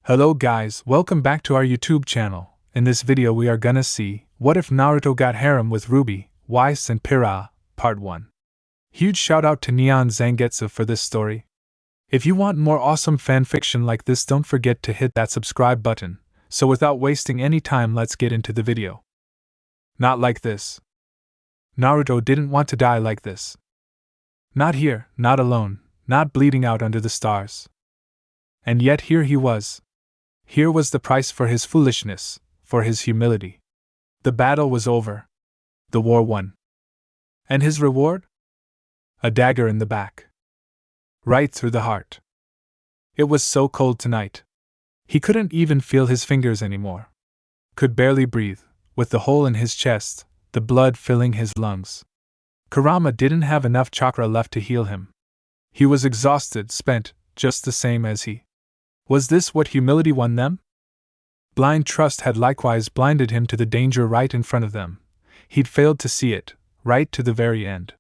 Hello guys, welcome back to our YouTube channel. In this video we are gonna see, what if Naruto got harem with Ruby, Weiss and Pyrrha, part 1. Huge shout out to NeonZangetsu for this story. If you want more awesome fanfiction like this, don't forget to hit that subscribe button. So without wasting any time, let's get into the video. Not like this. Naruto didn't want to die like this. Not here, not alone, not bleeding out under the stars. And yet here he was. Here was the price for his foolishness, for his humility. The battle was over. The war won. And his reward? A dagger in the back. Right through the heart. It was so cold tonight. He couldn't even feel his fingers anymore. Could barely breathe, with the hole in his chest, the blood filling his lungs. Kurama didn't have enough chakra left to heal him. He was exhausted, spent, just the same as he. Was this what humility won them? Blind trust had likewise blinded him to the danger right in front of them. He'd failed to see it, right to the very end.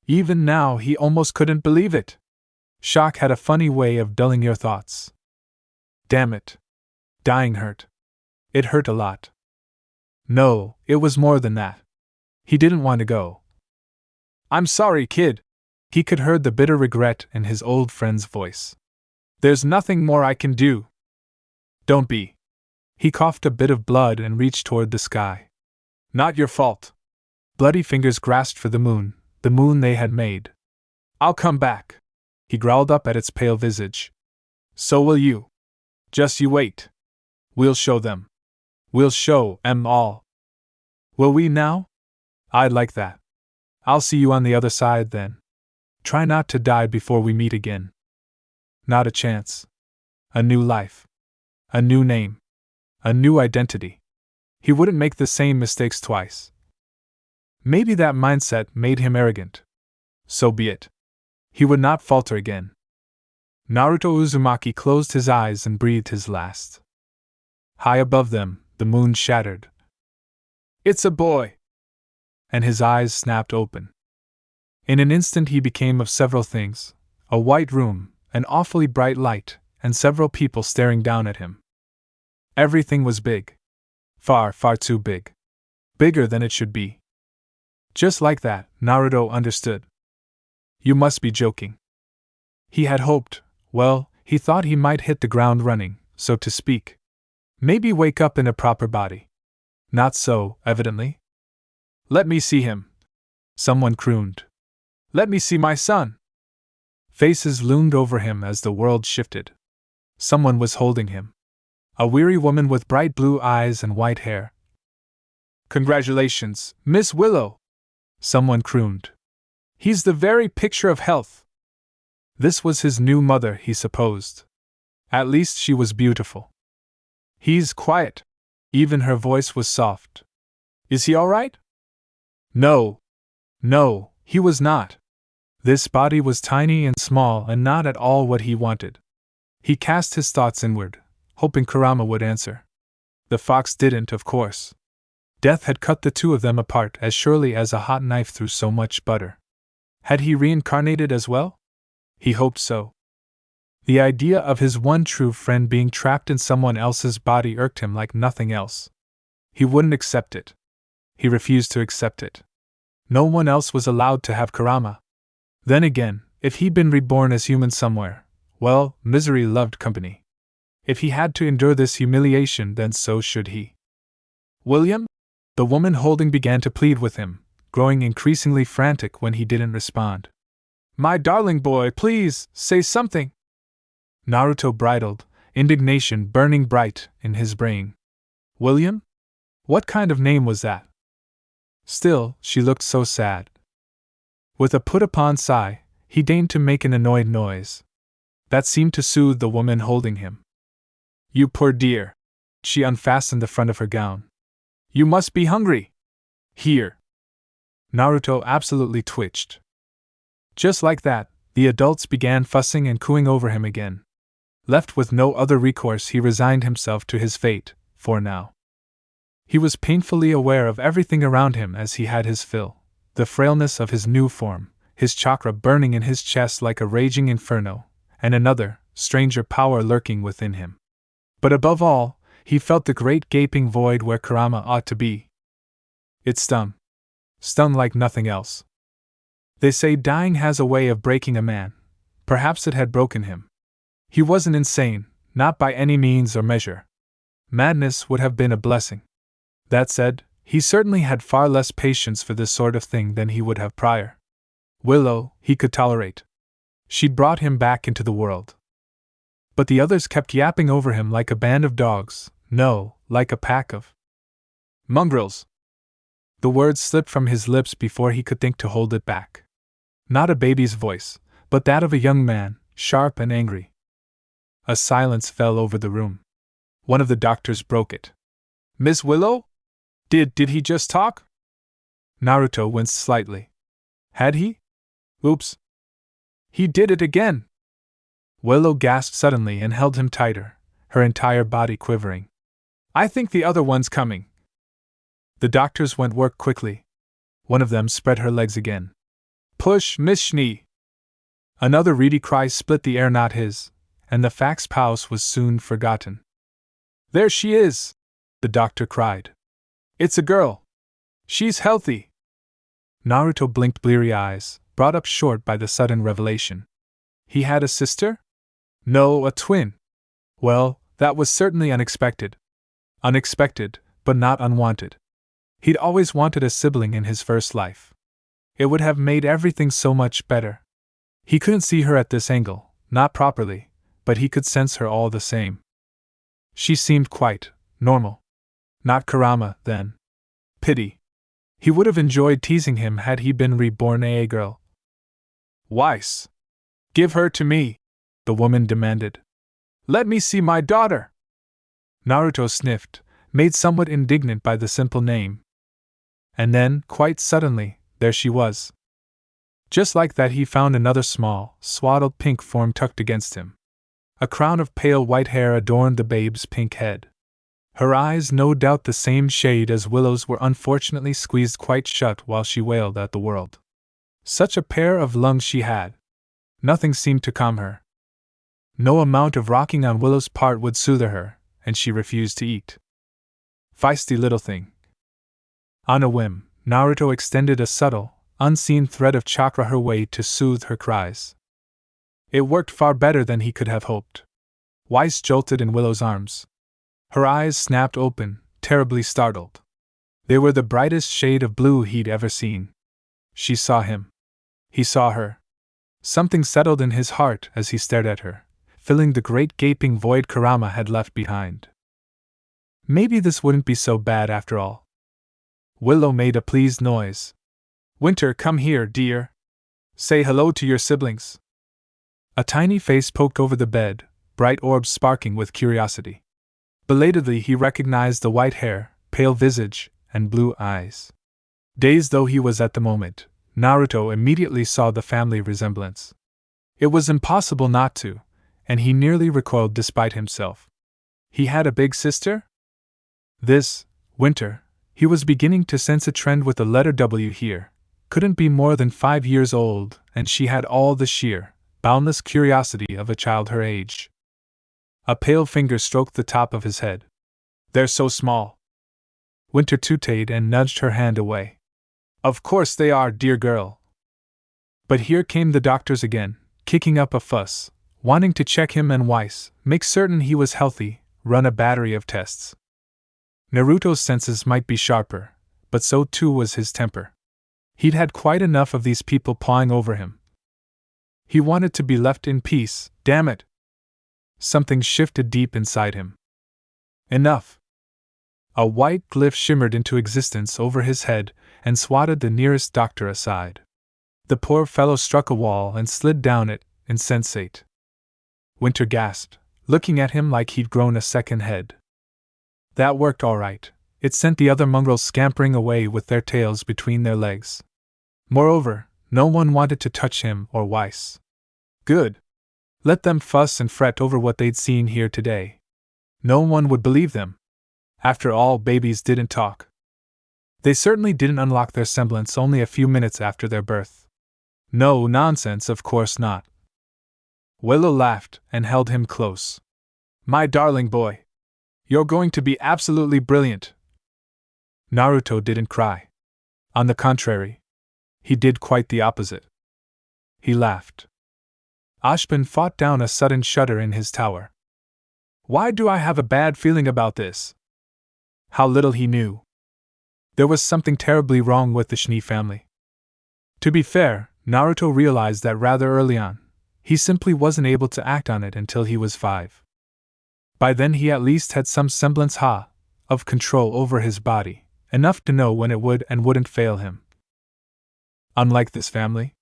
Even now he almost couldn't believe it. Shock had a funny way of dulling your thoughts. Damn it. Dying hurt. It hurt a lot. No, it was more than that. He didn't want to go. I'm sorry, kid. He could hear the bitter regret in his old friend's voice. There's nothing more I can do. Don't be. He coughed a bit of blood and reached toward the sky. Not your fault. Bloody fingers grasped for the moon they had made. I'll come back. He growled up at its pale visage. So will you. Just you wait. We'll show them. We'll show 'em all. Will we now? I'd like that. I'll see you on the other side then. Try not to die before we meet again. Not a chance. A new life. A new name. A new identity. He wouldn't make the same mistakes twice. Maybe that mindset made him arrogant. So be it. He would not falter again. Naruto Uzumaki closed his eyes and breathed his last. High above them, the moon shattered. It's a boy! And his eyes snapped open. In an instant he became of several things: a white room, an awfully bright light, and several people staring down at him. Everything was big. Far, far too big. Bigger than it should be. Just like that, Naruto understood. You must be joking. He had hoped, well, he thought he might hit the ground running, so to speak. Maybe wake up in a proper body. Not so, evidently. Let me see him. Someone crooned. Let me see my son. Faces loomed over him as the world shifted. Someone was holding him. A weary woman with bright blue eyes and white hair. Congratulations, Miss Willow. Someone crooned. He's the very picture of health. This was his new mother, he supposed. At least she was beautiful. He's quiet. Even her voice was soft. Is he all right? No. No, he was not. This body was tiny and small and not at all what he wanted. He cast his thoughts inward, hoping Kurama would answer. The fox didn't, of course. Death had cut the two of them apart as surely as a hot knife through so much butter. Had he reincarnated as well? He hoped so. The idea of his one true friend being trapped in someone else's body irked him like nothing else. He wouldn't accept it. He refused to accept it. No one else was allowed to have Kurama. Then again, if he'd been reborn as human somewhere, well, misery loved company. If he had to endure this humiliation, then so should he. William? The woman holding began to plead with him, growing increasingly frantic when he didn't respond. My darling boy, please, say something. Naruto bridled, indignation burning bright in his brain. William? What kind of name was that? Still, she looked so sad. With a put-upon sigh, he deigned to make an annoyed noise. That seemed to soothe the woman holding him. You poor dear. She unfastened the front of her gown. You must be hungry. Here. Naruto absolutely twitched. Just like that, the adults began fussing and cooing over him again. Left with no other recourse, he resigned himself to his fate, for now. He was painfully aware of everything around him as he had his fill. The frailness of his new form, his chakra burning in his chest like a raging inferno, and another, stranger power lurking within him. But above all, he felt the great gaping void where Kurama ought to be. It stung. Stung like nothing else. They say dying has a way of breaking a man. Perhaps it had broken him. He wasn't insane, not by any means or measure. Madness would have been a blessing. That said, he certainly had far less patience for this sort of thing than he would have prior. Willow, he could tolerate. She'd brought him back into the world. But the others kept yapping over him like a band of dogs, no, like a pack of mongrels. The words slipped from his lips before he could think to hold it back. Not a baby's voice, but that of a young man, sharp and angry. A silence fell over the room. One of the doctors broke it. Miss Willow? Did he just talk? Naruto winced slightly. Had he? Oops. He did it again! Willow gasped suddenly and held him tighter, her entire body quivering. I think the other one's coming. The doctors went work quickly. One of them spread her legs again. Push, Miss Schnee! Another reedy cry split the air, not his, and the fax pause was soon forgotten. There she is! The doctor cried. It's a girl! She's healthy! Naruto blinked bleary eyes, brought up short by the sudden revelation. He had a sister? No, a twin. Well, that was certainly unexpected. Unexpected, but not unwanted. He'd always wanted a sibling in his first life. It would have made everything so much better. He couldn't see her at this angle, not properly, but he could sense her all the same. She seemed quite normal. Not Kurama, then. Pity. He would have enjoyed teasing him had he been reborn a girl. Weiss! Give her to me! The woman demanded. Let me see my daughter! Naruto sniffed, made somewhat indignant by the simple name. And then, quite suddenly, there she was. Just like that, he found another small, swaddled pink form tucked against him. A crown of pale white hair adorned the babe's pink head. Her eyes, no doubt the same shade as Willow's, were unfortunately squeezed quite shut while she wailed at the world. Such a pair of lungs she had. Nothing seemed to calm her. No amount of rocking on Willow's part would soothe her, and she refused to eat. Feisty little thing. On a whim, Naruto extended a subtle, unseen thread of chakra her way to soothe her cries. It worked far better than he could have hoped. Weiss jolted in Willow's arms. Her eyes snapped open, terribly startled. They were the brightest shade of blue he'd ever seen. She saw him. He saw her. Something settled in his heart as he stared at her, filling the great gaping void Kurama had left behind. Maybe this wouldn't be so bad after all. Willow made a pleased noise. Winter, come here, dear. Say hello to your siblings. A tiny face poked over the bed, bright orbs sparkling with curiosity. Belatedly he recognized the white hair, pale visage, and blue eyes. Dazed though he was at the moment, Naruto immediately saw the family resemblance. It was impossible not to, and he nearly recoiled despite himself. He had a big sister? This, Winter, he was beginning to sense a trend with the letter W here, couldn't be more than 5 years old, and she had all the sheer, boundless curiosity of a child her age. A pale finger stroked the top of his head. They're so small. Winter tooted and nudged her hand away. Of course they are, dear girl. But here came the doctors again, kicking up a fuss, wanting to check him and Weiss, make certain he was healthy, run a battery of tests. Naruto's senses might be sharper, but so too was his temper. He'd had quite enough of these people pawing over him. He wanted to be left in peace, damn it! Something shifted deep inside him. Enough! A white glyph shimmered into existence over his head and swatted the nearest doctor aside. The poor fellow struck a wall and slid down it, insensate. Winter gasped, looking at him like he'd grown a second head. That worked all right. It sent the other mongrels scampering away with their tails between their legs. Moreover, no one wanted to touch him or Weiss. Good. Let them fuss and fret over what they'd seen here today. No one would believe them. After all, babies didn't talk. They certainly didn't unlock their semblance only a few minutes after their birth. No nonsense, of course not. Willow laughed and held him close. My darling boy. You're going to be absolutely brilliant. Naruto didn't cry. On the contrary, he did quite the opposite. He laughed. Ashbin fought down a sudden shudder in his tower. Why do I have a bad feeling about this? How little he knew. There was something terribly wrong with the Schnee family. To be fair, Naruto realized that rather early on. He simply wasn't able to act on it until he was 5. By then he at least had some semblance of control over his body, enough to know when it would and wouldn't fail him. Unlike this family.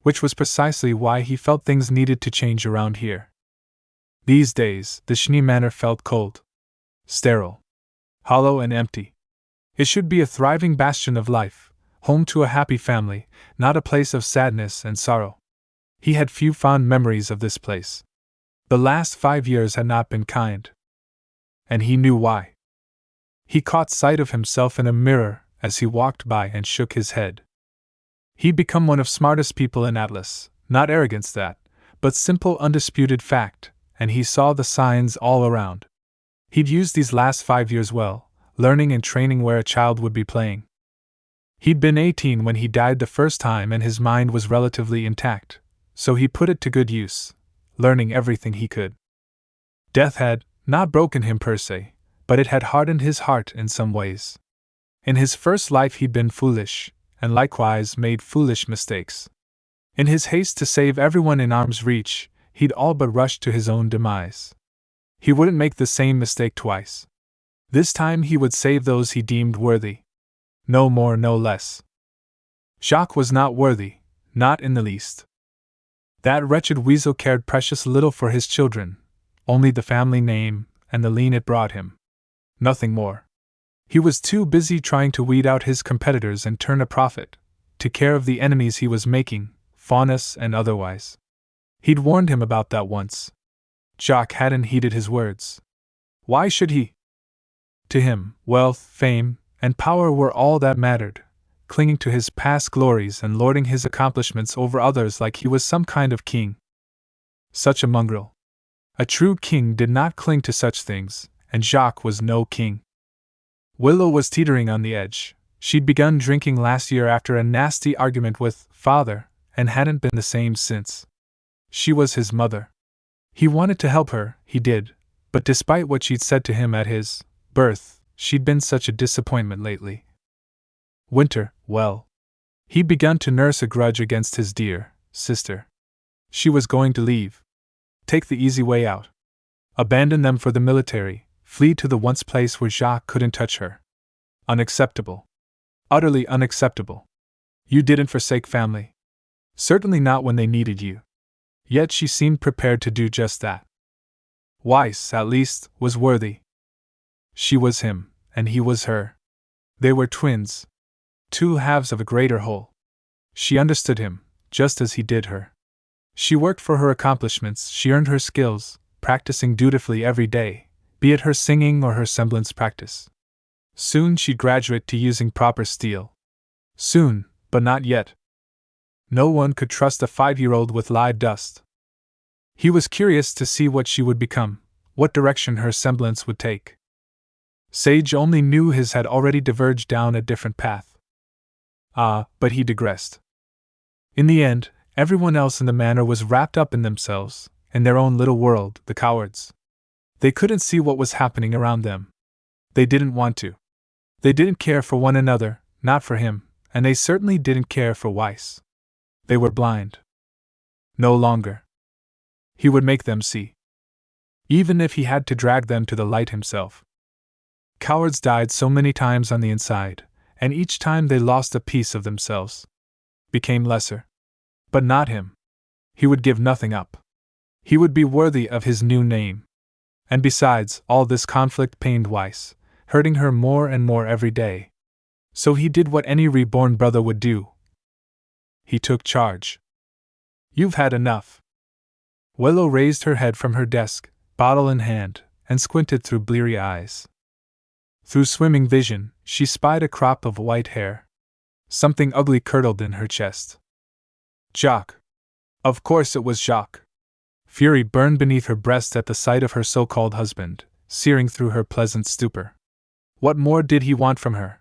Which was precisely why he felt things needed to change around here. These days, the Schnee Manor felt cold, sterile, hollow and empty. It should be a thriving bastion of life, home to a happy family, not a place of sadness and sorrow. He had few fond memories of this place. The last 5 years had not been kind. And he knew why. He caught sight of himself in a mirror as he walked by and shook his head. He'd become one of smartest people in Atlas, not arrogance that, but simple undisputed fact, and he saw the signs all around. He'd used these last 5 years well, learning and training where a child would be playing. He'd been 18 when he died the first time and his mind was relatively intact, so he put it to good use, learning everything he could. Death had not broken him per se, but it had hardened his heart in some ways. In his first life he'd been foolish, and likewise made foolish mistakes. In his haste to save everyone in arm's reach, he'd all but rushed to his own demise. He wouldn't make the same mistake twice. This time he would save those he deemed worthy. No more, no less. Jacques was not worthy, not in the least. That wretched weasel cared precious little for his children, only the family name and the lean it brought him. Nothing more. He was too busy trying to weed out his competitors and turn a profit, to care of the enemies he was making, faunus and otherwise. He'd warned him about that once. Jacques hadn't heeded his words. Why should he? To him, wealth, fame, and power were all that mattered, clinging to his past glories and lording his accomplishments over others like he was some kind of king. Such a mongrel. A true king did not cling to such things, and Jacques was no king. Willow was teetering on the edge. She'd begun drinking last year after a nasty argument with father, and hadn't been the same since. She was his mother. He wanted to help her, he did, but despite what she'd said to him at his birth, she'd been such a disappointment lately. Winter, well. He'd begun to nurse a grudge against his dear sister. She was going to leave. Take the easy way out. Abandon them for the military, flee to the once place where Jacques couldn't touch her. Unacceptable. Utterly unacceptable. You didn't forsake family. Certainly not when they needed you. Yet she seemed prepared to do just that. Weiss, at least, was worthy. She was him, and he was her. They were twins. Two halves of a greater whole. She understood him, just as he did her. She worked for her accomplishments, she earned her skills, practicing dutifully every day, be it her singing or her semblance practice. Soon she'd graduate to using proper steel. Soon, but not yet. No one could trust a 5-year-old with live dust. He was curious to see what she would become, what direction her semblance would take. Sage only knew his had already diverged down a different path. But he digressed. In the end, everyone else in the manor was wrapped up in themselves, in their own little world, the cowards. They couldn't see what was happening around them. They didn't want to. They didn't care for one another, not for him, and they certainly didn't care for Weiss. They were blind. No longer. He would make them see. Even if he had to drag them to the light himself. Cowards died so many times on the inside, and each time they lost a piece of themselves. Became lesser. But not him. He would give nothing up. He would be worthy of his new name. And besides, all this conflict pained Weiss, hurting her more and more every day. So he did what any reborn brother would do. He took charge. You've had enough. Willow raised her head from her desk, bottle in hand, and squinted through bleary eyes. Through swimming vision, she spied a crop of white hair. Something ugly curdled in her chest. Jacques. Of course it was Jacques. Fury burned beneath her breast at the sight of her so-called husband, searing through her pleasant stupor. What more did he want from her?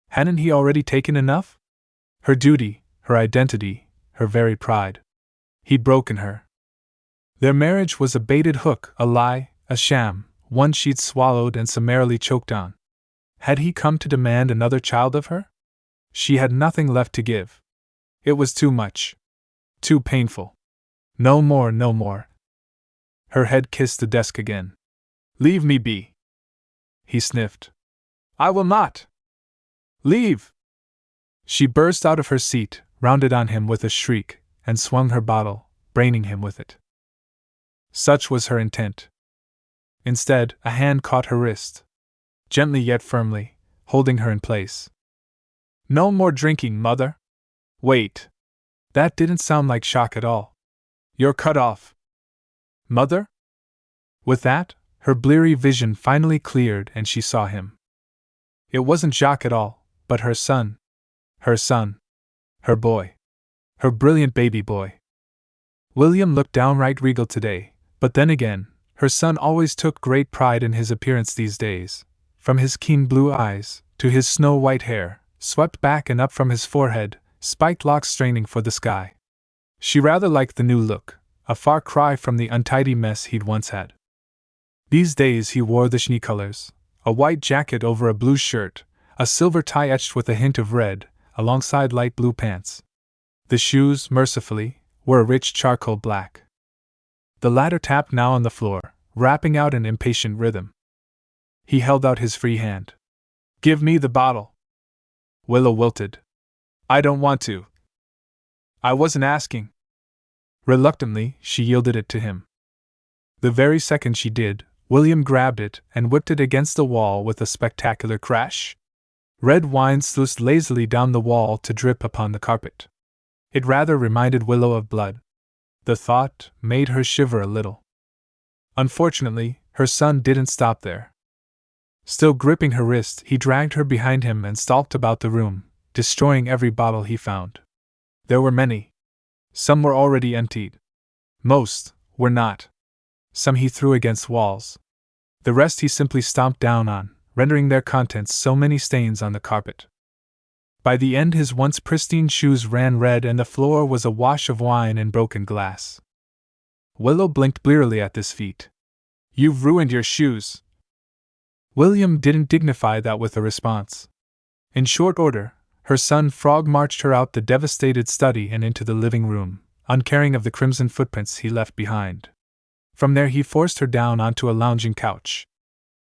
Hadn't he already taken enough? Her duty, her identity, her very pride. He'd broken her. Their marriage was a baited hook, a lie, a sham, one she'd swallowed and summarily choked on. Had he come to demand another child of her? She had nothing left to give. It was too much. Too painful. No more, no more. Her head kissed the desk again. Leave me be. He sniffed. I will not. Leave. She burst out of her seat, rounded on him with a shriek, and swung her bottle, braining him with it. Such was her intent. Instead, a hand caught her wrist. Gently yet firmly, holding her in place. No more drinking, mother. Wait. That didn't sound like Jacques at all. You're cut off. Mother? With that, her bleary vision finally cleared and she saw him. It wasn't Jacques at all, but her son. Her son. Her boy. Her brilliant baby boy. William looked downright regal today, but then again, her son always took great pride in his appearance these days, from his keen blue eyes, to his snow-white hair, swept back and up from his forehead, spiked locks straining for the sky. She rather liked the new look, a far cry from the untidy mess he'd once had. These days he wore the Schnee colors, a white jacket over a blue shirt, a silver tie etched with a hint of red, alongside light blue pants. The shoes, mercifully, were a rich charcoal black. The latter tapped now on the floor, rapping out an impatient rhythm. He held out his free hand. Give me the bottle. Willow wilted. I don't want to. I wasn't asking. Reluctantly, she yielded it to him. The very second she did, William grabbed it and whipped it against the wall with a spectacular crash. Red wine sluiced lazily down the wall to drip upon the carpet. It rather reminded Willow of blood. The thought made her shiver a little. Unfortunately, her son didn't stop there. Still gripping her wrist, he dragged her behind him and stalked about the room, destroying every bottle he found. There were many. Some were already emptied. Most were not. Some he threw against walls. The rest he simply stomped down on, rendering their contents so many stains on the carpet. By the end his once pristine shoes ran red and the floor was awash of wine and broken glass. Willow blinked blearily at this feat. You've ruined your shoes. William didn't dignify that with a response. In short order, her son Frog marched her out the devastated study and into the living room, uncaring of the crimson footprints he left behind. From there he forced her down onto a lounging couch.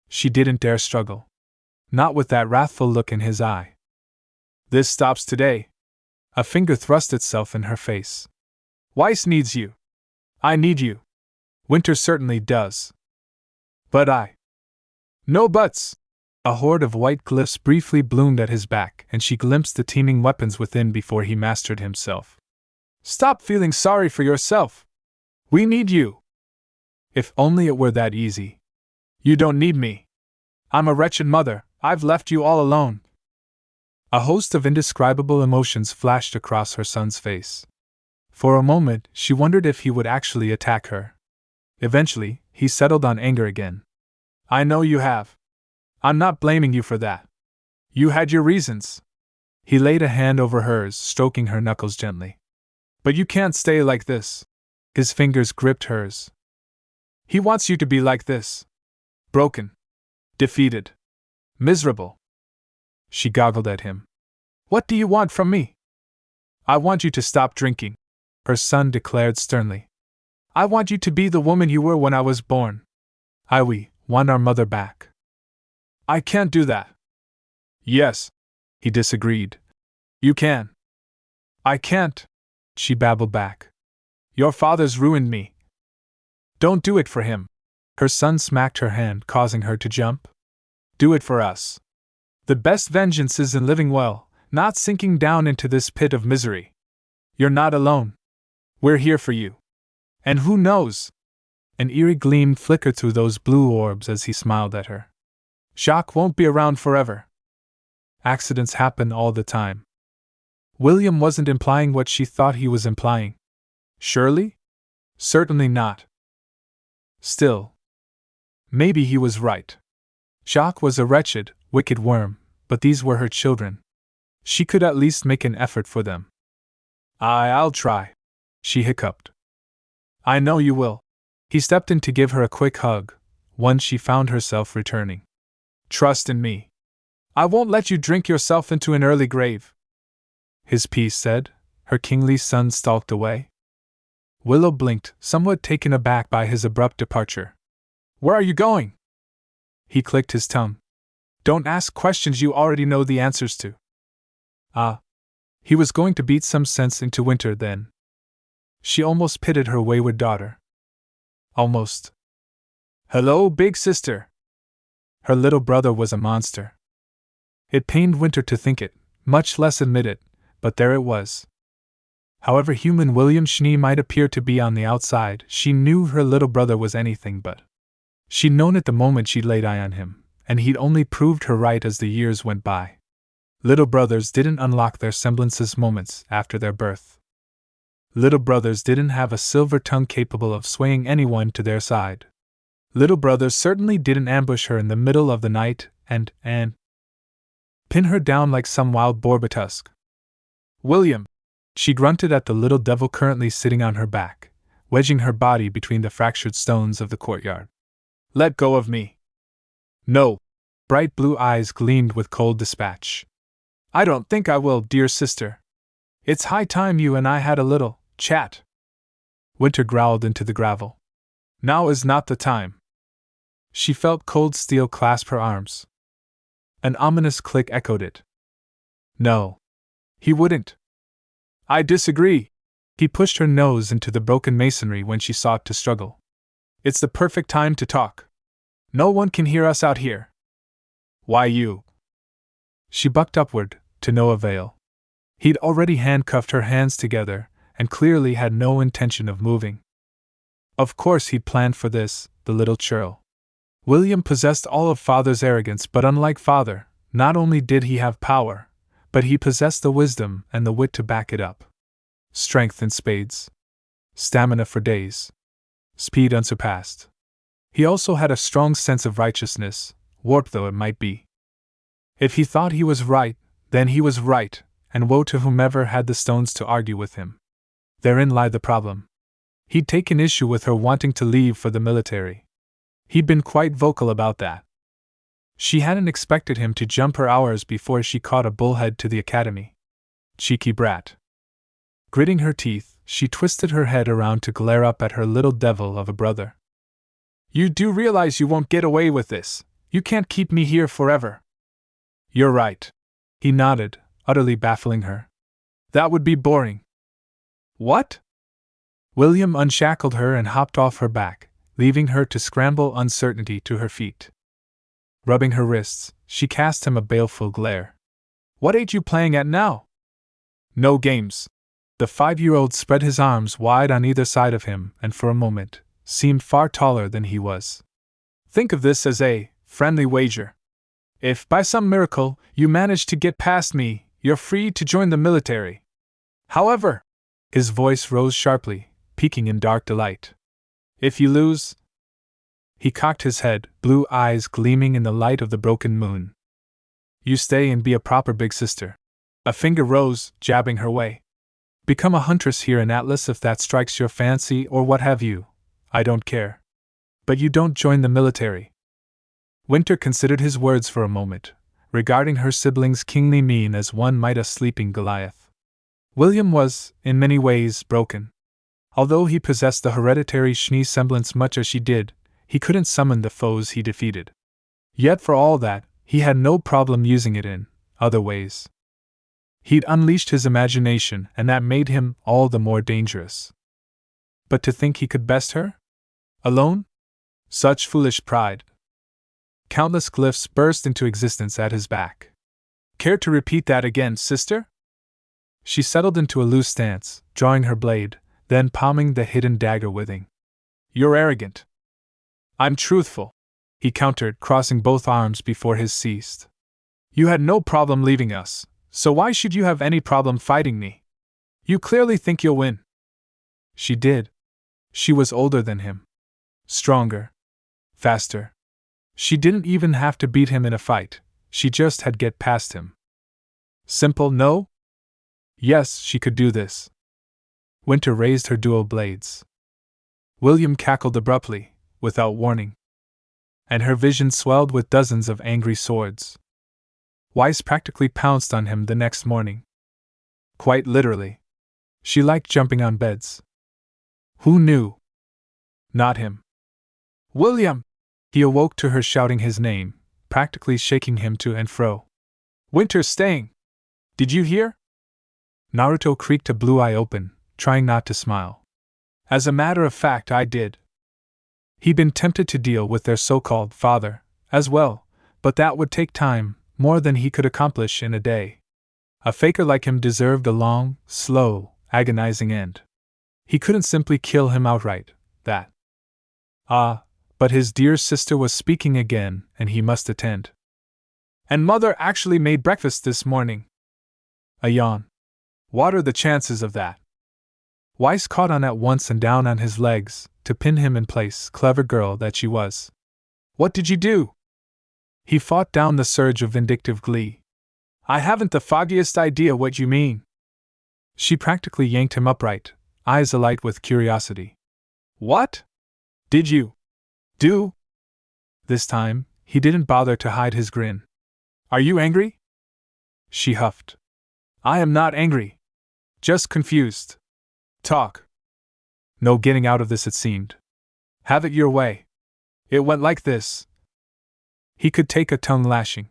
She didn't dare struggle. Not with that wrathful look in his eye. This stops today. A finger thrust itself in her face. Weiss needs you. I need you. Winter certainly does. But I. No buts! A horde of white glyphs briefly bloomed at his back, and she glimpsed the teeming weapons within before he mastered himself. Stop feeling sorry for yourself. We need you. If only it were that easy. You don't need me. I'm a wretched mother, I've left you all alone. A host of indescribable emotions flashed across her son's face. For a moment, she wondered if he would actually attack her. Eventually, he settled on anger again. I know you have. I'm not blaming you for that. You had your reasons. He laid a hand over hers, stroking her knuckles gently. But you can't stay like this. His fingers gripped hers. He wants you to be like this. Broken. Defeated. Miserable. She goggled at him. What do you want from me? I want you to stop drinking, her son declared sternly. I want you to be the woman you were when I was born. We want our mother back. I can't do that. Yes, he disagreed. You can. I can't, she babbled back. Your father's ruined me. Don't do it for him. Her son smacked her hand, causing her to jump. Do it for us. The best vengeance is in living well, not sinking down into this pit of misery. You're not alone. We're here for you. And who knows? An eerie gleam flickered through those blue orbs as he smiled at her. Jacques won't be around forever. Accidents happen all the time. William wasn't implying what she thought he was implying. Surely? Certainly not. Still. Maybe he was right. Jacques was a wretched, wicked worm, but these were her children. She could at least make an effort for them. I'll try, she hiccuped. I know you will. He stepped in to give her a quick hug, one she found herself returning. Trust in me. I won't let you drink yourself into an early grave. His piece said. Her kingly son stalked away. Willow blinked, somewhat taken aback by his abrupt departure. Where are you going? He clicked his tongue. Don't ask questions you already know the answers to. He was going to beat some sense into Winter then. She almost pitied her wayward daughter. Almost. Hello, big sister. Her little brother was a monster. It pained Winter to think it, much less admit it, but there it was. However human William Schnee might appear to be on the outside, she knew her little brother was anything but. She'd known it the moment she'd laid eye on him, and he'd only proved her right as the years went by. Little brothers didn't unlock their semblances moments after their birth. Little brothers didn't have a silver tongue capable of swaying anyone to their side. Little brothers certainly didn't ambush her in the middle of the night and pin her down like some wild boar-tusk. William! She grunted at the little devil currently sitting on her back, wedging her body between the fractured stones of the courtyard. Let go of me. No. Bright blue eyes gleamed with cold dispatch. I don't think I will, dear sister. It's high time you and I had a little chat. Winter growled into the gravel. Now is not the time. She felt cold steel clasp her arms. An ominous click echoed it. No. He wouldn't. I disagree. He pushed her nose into the broken masonry when she sought to struggle. It's the perfect time to talk. No one can hear us out here. Why you? She bucked upward, to no avail. He'd already handcuffed her hands together, and clearly had no intention of moving. Of course he'd planned for this, the little churl. William possessed all of Father's arrogance, but unlike Father, not only did he have power, but he possessed the wisdom and the wit to back it up. Strength in spades. Stamina for days. Speed unsurpassed. He also had a strong sense of righteousness, warped though it might be. If he thought he was right, then he was right, and woe to whomever had the stones to argue with him. Therein lied the problem. He'd taken issue with her wanting to leave for the military. He'd been quite vocal about that. She hadn't expected him to jump her hours before she caught a bullhead to the academy. Cheeky brat. Gritting her teeth, she twisted her head around to glare up at her little devil of a brother. You do realize you won't get away with this. You can't keep me here forever. You're right. He nodded, utterly baffling her. That would be boring. What? William unshackled her and hopped off her back, leaving her to scramble uncertainty to her feet. Rubbing her wrists, she cast him a baleful glare. What ain't you playing at now? No games. The 5-year-old spread his arms wide on either side of him and for a moment seemed far taller than he was. Think of this as a friendly wager. If, by some miracle, you manage to get past me, you're free to join the military. However, his voice rose sharply, peaking in dark delight. If you lose... He cocked his head, blue eyes gleaming in the light of the broken moon. You stay and be a proper big sister. A finger rose, jabbing her way. Become a huntress here in Atlas if that strikes your fancy or what have you. I don't care. But you don't join the military. Winter considered his words for a moment, regarding her sibling's kingly mien as one might a sleeping Goliath. William was, in many ways, broken. Although he possessed the hereditary Schnee semblance much as she did, he couldn't summon the foes he defeated. Yet for all that, he had no problem using it in other ways. He'd unleashed his imagination, and that made him all the more dangerous. But to think he could best her? Alone? Such foolish pride. Countless glyphs burst into existence at his back. Care to repeat that again, sister? She settled into a loose stance, drawing her blade, then palming the hidden dagger withing. You're arrogant. I'm truthful, he countered, crossing both arms before his ceased. You had no problem leaving us, so why should you have any problem fighting me? You clearly think you'll win. She did. She was older than him. Stronger. Faster. She didn't even have to beat him in a fight, she just had to get past him. Simple, no? Yes, she could do this. Winter raised her dual blades. William cackled abruptly, without warning. And her vision swelled with dozens of angry swords. Weiss practically pounced on him the next morning. Quite literally. She liked jumping on beds. Who knew? Not him. William! He awoke to her shouting his name, practically shaking him to and fro. Winter's staying! Did you hear? Naruto creaked a blue eye open, trying not to smile. As a matter of fact, I did. He'd been tempted to deal with their so-called father, as well, but that would take time, more than he could accomplish in a day. A faker like him deserved a long, slow, agonizing end. He couldn't simply kill him outright, that. But his dear sister was speaking again, and he must attend. And mother actually made breakfast this morning. A yawn. What are the chances of that? Weiss caught on at once and down on his legs, to pin him in place, clever girl that she was. What did you do? He fought down the surge of vindictive glee. I haven't the foggiest idea what you mean. She practically yanked him upright, eyes alight with curiosity. What did you do? This time, he didn't bother to hide his grin. Are you angry? She huffed. I am not angry. Just confused. Talk. No getting out of this, it seemed. Have it your way. It went like this. He could take a tongue lashing.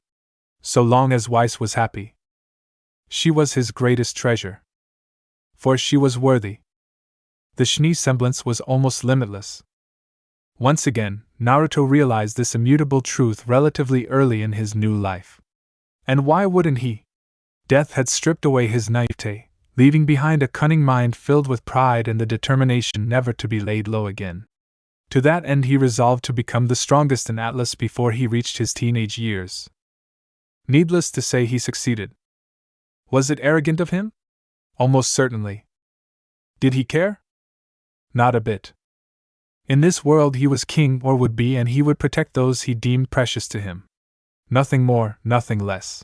So long as Weiss was happy. She was his greatest treasure. For she was worthy. The Shinee semblance was almost limitless. Once again, Naruto realized this immutable truth relatively early in his new life. And why wouldn't he? Death had stripped away his naivete, leaving behind a cunning mind filled with pride and the determination never to be laid low again. To that end he resolved to become the strongest in Atlas before he reached his teenage years. Needless to say, he succeeded. Was it arrogant of him? Almost certainly. Did he care? Not a bit. In this world he was king or would be, and he would protect those he deemed precious to him. Nothing more, nothing less.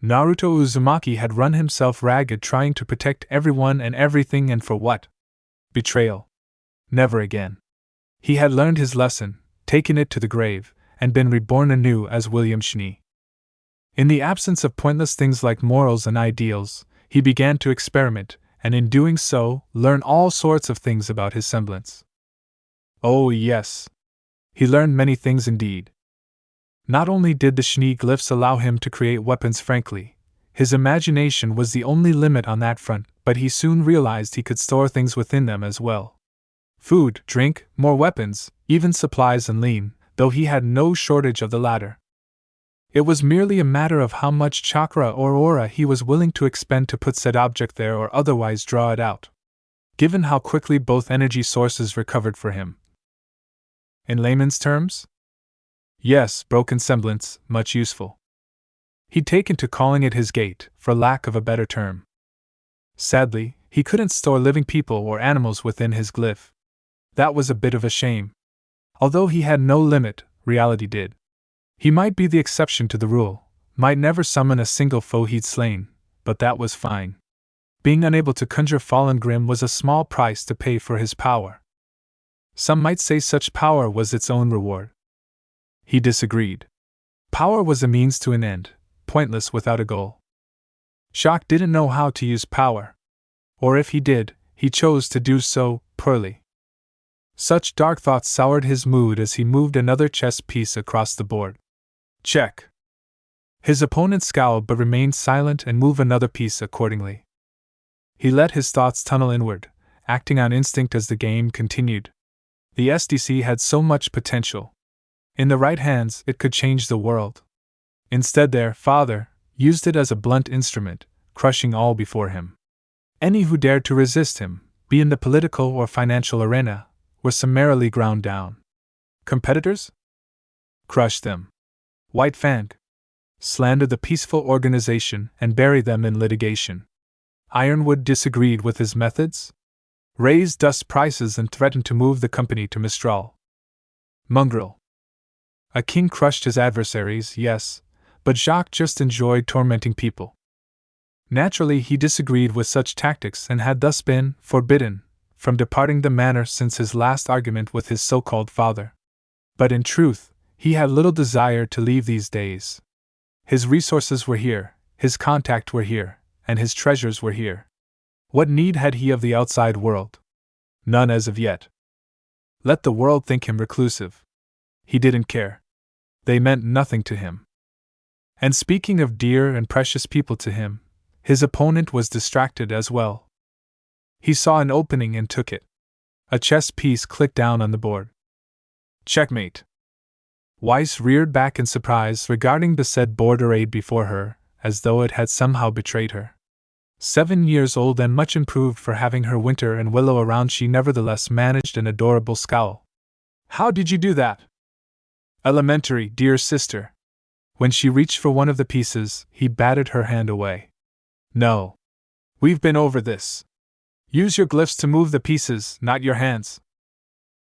Naruto Uzumaki had run himself ragged trying to protect everyone and everything, and for what? Betrayal. Never again. He had learned his lesson, taken it to the grave, and been reborn anew as William Shinee. In the absence of pointless things like morals and ideals, he began to experiment, and in doing so, learn all sorts of things about his semblance. Oh yes. He learned many things indeed. Not only did the Shinee glyphs allow him to create weapons frankly, his imagination was the only limit on that front, but he soon realized he could store things within them as well. Food, drink, more weapons, even supplies and lean, though he had no shortage of the latter. It was merely a matter of how much chakra or aura he was willing to expend to put said object there or otherwise draw it out. Given how quickly both energy sources recovered for him. In layman's terms? Yes, broken semblance, much useful. He'd taken to calling it his gate, for lack of a better term. Sadly, he couldn't store living people or animals within his glyph. That was a bit of a shame. Although he had no limit, reality did. He might be the exception to the rule, might never summon a single foe he'd slain, but that was fine. Being unable to conjure fallen Grimm was a small price to pay for his power. Some might say such power was its own reward. He disagreed. Power was a means to an end, pointless without a goal. Jacques didn't know how to use power. Or if he did, he chose to do so poorly. Such dark thoughts soured his mood as he moved another chess piece across the board. Check. His opponent scowled but remained silent and moved another piece accordingly. He let his thoughts tunnel inward, acting on instinct as the game continued. The SDC had so much potential. In the right hands, it could change the world. Instead, their father used it as a blunt instrument, crushing all before him. Any who dared to resist him, be in the political or financial arena, were summarily ground down. Competitors? Crushed them. White Fang slandered the peaceful organization and buried them in litigation. Ironwood disagreed with his methods, raised dust prices and threatened to move the company to Mistral. Mongrel. A king crushed his adversaries, yes, but Jacques just enjoyed tormenting people. Naturally, he disagreed with such tactics and had thus been forbidden from departing the manor since his last argument with his so-called father. But in truth, he had little desire to leave these days. His resources were here, his contact were here, and his treasures were here. What need had he of the outside world? None as of yet. Let the world think him reclusive. He didn't care. They meant nothing to him. And speaking of dear and precious people to him, his opponent was distracted as well. He saw an opening and took it. A chess piece clicked down on the board. Checkmate. Weiss reared back in surprise, regarding the said board arrayed before her, as though it had somehow betrayed her. 7 years old and much improved for having her Winter and Willow around, she nevertheless managed an adorable scowl. How did you do that? Elementary, dear sister. When she reached for one of the pieces, he batted her hand away. No. We've been over this. Use your glyphs to move the pieces, not your hands.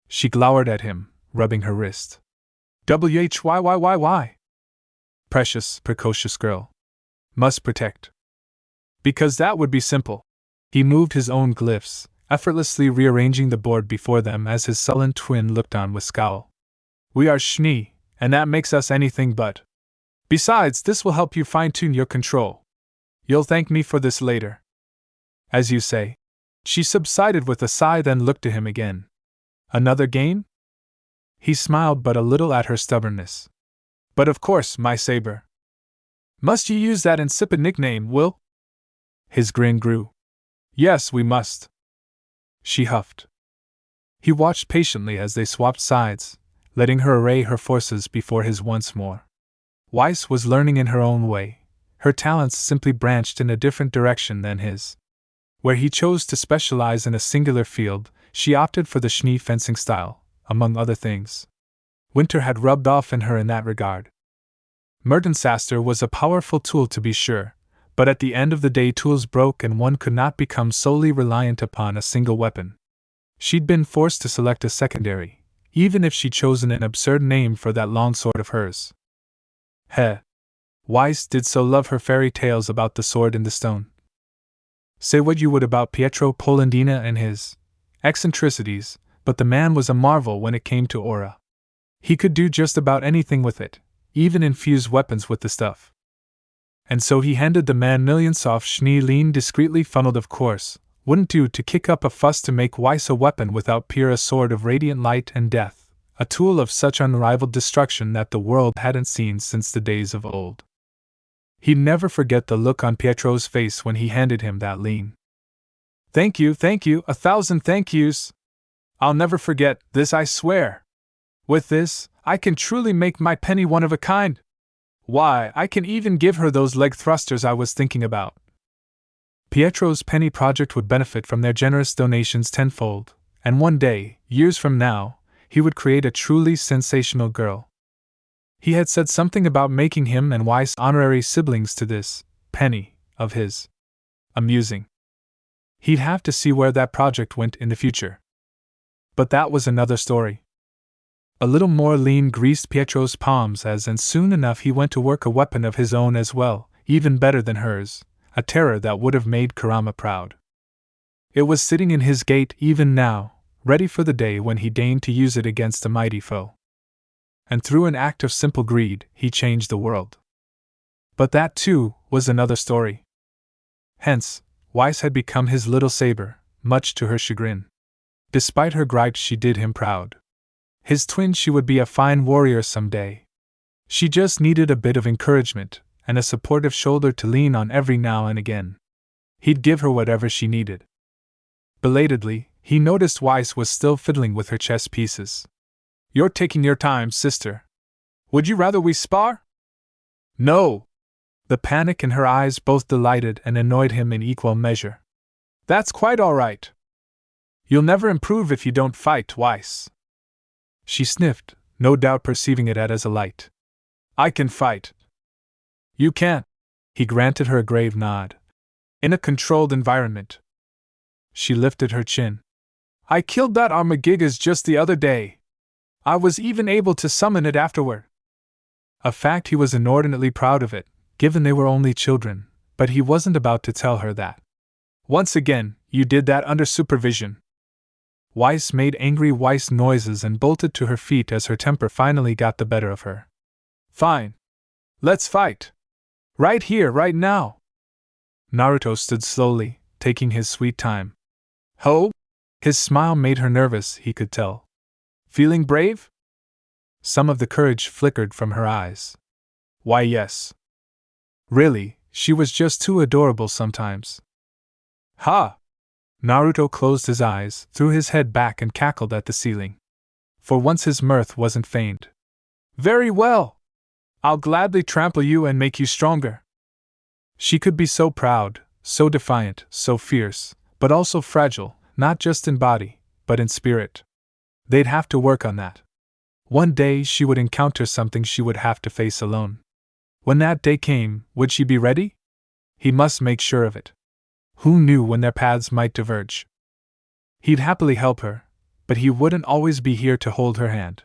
She glowered at him, rubbing her wrist. Why? Precious, precocious girl. Must protect. Because that would be simple. He moved his own glyphs, effortlessly rearranging the board before them as his sullen twin looked on with scowl. We are Schnee, and that makes us anything but. Besides, this will help you fine-tune your control. You'll thank me for this later. As you say. She subsided with a sigh, then looked to him again. Another game? He smiled but a little at her stubbornness. But of course, my saber. Must you use that insipid nickname, Will? His grin grew. Yes, we must. She huffed. He watched patiently as they swapped sides, letting her array her forces before his once more. Weiss was learning in her own way. Her talents simply branched in a different direction than his. Where he chose to specialize in a singular field, she opted for the Schnee fencing style, among other things. Winter had rubbed off in her in that regard. Mertensaster was a powerful tool to be sure, but at the end of the day tools broke and one could not become solely reliant upon a single weapon. She'd been forced to select a secondary, even if she'd chosen an absurd name for that longsword of hers. Weiss did so love her fairy tales about the sword in the stone. Say what you would about Pietro Polendina and his eccentricities, but the man was a marvel when it came to aura. He could do just about anything with it, even infuse weapons with the stuff. And so he handed the man millions of Schnee lean discreetly funneled, of course. Wouldn't do to kick up a fuss to make Weiss a weapon without Pyrrha sword of radiant light and death, a tool of such unrivaled destruction that the world hadn't seen since the days of old. He'd never forget the look on Pietro's face when he handed him that lean. Thank you, 1,000 thank yous. I'll never forget this, I swear. With this, I can truly make my penny one of a kind. Why, I can even give her those leg thrusters I was thinking about. Pietro's penny project would benefit from their generous donations tenfold, and one day, years from now, he would create a truly sensational girl. He had said something about making him and Weiss honorary siblings to this penny of his. Amusing. He'd have to see where that project went in the future. But that was another story. A little more lean greased Pietro's palms and soon enough he went to work a weapon of his own as well, even better than hers, a terror that would have made Kurama proud. It was sitting in his gate even now, ready for the day when he deigned to use it against a mighty foe. And through an act of simple greed, he changed the world. But that, too, was another story. Hence, Weiss had become his little saber, much to her chagrin. Despite her gripes, she did him proud. His twin, she would be a fine warrior some day. She just needed a bit of encouragement, and a supportive shoulder to lean on every now and again. He'd give her whatever she needed. Belatedly, he noticed Weiss was still fiddling with her chess pieces. You're taking your time, sister. Would you rather we spar? No. The panic in her eyes both delighted and annoyed him in equal measure. That's quite all right. You'll never improve if you don't fight, Weiss. She sniffed, no doubt perceiving it as a light. I can fight. You can't. He granted her a grave nod. In a controlled environment. She lifted her chin. I killed that Armagigas just the other day. I was even able to summon it afterward. A fact he was inordinately proud of it, given they were only children, but he wasn't about to tell her that. Once again, you did that under supervision. Weiss made angry Weiss noises and bolted to her feet as her temper finally got the better of her. Fine. Let's fight. Right here, right now. Naruto stood slowly, taking his sweet time. Ho? His smile made her nervous, he could tell. Feeling brave? Some of the courage flickered from her eyes. Why, yes. Really, she was just too adorable sometimes. Ha! Naruto closed his eyes, threw his head back and cackled at the ceiling. For once his mirth wasn't feigned. Very well! I'll gladly trample you and make you stronger. She could be so proud, so defiant, so fierce, but also fragile, not just in body, but in spirit. They'd have to work on that. One day she would encounter something she would have to face alone. When that day came, would she be ready? He must make sure of it. Who knew when their paths might diverge? He'd happily help her, but he wouldn't always be here to hold her hand.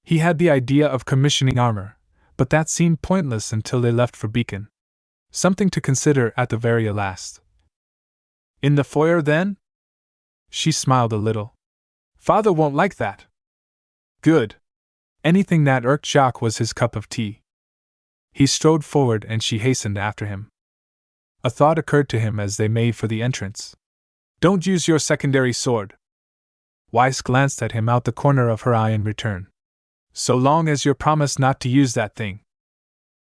He had the idea of commissioning armor, but that seemed pointless until they left for Beacon. Something to consider at the very last. In the foyer, then? She smiled a little. Father won't like that. Good. Anything that irked Jacques was his cup of tea. He strode forward and she hastened after him. A thought occurred to him as they made for the entrance. Don't use your secondary sword. Weiss glanced at him out the corner of her eye in return. So long as you're promised not to use that thing.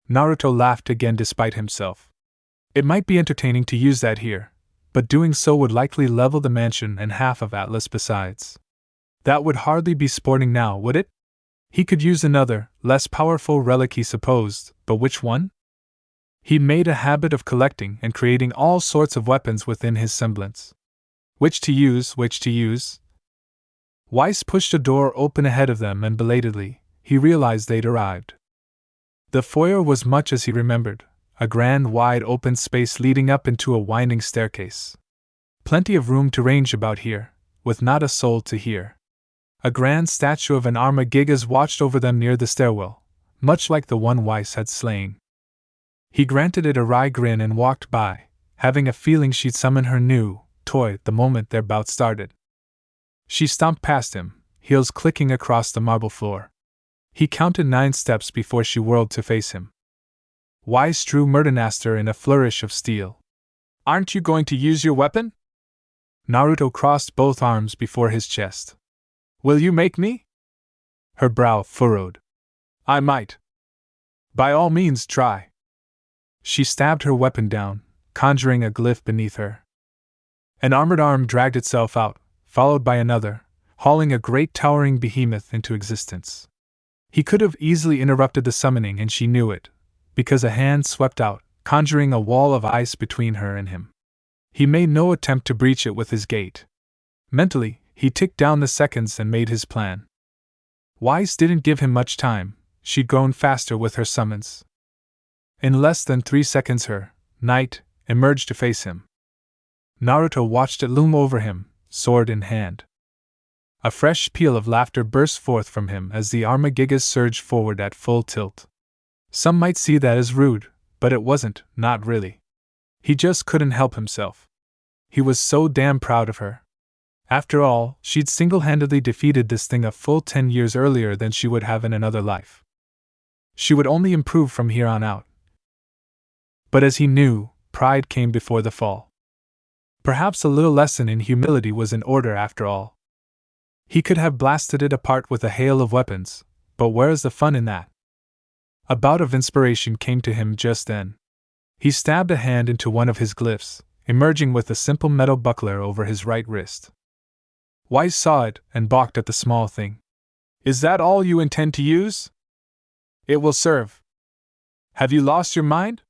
Naruto laughed again despite himself. It might be entertaining to use that here, but doing so would likely level the mansion and half of Atlas besides. That would hardly be sporting now, would it? He could use another, less powerful relic, he supposed, but which one? He made a habit of collecting and creating all sorts of weapons within his semblance. Which to use? Weiss pushed a door open ahead of them and belatedly, he realized they'd arrived. The foyer was much as he remembered, a grand wide open space leading up into a winding staircase. Plenty of room to range about here, with not a soul to hear. A grand statue of an Armagigas watched over them near the stairwell, much like the one Weiss had slain. He granted it a wry grin and walked by, having a feeling she'd summon her new toy the moment their bout started. She stomped past him, heels clicking across the marble floor. He counted 9 steps before she whirled to face him. Weiss drew Murdermaster in a flourish of steel. Aren't you going to use your weapon? Naruto crossed both arms before his chest. Will you make me? Her brow furrowed. I might. By all means, try. She stabbed her weapon down, conjuring a glyph beneath her. An armored arm dragged itself out, followed by another, hauling a great towering behemoth into existence. He could have easily interrupted the summoning, and she knew it, because a hand swept out, conjuring a wall of ice between her and him. He made no attempt to breach it with his gait. Mentally, he ticked down the seconds and made his plan. Weiss didn't give him much time, she'd grown faster with her summons. In less than 3 seconds her knight emerged to face him. Naruto watched it loom over him, sword in hand. A fresh peal of laughter burst forth from him as the Armagigas surged forward at full tilt. Some might see that as rude, but it wasn't, not really. He just couldn't help himself. He was so damn proud of her. After all, she'd single-handedly defeated this thing a full 10 years earlier than she would have in another life. She would only improve from here on out. But as he knew, pride came before the fall. Perhaps a little lesson in humility was in order after all. He could have blasted it apart with a hail of weapons, but where's the fun in that? A bout of inspiration came to him just then. He stabbed a hand into one of his glyphs, emerging with a simple metal buckler over his right wrist. Weiss saw it and balked at the small thing. Is that all you intend to use? It will serve. Have you lost your mind?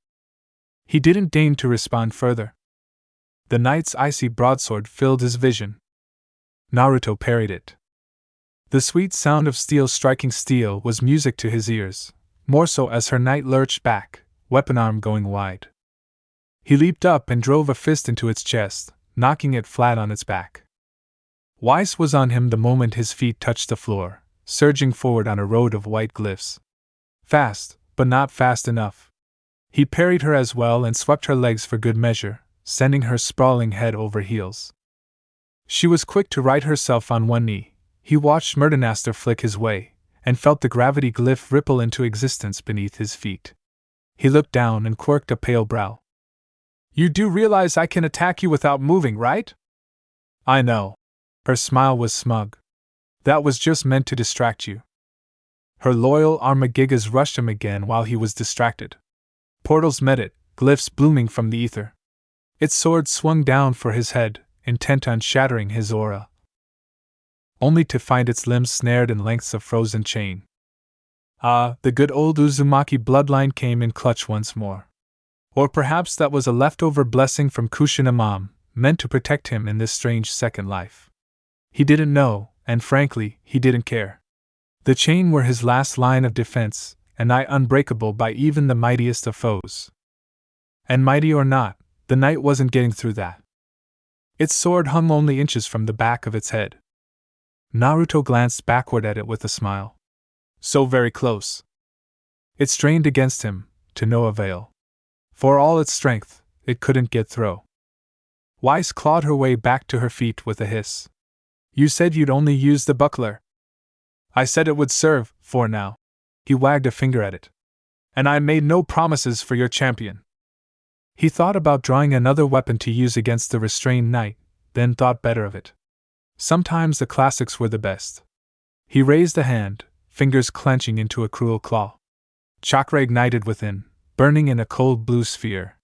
He didn't deign to respond further. The knight's icy broadsword filled his vision. Naruto parried it. The sweet sound of steel striking steel was music to his ears, more so as her knight lurched back, weapon arm going wide. He leaped up and drove a fist into its chest, knocking it flat on its back. Weiss was on him the moment his feet touched the floor, surging forward on a road of white glyphs. Fast, but not fast enough. He parried her as well and swept her legs for good measure, sending her sprawling head over heels. She was quick to right herself on one knee. He watched Murdermaster flick his way, and felt the gravity glyph ripple into existence beneath his feet. He looked down and quirked a pale brow. You do realize I can attack you without moving, right? I know. Her smile was smug. That was just meant to distract you. Her loyal Armagigas rushed him again while he was distracted. Portals met it, glyphs blooming from the ether. Its sword swung down for his head, intent on shattering his aura, only to find its limbs snared in lengths of frozen chain. Ah, the good old Uzumaki bloodline came in clutch once more. Or perhaps that was a leftover blessing from Kushina Mom, meant to protect him in this strange second life. He didn't know, and frankly, he didn't care. The chain were his last line of defense, and nigh unbreakable by even the mightiest of foes. And mighty or not, the knight wasn't getting through that. Its sword hung only inches from the back of its head. Naruto glanced backward at it with a smile. So very close. It strained against him, to no avail. For all its strength, it couldn't get through. Weiss clawed her way back to her feet with a hiss. You said you'd only use the buckler. I said it would serve, for now. He wagged a finger at it. And I made no promises for your champion. He thought about drawing another weapon to use against the restrained knight, then thought better of it. Sometimes the classics were the best. He raised a hand, fingers clenching into a cruel claw. Chakra ignited within, burning in a cold blue sphere.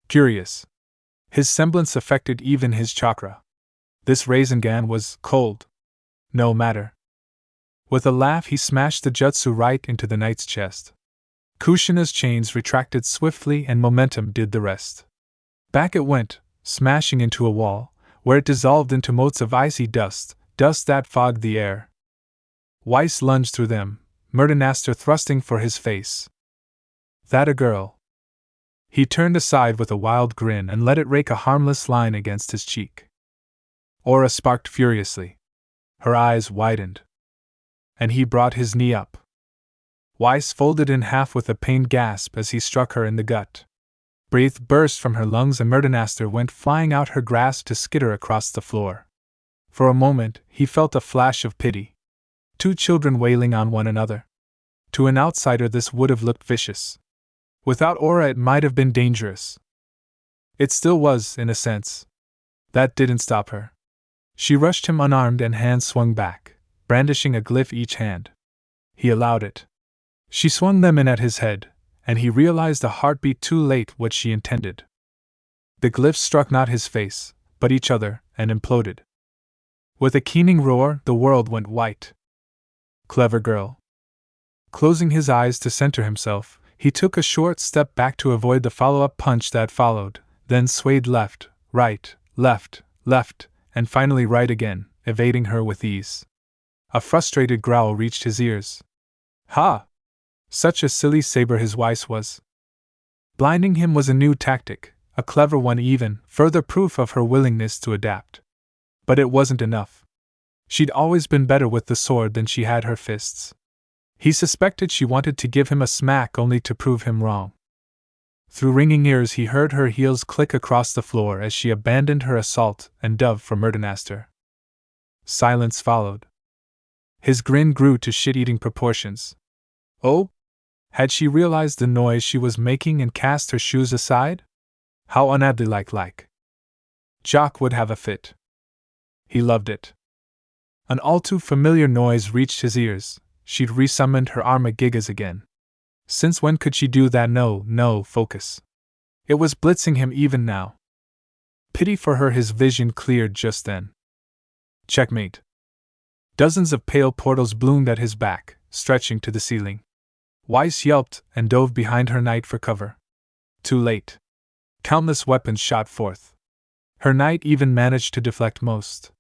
Curious. His semblance affected even his chakra. This Rasengan was cold. No matter. With a laugh he smashed the jutsu right into the knight's chest. Kushina's chains retracted swiftly and momentum did the rest. Back it went, smashing into a wall, where it dissolved into motes of icy dust, dust that fogged the air. Weiss lunged through them, Murdermaster thrusting for his face. That a girl? He turned aside with a wild grin and let it rake a harmless line against his cheek. Aura sparked furiously. Her eyes widened. And he brought his knee up. Weiss folded in half with a pained gasp as he struck her in the gut. Breath burst from her lungs and Murdermaster went flying out, her grasp to skitter across the floor. For a moment, he felt a flash of pity. Two children wailing on one another. To an outsider this would have looked vicious. Without aura it might have been dangerous. It still was, in a sense. That didn't stop her. She rushed him unarmed and hands swung back, brandishing a glyph each hand. He allowed it. She swung them in at his head, and he realized a heartbeat too late what she intended. The glyphs struck not his face, but each other, and imploded. With a keening roar, the world went white. Clever girl. Closing his eyes to center himself, he took a short step back to avoid the follow-up punch that followed, then swayed left, left, and finally right again, evading her with ease. A frustrated growl reached his ears. Ha! Such a silly saber his Weiss was. Blinding him was a new tactic, a clever one even, further proof of her willingness to adapt. But it wasn't enough. She'd always been better with the sword than she had her fists. He suspected she wanted to give him a smack only to prove him wrong. Through ringing ears he heard her heels click across the floor as she abandoned her assault and dove for Murdermaster. Silence followed. His grin grew to shit-eating proportions. Oh? Had she realized the noise she was making and cast her shoes aside? How unadlike. Jacques would have a fit. He loved it. An all too familiar noise reached his ears. She'd resummoned her Armagigas again. Since when could she do that? No, focus. It was blitzing him even now. Pity for her, his vision cleared just then. Checkmate. Dozens of pale portals bloomed at his back, stretching to the ceiling. Weiss yelped and dove behind her knight for cover. Too late. Countless weapons shot forth. Her knight even managed to deflect most,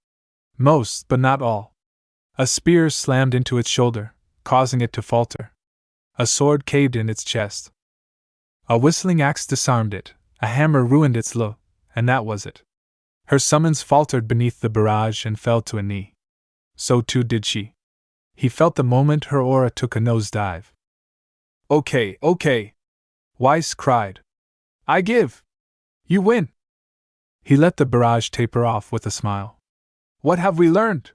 but not all. A spear slammed into its shoulder, causing it to falter. A sword caved in its chest. A whistling axe disarmed it, a hammer ruined its look, and that was it. Her summons faltered beneath the barrage and fell to a knee. So too did she. He felt the moment her aura took a nosedive. Okay, okay, Weiss cried. I give. You win. He let the barrage taper off with a smile. What have we learned?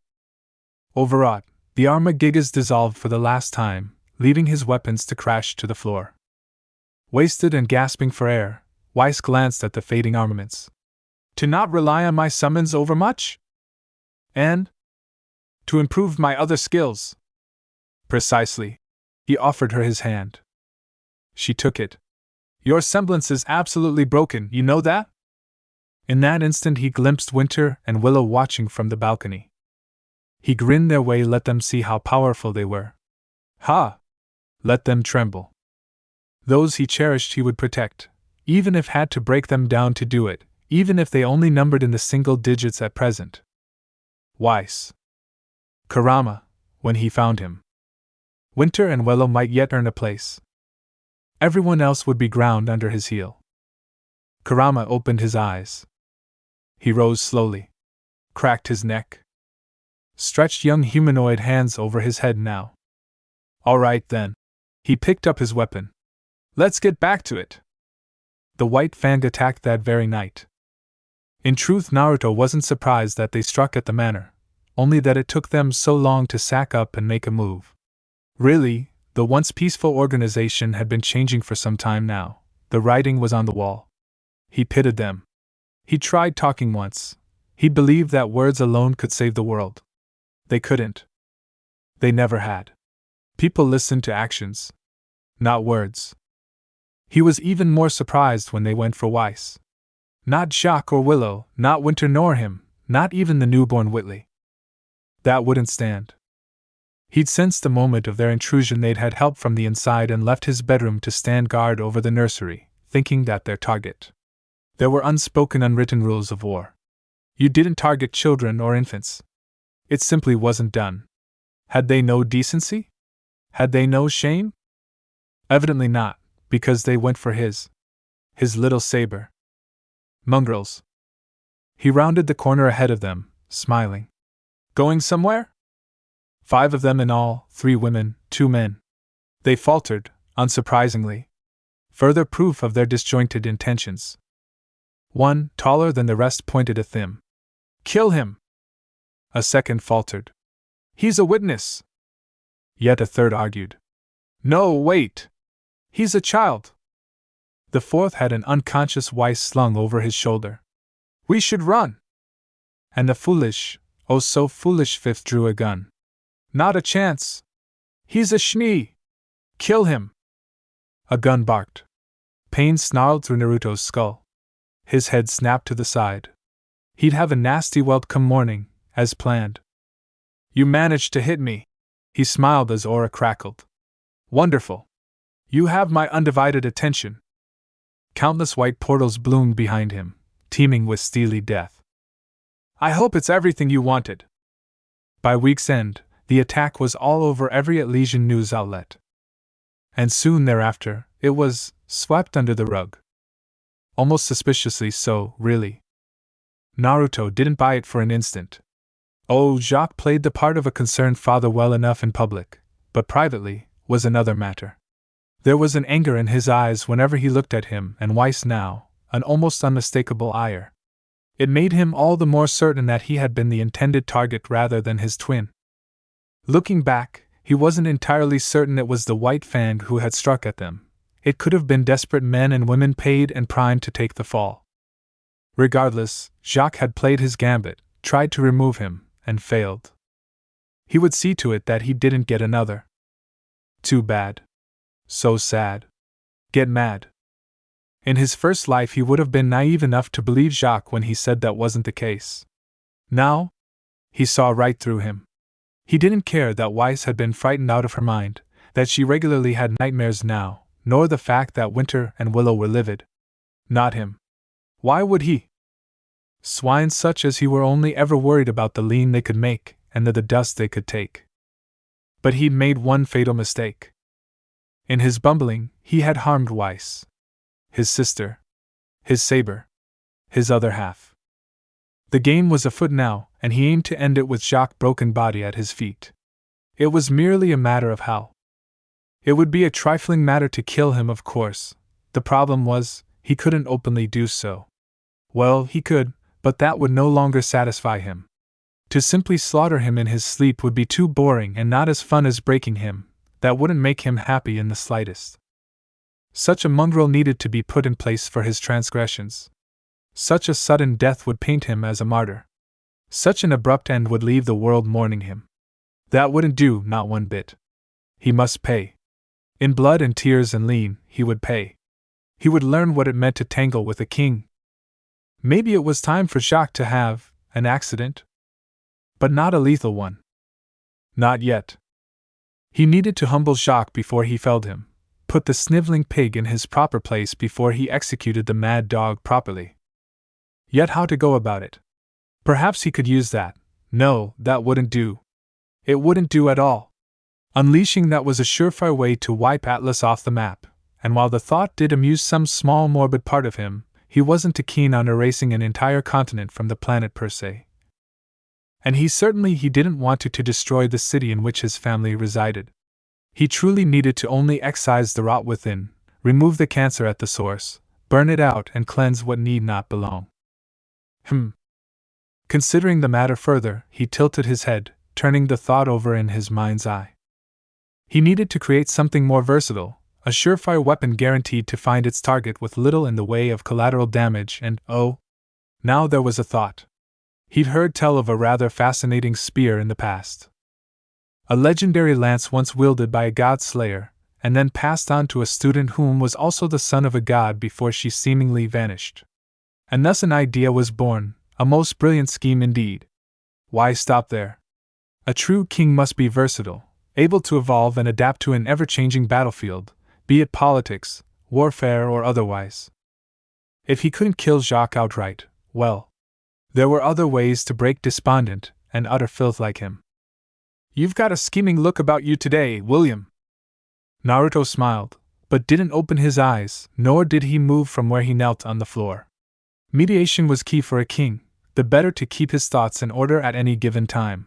Overwrought, the Armagigas dissolved for the last time, leaving his weapons to crash to the floor. Wasted and gasping for air, Weiss glanced at the fading armaments. To not rely on my summons overmuch? And? To improve my other skills. Precisely. He offered her his hand. She took it. Your semblance is absolutely broken, you know that? In that instant he glimpsed Winter and Willow watching from the balcony. He grinned their way, let them see how powerful they were. Ha! Let them tremble. Those he cherished he would protect, even if had to break them down to do it, even if they only numbered in the single digits at present. Weiss. Kurama, when he found him. Winter and Willow might yet earn a place. Everyone else would be ground under his heel. Kurama opened his eyes. He rose slowly. Cracked his neck. Stretched young humanoid hands over his head now. All right then. He picked up his weapon. Let's get back to it. The White Fang attacked that very night. In truth, Naruto wasn't surprised that they struck at the manor, only that it took them so long to sack up and make a move. Really, the once peaceful organization had been changing for some time now. The writing was on the wall. He pitied them. He tried talking once. He believed that words alone could save the world. They couldn't. They never had. People listened to actions, not words. He was even more surprised when they went for Weiss. Not Jacques or Willow, not Winter nor him, not even the newborn Whitley. That wouldn't stand. He'd sensed the moment of their intrusion they'd had help from the inside and left his bedroom to stand guard over the nursery, thinking that their target. There were unspoken, unwritten rules of war. You didn't target children or infants. It simply wasn't done. Had they no decency? Had they no shame? Evidently not, because they went for his little saber. Mongrels. He rounded the corner ahead of them, smiling. Going somewhere? 5 of them in all, 3 women, 2 men. They faltered, unsurprisingly. Further proof of their disjointed intentions. One, taller than the rest, pointed at them. Kill him! A second faltered. He's a witness! Yet a third argued. No, wait! He's a child! The fourth had an unconscious Weiss slung over his shoulder. We should run! And the foolish, oh so foolish fifth drew a gun. Not a chance! He's a Shnee! Kill him! A gun barked. Pain snarled through Naruto's skull. His head snapped to the side. He'd have a nasty welt come morning, as planned. You managed to hit me. He smiled as aura crackled. Wonderful. You have my undivided attention. Countless white portals bloomed behind him, teeming with steely death. I hope it's everything you wanted. By week's end, the attack was all over every Elysian news outlet. And soon thereafter, it was swept under the rug. Almost suspiciously so, really. Naruto didn't buy it for an instant. Oh, Jacques played the part of a concerned father well enough in public, but privately was another matter. There was an anger in his eyes whenever he looked at him, and Weiss now, an almost unmistakable ire. It made him all the more certain that he had been the intended target rather than his twin. Looking back, he wasn't entirely certain it was the White Fang who had struck at them. It could have been desperate men and women paid and primed to take the fall. Regardless, Jacques had played his gambit, tried to remove him, and failed. He would see to it that he didn't get another. Too bad. So sad. Get mad. In his first life he would have been naive enough to believe Jacques when he said that wasn't the case. Now? He saw right through him. He didn't care that Weiss had been frightened out of her mind, that she regularly had nightmares now, nor the fact that Winter and Willow were livid. Not him. Why would he? Swines such as he were only ever worried about the lean they could make, and the dust they could take. But he'd made one fatal mistake. In his bumbling, he had harmed Weiss. His sister. His saber. His other half. The game was afoot now, and he aimed to end it with Jacques' broken body at his feet. It was merely a matter of how. It would be a trifling matter to kill him, of course. The problem was, he couldn't openly do so. Well, he could, but that would no longer satisfy him. To simply slaughter him in his sleep would be too boring and not as fun as breaking him. That wouldn't make him happy in the slightest. Such a mongrel needed to be put in place for his transgressions. Such a sudden death would paint him as a martyr. Such an abrupt end would leave the world mourning him. That wouldn't do, not one bit. He must pay. In blood and tears and lean, he would pay. He would learn what it meant to tangle with a king. Maybe it was time for Jacques to have an accident? But not a lethal one. Not yet. He needed to humble Jacques before he felled him, put the sniveling pig in his proper place before he executed the mad dog properly. Yet how to go about it? Perhaps he could use that. No, that wouldn't do. It wouldn't do at all. Unleashing that was a surefire way to wipe Atlas off the map, and while the thought did amuse some small morbid part of him, he wasn't too keen on erasing an entire continent from the planet per se. And he didn't want to destroy the city in which his family resided. He truly needed to only excise the rot within, remove the cancer at the source, burn it out and cleanse what need not belong. Considering the matter further, he tilted his head, turning the thought over in his mind's eye. He needed to create something more versatile, a surefire weapon guaranteed to find its target with little in the way of collateral damage and, oh, now there was a thought. He'd heard tell of a rather fascinating spear in the past. A legendary lance once wielded by a god slayer, and then passed on to a student whom was also the son of a god before she seemingly vanished. And thus an idea was born, a most brilliant scheme indeed. Why stop there? A true king must be versatile, able to evolve and adapt to an ever-changing battlefield, be it politics, warfare or otherwise. If he couldn't kill Jacques outright, well, there were other ways to break despondent and utter filth like him. You've got a scheming look about you today, William. Naruto smiled, but didn't open his eyes, nor did he move from where he knelt on the floor. Mediation was key for a king, the better to keep his thoughts in order at any given time.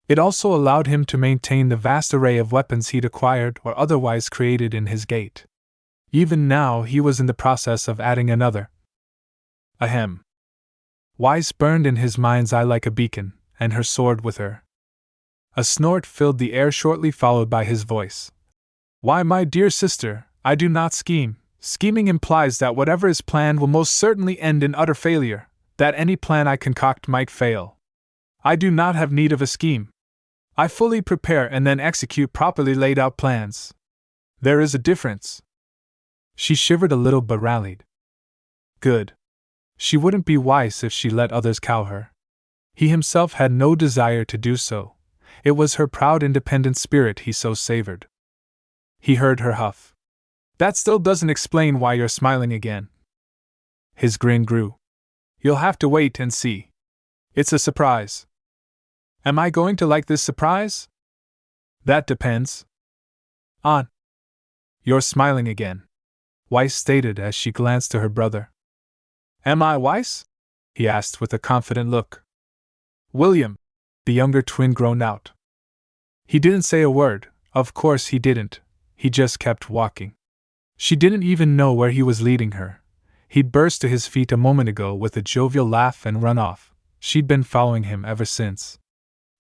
It also allowed him to maintain the vast array of weapons he'd acquired or otherwise created in his gate. Even now he was in the process of adding another. Ahem. Weiss burned in his mind's eye like a beacon, and her sword with her. A snort filled the air shortly followed by his voice. Why, my dear sister, I do not scheme. Scheming implies that whatever is planned will most certainly end in utter failure, that any plan I concoct might fail. I do not have need of a scheme. I fully prepare and then execute properly laid out plans. There is a difference. She shivered a little but rallied. Good. She wouldn't be wise if she let others cow her. He himself had no desire to do so. It was her proud independent spirit he so savored. He heard her huff. That still doesn't explain why you're smiling again. His grin grew. You'll have to wait and see. It's a surprise. Am I going to like this surprise? That depends. On. You're smiling again, Weiss stated as she glanced to her brother. Am I Weiss? He asked with a confident look. William, the younger twin groaned out. He didn't say a word, of course he didn't, he just kept walking. She didn't even know where he was leading her. He'd burst to his feet a moment ago with a jovial laugh and run off. She'd been following him ever since.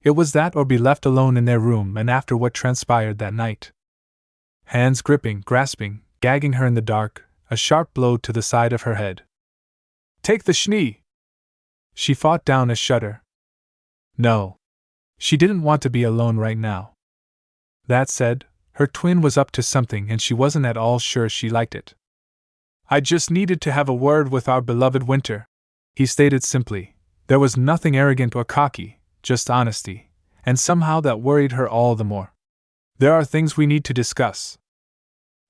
It was that or be left alone in their room, and after what transpired that night. Hands gripping, grasping, gagging her in the dark, a sharp blow to the side of her head. Take the schnee! She fought down a shudder. No. She didn't want to be alone right now. That said, her twin was up to something and she wasn't at all sure she liked it. I just needed to have a word with our beloved Winter, he stated simply. There was nothing arrogant or cocky, just honesty, and somehow that worried her all the more. There are things we need to discuss.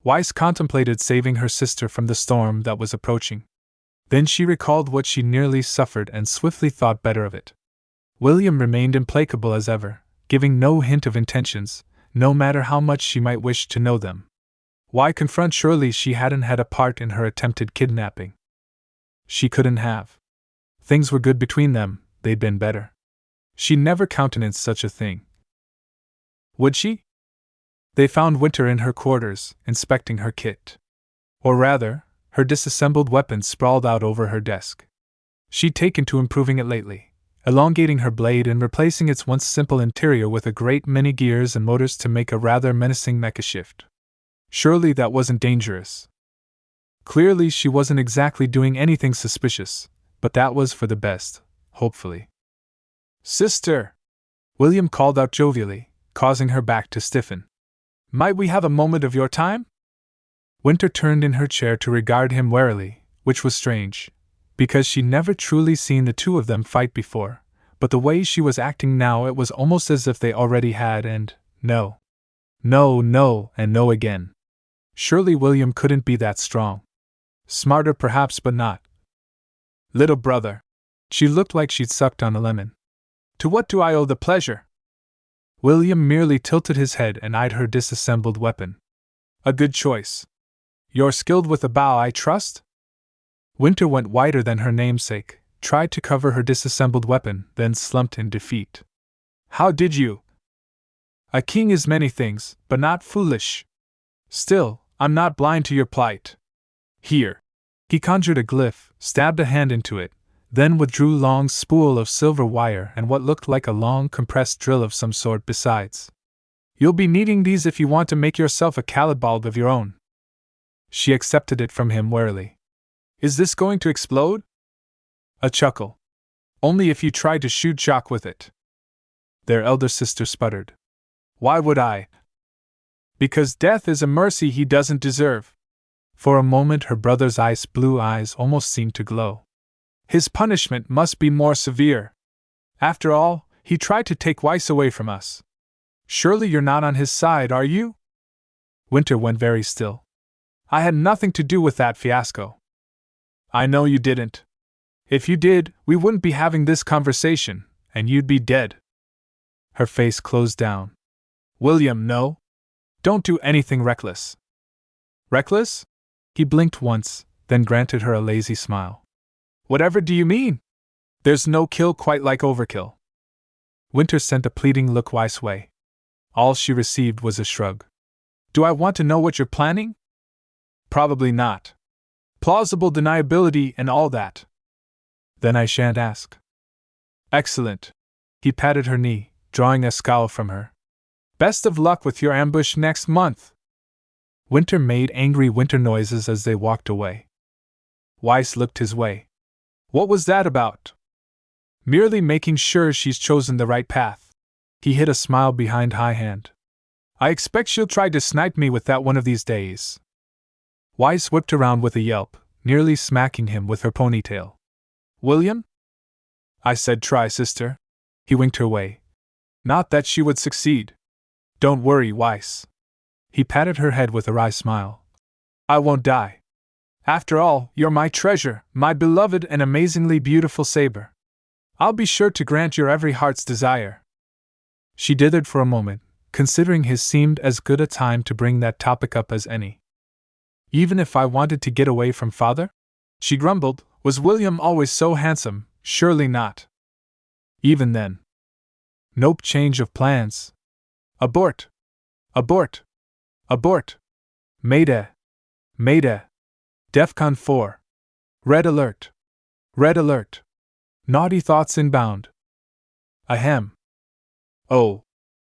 Weiss contemplated saving her sister from the storm that was approaching. Then she recalled what she nearly suffered and swiftly thought better of it. William remained implacable as ever, giving no hint of intentions, no matter how much she might wish to know them. Why confront? Surely she hadn't had a part in her attempted kidnapping. She couldn't have. Things were good between them, they'd been better. She never countenanced such a thing. Would she? They found Winter in her quarters, inspecting her kit. Or rather, her disassembled weapons sprawled out over her desk. She'd taken to improving it lately, elongating her blade and replacing its once simple interior with a great many gears and motors to make a rather menacing mecha shift. Surely that wasn't dangerous. Clearly she wasn't exactly doing anything suspicious, but that was for the best, hopefully. "Sister!" William called out jovially, causing her back to stiffen. "Might we have a moment of your time?" Winter turned in her chair to regard him warily, which was strange, because she'd never truly seen the two of them fight before, but the way she was acting now it was almost as if they already had, and no, and no again. Surely William couldn't be that strong. Smarter perhaps, but not. "Little brother." She looked like she'd sucked on a lemon. "To what do I owe the pleasure?" William merely tilted his head and eyed her disassembled weapon. "A good choice. You're skilled with a bow, I trust?" Winter went whiter than her namesake, tried to cover her disassembled weapon, then slumped in defeat. "How did you?" "A king is many things, but not foolish. Still, I'm not blind to your plight. Here." He conjured a glyph, stabbed a hand into it, then withdrew long spool of silver wire and what looked like a long compressed drill of some sort besides. "You'll be needing these if you want to make yourself a calibalb of your own." She accepted it from him warily. "Is this going to explode?" A chuckle. "Only if you try to shoot Jacques with it." Their elder sister sputtered. "Why would I?" "Because death is a mercy he doesn't deserve." For a moment her brother's ice blue eyes almost seemed to glow. "His punishment must be more severe. After all, he tried to take Weiss away from us. Surely you're not on his side, are you?" Winter went very still. "I had nothing to do with that fiasco." "I know you didn't. If you did, we wouldn't be having this conversation, and you'd be dead." Her face closed down. "William, no. Don't do anything reckless." "Reckless?" He blinked once, then granted her a lazy smile. "Whatever do you mean? There's no kill quite like overkill." Winter sent a pleading look Weiss' way. All she received was a shrug. "Do I want to know what you're planning?" "Probably not. Plausible deniability and all that." "Then I shan't ask." "Excellent." He patted her knee, drawing a scowl from her. "Best of luck with your ambush next month." Winter made angry winter noises as they walked away. Weiss looked his way. "What was that about?" "Merely making sure she's chosen the right path." He hid a smile behind high hand. "I expect she'll try to snipe me with that one of these days." Weiss whipped around with a yelp, nearly smacking him with her ponytail. "William?" "I said try, sister." He winked her way. "Not that she would succeed. Don't worry, Weiss." He patted her head with a wry smile. "I won't die. After all, you're my treasure, my beloved and amazingly beautiful saber. I'll be sure to grant your every heart's desire." She dithered for a moment, considering his seemed as good a time to bring that topic up as any. "Even if I wanted to get away from father?" She grumbled. Was William always so handsome? Surely not. Even then. Nope, change of plans. Abort. Abort. Abort. Mayday. Mayday. DEFCON 4. Red alert. Red alert. Naughty thoughts inbound. Ahem. Oh.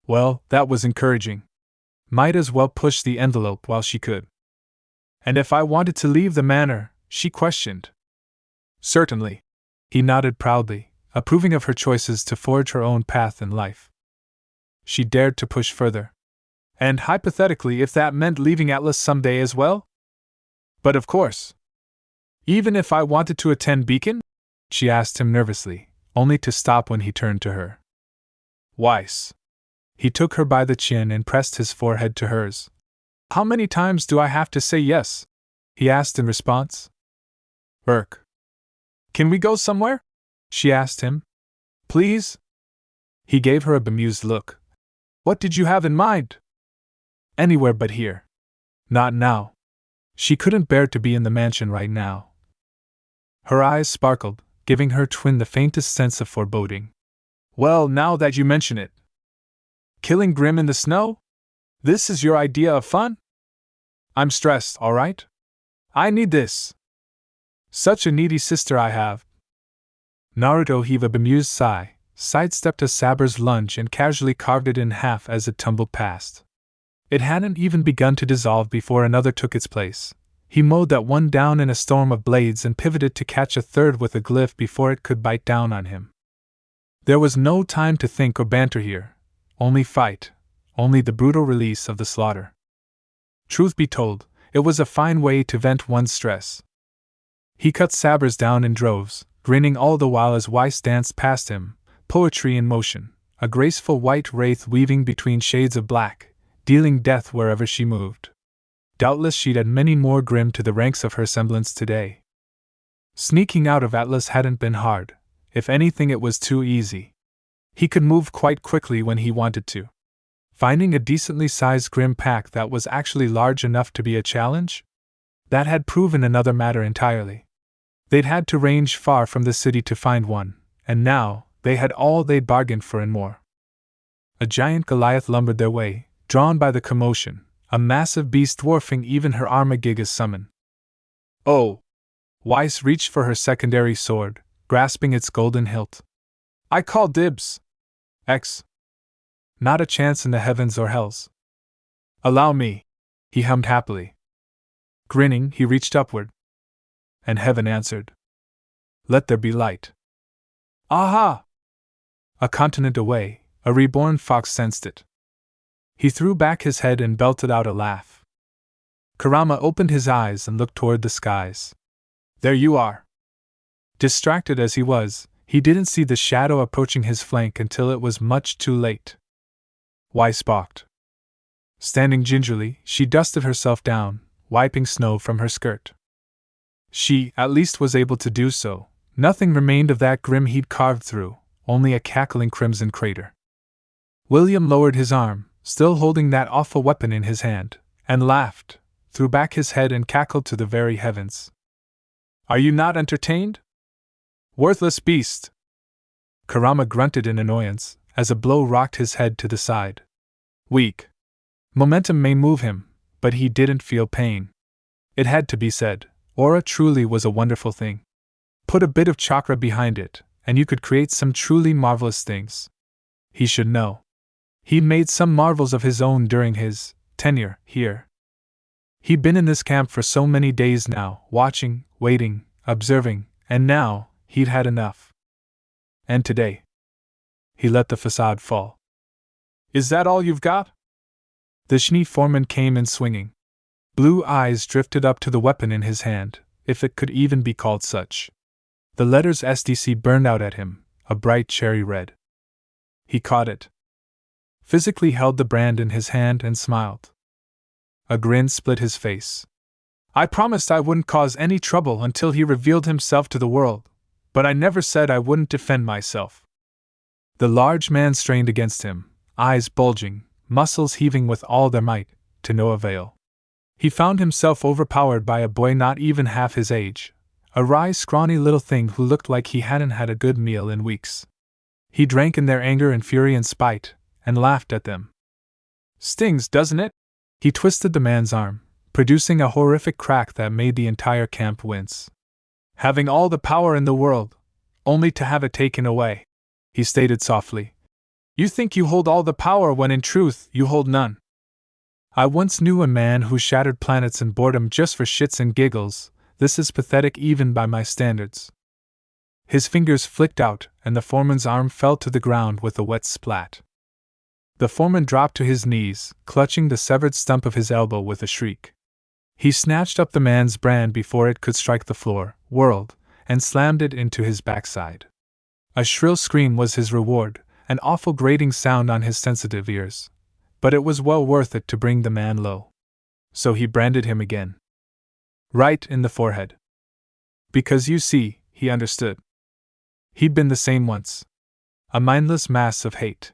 Well, that was encouraging. Might as well push the envelope while she could. "And if I wanted to leave the manor?" she questioned. "Certainly." He nodded proudly, approving of her choices to forge her own path in life. She dared to push further. "And hypothetically, if that meant leaving Atlas someday as well?" "But of course." "Even if I wanted to attend Beacon?" she asked him nervously, only to stop when he turned to her. "Weiss." He took her by the chin and pressed his forehead to hers. "How many times do I have to say yes?" he asked in response. "Can we go somewhere?" she asked him. "Please?" He gave her a bemused look. "What did you have in mind?" "Anywhere but here." "Not now." She couldn't bear to be in the mansion right now. Her eyes sparkled, giving her twin the faintest sense of foreboding. "Well, now that you mention it. Killing Grim in the snow?" This is your idea of fun? I'm stressed, alright? I need this. Such a needy sister I have. Naruto heaved a bemused sigh, sidestepped a sabre's lunge and casually carved it in half as it tumbled past. It hadn't even begun to dissolve before another took its place. He mowed that one down in a storm of blades and pivoted to catch a third with a glyph before it could bite down on him. There was no time to think or banter here. Only fight. Only the brutal release of the slaughter. Truth be told, it was a fine way to vent one's stress. He cut sabres down in droves, grinning all the while as Weiss danced past him, poetry in motion, a graceful white wraith weaving between shades of black, dealing death wherever she moved. Doubtless she'd add many more grim to the ranks of her semblance today. Sneaking out of Atlas hadn't been hard. If anything, it was too easy. He could move quite quickly when he wanted to. Finding a decently sized grim pack that was actually large enough to be a challenge? That had proven another matter entirely. They'd had to range far from the city to find one, and now they had all they'd bargained for and more. A giant Goliath lumbered their way, drawn by the commotion, a massive beast dwarfing even her Armagiga's summon. Oh! Weiss reached for her secondary sword, grasping its golden hilt. I call dibs! X. Not a chance in the heavens or hells. Allow me, he hummed happily. Grinning, he reached upward. And heaven answered. Let there be light. Aha! A continent away, a reborn fox sensed it. He threw back his head and belted out a laugh. Kurama opened his eyes and looked toward the skies. There you are. Distracted as he was, he didn't see the shadow approaching his flank until it was much too late. Weiss balked. Standing gingerly, she dusted herself down, wiping snow from her skirt. She, at least, was able to do so. Nothing remained of that grim he'd carved through, only a cackling crimson crater. William lowered his arm, still holding that awful weapon in his hand, and laughed, threw back his head and cackled to the very heavens. Are you not entertained? Worthless beast! Kurama grunted in annoyance, as a blow rocked his head to the side. Weak. Momentum may move him, but he didn't feel pain. It had to be said, aura truly was a wonderful thing. Put a bit of chakra behind it, and you could create some truly marvelous things. He should know. He'd made some marvels of his own during his tenure here. He'd been in this camp for so many days now, watching, waiting, observing, and now, he'd had enough. And today, he let the facade fall. Is that all you've got? The Shnee foreman came in swinging. Blue eyes drifted up to the weapon in his hand, if it could even be called such. The letters SDC burned out at him, a bright cherry red. He caught it. Physically held the brand in his hand and smiled. A grin split his face. I promised I wouldn't cause any trouble until he revealed himself to the world, but I never said I wouldn't defend myself. The large man strained against him, eyes bulging, muscles heaving with all their might, to no avail. He found himself overpowered by a boy not even half his age, a wry, scrawny little thing who looked like he hadn't had a good meal in weeks. He drank in their anger and fury and spite, and laughed at them. Stings, doesn't it? He twisted the man's arm, producing a horrific crack that made the entire camp wince. Having all the power in the world, only to have it taken away, he stated softly. You think you hold all the power when in truth you hold none. I once knew a man who shattered planets in boredom just for shits and giggles. This is pathetic even by my standards. His fingers flicked out, and the foreman's arm fell to the ground with a wet splat. The foreman dropped to his knees, clutching the severed stump of his elbow with a shriek. He snatched up the man's brand before it could strike the floor, whirled, and slammed it into his backside. A shrill scream was his reward, an awful grating sound on his sensitive ears. But it was well worth it to bring the man low. So he branded him again. Right in the forehead. Because you see, he understood. He'd been the same once. A mindless mass of hate.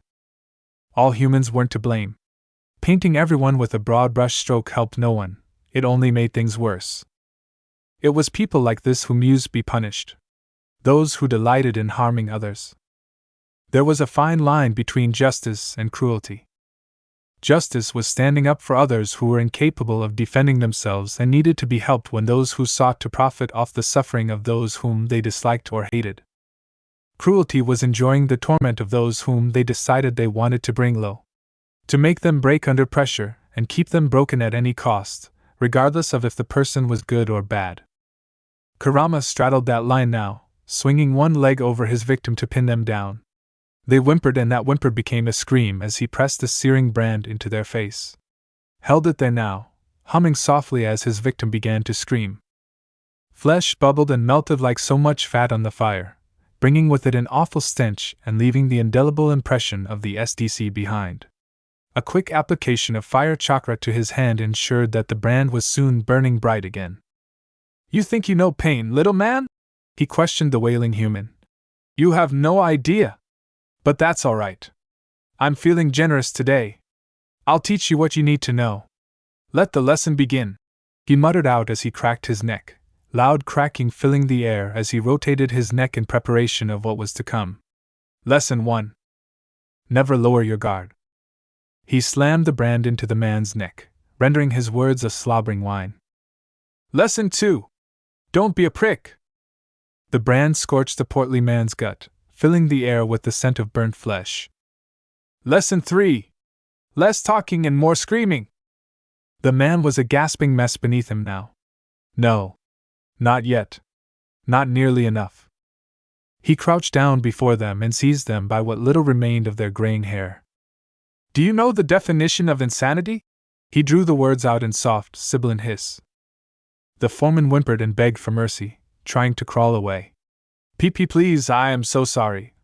All humans weren't to blame. Painting everyone with a broad brush stroke helped no one, it only made things worse. It was people like this who mused be punished. Those who delighted in harming others. There was a fine line between justice and cruelty. Justice was standing up for others who were incapable of defending themselves and needed to be helped when those who sought to profit off the suffering of those whom they disliked or hated. Cruelty was enjoying the torment of those whom they decided they wanted to bring low. To make them break under pressure and keep them broken at any cost, regardless of if the person was good or bad. Kurama straddled that line now, swinging one leg over his victim to pin them down. They whimpered, and that whimper became a scream as he pressed the searing brand into their face. Held it there now, humming softly as his victim began to scream. Flesh bubbled and melted like so much fat on the fire, bringing with it an awful stench and leaving the indelible impression of the SDC behind. A quick application of fire chakra to his hand ensured that the brand was soon burning bright again. "You think you know pain, little man?" he questioned the wailing human. "You have no idea. But that's all right. I'm feeling generous today. I'll teach you what you need to know. Let the lesson begin," he muttered out as he cracked his neck, loud cracking filling the air as he rotated his neck in preparation of what was to come. Lesson 1. Never lower your guard. He slammed the brand into the man's neck, rendering his words a slobbering whine. Lesson 2. Don't be a prick. The brand scorched the portly man's gut, filling the air with the scent of burnt flesh. Lesson 3. Less talking and more screaming. The man was a gasping mess beneath him now. No. Not yet. Not nearly enough. He crouched down before them and seized them by what little remained of their graying hair. Do you know the definition of insanity? He drew the words out in soft, sibilant hiss. The foreman whimpered and begged for mercy, trying to crawl away. PP, please, I am so sorry.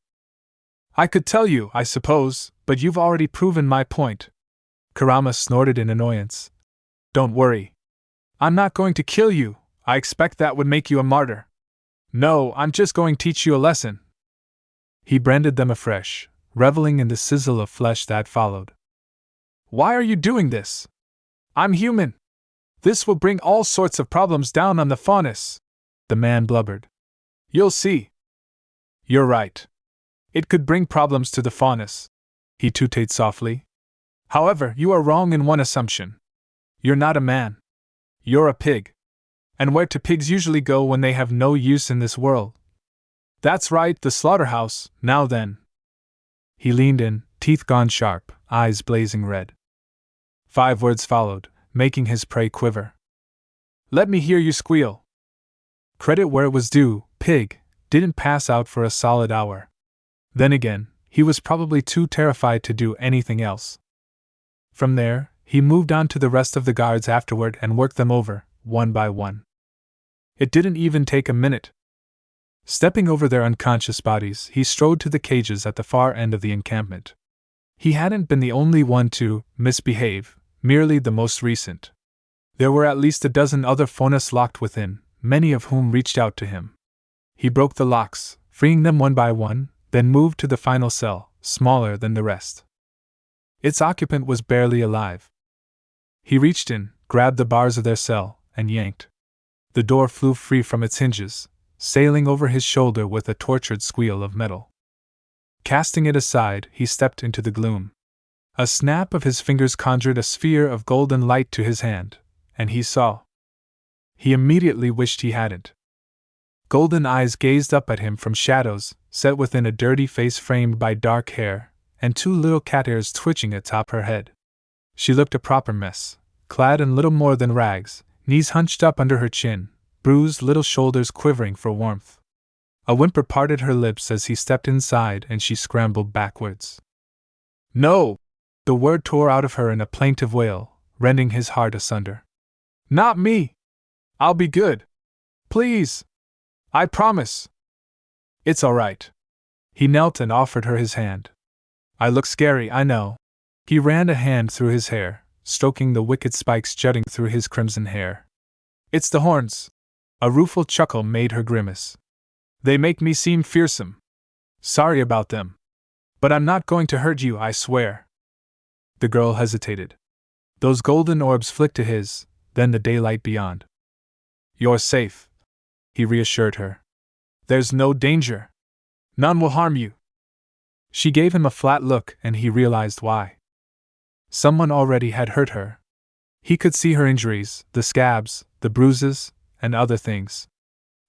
I could tell you, I suppose, but you've already proven my point. Kurama snorted in annoyance. Don't worry. I'm not going to kill you. I expect that would make you a martyr. No, I'm just going to teach you a lesson. He branded them afresh, reveling in the sizzle of flesh that followed. Why are you doing this? I'm human. This will bring all sorts of problems down on the faunus, the man blubbered. You'll see. You're right. It could bring problems to the faunus, he tooted softly. However, you are wrong in one assumption. You're not a man. You're a pig. And where do pigs usually go when they have no use in this world? That's right, the slaughterhouse. Now then. He leaned in, teeth gone sharp, eyes blazing red. 5 words followed, making his prey quiver. Let me hear you squeal. Credit where it was due, pig didn't pass out for a solid hour. Then again, he was probably too terrified to do anything else. From there, he moved on to the rest of the guards afterward and worked them over, one by one. It didn't even take a minute. Stepping over their unconscious bodies, he strode to the cages at the far end of the encampment. He hadn't been the only one to misbehave, merely the most recent. There were at least a dozen other faunus locked within, many of whom reached out to him. He broke the locks, freeing them one by one, then moved to the final cell, smaller than the rest. Its occupant was barely alive. He reached in, grabbed the bars of their cell, and yanked. The door flew free from its hinges, sailing over his shoulder with a tortured squeal of metal. Casting it aside, he stepped into the gloom. A snap of his fingers conjured a sphere of golden light to his hand, and he saw. He immediately wished he hadn't. Golden eyes gazed up at him from shadows, set within a dirty face framed by dark hair, and 2 little cat ears twitching atop her head. She looked a proper mess, clad in little more than rags, knees hunched up under her chin, bruised little shoulders quivering for warmth. A whimper parted her lips as he stepped inside and she scrambled backwards. No! The word tore out of her in a plaintive wail, rending his heart asunder. Not me! I'll be good. Please! I promise! It's all right. He knelt and offered her his hand. I look scary, I know. He ran a hand through his hair, stroking the wicked spikes jutting through his crimson hair. It's the horns. A rueful chuckle made her grimace. They make me seem fearsome. Sorry about them. But I'm not going to hurt you, I swear. The girl hesitated. Those golden orbs flicked to his, then the daylight beyond. You're safe, he reassured her. There's no danger. None will harm you. She gave him a flat look and he realized why. Someone already had hurt her. He could see her injuries, the scabs, the bruises, and other things.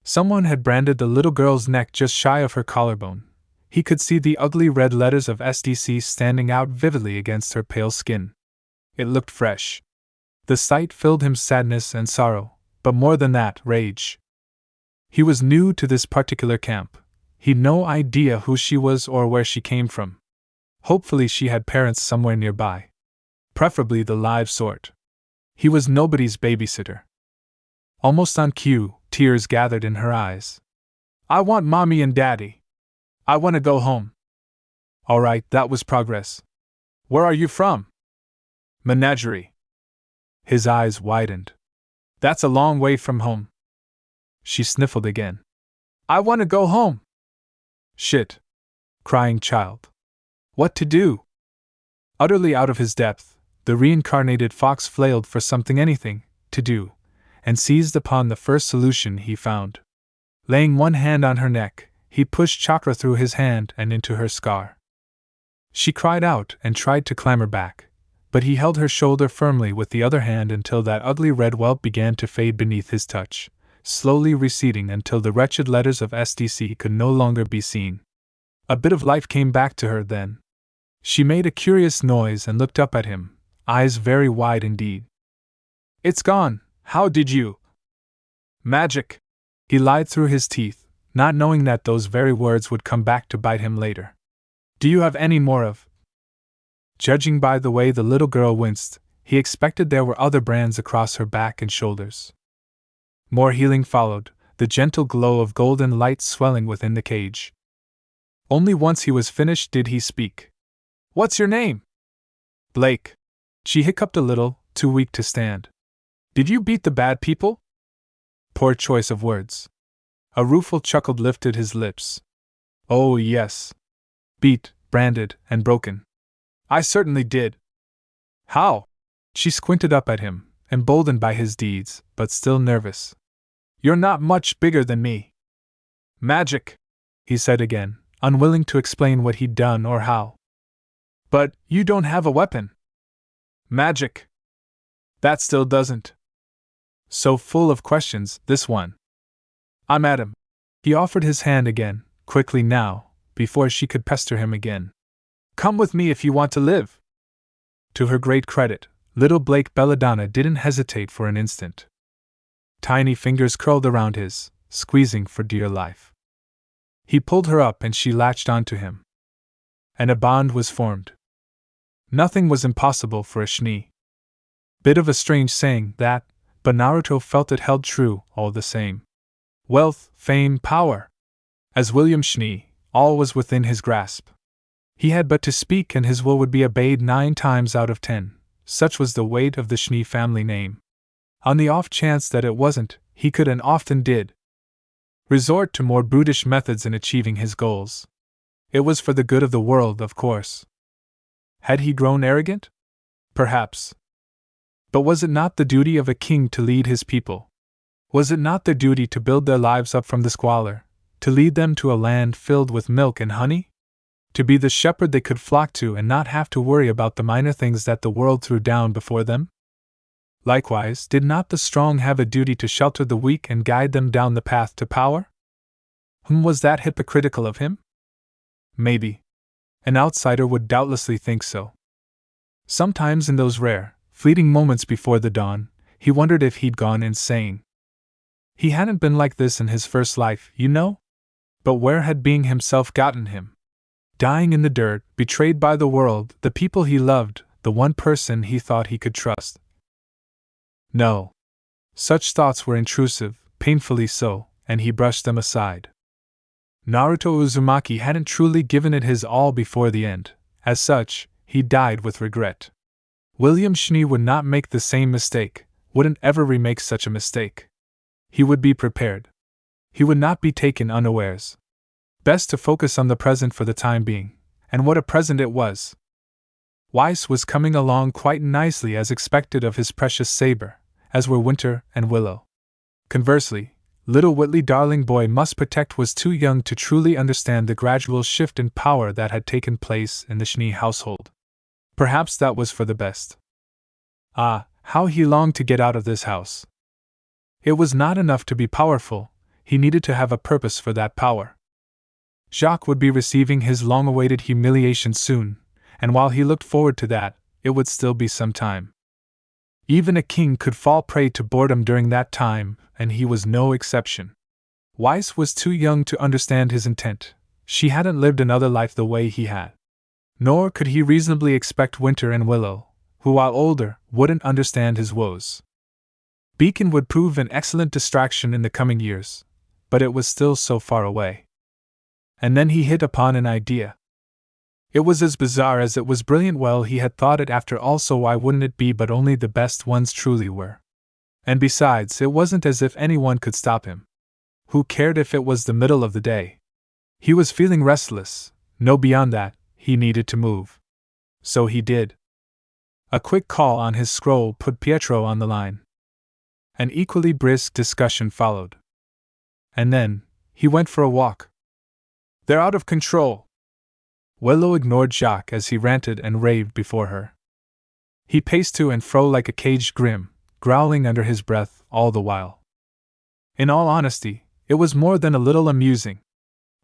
Someone had branded the little girl's neck just shy of her collarbone. He could see the ugly red letters of SDC standing out vividly against her pale skin. It looked fresh. The sight filled him sadness and sorrow, but more than that, rage. He was new to this particular camp. He'd no idea who she was or where she came from. Hopefully she had parents somewhere nearby. Preferably the live sort. He was nobody's babysitter. Almost on cue, tears gathered in her eyes. I want mommy and daddy. I want to go home. Alright, that was progress. Where are you from? Menagerie. His eyes widened. That's a long way from home. She sniffled again. I want to go home. Shit. Crying child. What to do? Utterly out of his depth, the reincarnated fox flailed for something, anything, to do, and seized upon the first solution he found. Laying one hand on her neck, he pushed chakra through his hand and into her scar. She cried out and tried to clamber back, but he held her shoulder firmly with the other hand until that ugly red welt began to fade beneath his touch, slowly receding until the wretched letters of SDC could no longer be seen. A bit of life came back to her then. She made a curious noise and looked up at him, eyes very wide indeed. It's gone. How did you? Magic. He lied through his teeth, not knowing that those very words would come back to bite him later. Do you have any more of? Judging by the way the little girl winced, he expected there were other brands across her back and shoulders. More healing followed, the gentle glow of golden light swelling within the cage. Only once he was finished did he speak. What's your name? Blake. She hiccuped a little, too weak to stand. Did you beat the bad people? Poor choice of words. A rueful chuckle lifted his lips. Oh, yes. Beat, branded, and broken. I certainly did. How? She squinted up at him, emboldened by his deeds, but still nervous. You're not much bigger than me. Magic, he said again, unwilling to explain what he'd done or how. But you don't have a weapon. Magic. That still doesn't. So full of questions, this one. I'm Adam. He offered his hand again, quickly now, before she could pester him again. Come with me if you want to live. To her great credit, little Blake Belladonna didn't hesitate for an instant. Tiny fingers curled around his, squeezing for dear life. He pulled her up and she latched onto him. And a bond was formed. Nothing was impossible for a Shnee. Bit of a strange saying, that, but Naruto felt it held true, all the same. Wealth, fame, power. As William Shnee, all was within his grasp. He had but to speak and his will would be obeyed 9 times out of 10, such was the weight of the Shnee family name. On the off chance that it wasn't, he could and often did resort to more brutish methods in achieving his goals. It was for the good of the world, of course. Had he grown arrogant? Perhaps. But was it not the duty of a king to lead his people? Was it not their duty to build their lives up from the squalor, to lead them to a land filled with milk and honey? To be the shepherd they could flock to and not have to worry about the minor things that the world threw down before them? Likewise, did not the strong have a duty to shelter the weak and guide them down the path to power? Was that hypocritical of him? Maybe. An outsider would doubtlessly think so. Sometimes in those rare, fleeting moments before the dawn, he wondered if he'd gone insane. He hadn't been like this in his first life, you know? But where had being himself gotten him? Dying in the dirt, betrayed by the world, the people he loved, the one person he thought he could trust. No. Such thoughts were intrusive, painfully so, and he brushed them aside. Naruto Uzumaki hadn't truly given it his all before the end. As such, he died with regret. William Shnee would not make the same mistake, wouldn't ever remake such a mistake. He would be prepared. He would not be taken unawares. Best to focus on the present for the time being, and what a present it was. Weiss was coming along quite nicely as expected of his precious saber, as were Winter and Willow. Conversely, little Whitley Darling Boy Must Protect was too young to truly understand the gradual shift in power that had taken place in the Shnee household. Perhaps that was for the best. Ah, how he longed to get out of this house. It was not enough to be powerful, he needed to have a purpose for that power. Jacques would be receiving his long-awaited humiliation soon, and while he looked forward to that, it would still be some time. Even a king could fall prey to boredom during that time, and he was no exception. Weiss was too young to understand his intent. She hadn't lived another life the way he had. Nor could he reasonably expect Winter and Willow, who while older, wouldn't understand his woes. Beacon would prove an excellent distraction in the coming years, but it was still so far away. And then he hit upon an idea. It was as bizarre as it was brilliant. Well, he had thought it after all, so why wouldn't it be? But only the best ones truly were. And besides, it wasn't as if anyone could stop him. Who cared if it was the middle of the day? He was feeling restless, no beyond that, he needed to move. So he did. A quick call on his scroll put Pietro on the line. An equally brisk discussion followed. And then, he went for a walk. They're out of control. Willow ignored Jacques as he ranted and raved before her. He paced to and fro like a caged grim, growling under his breath all the while. In all honesty, it was more than a little amusing.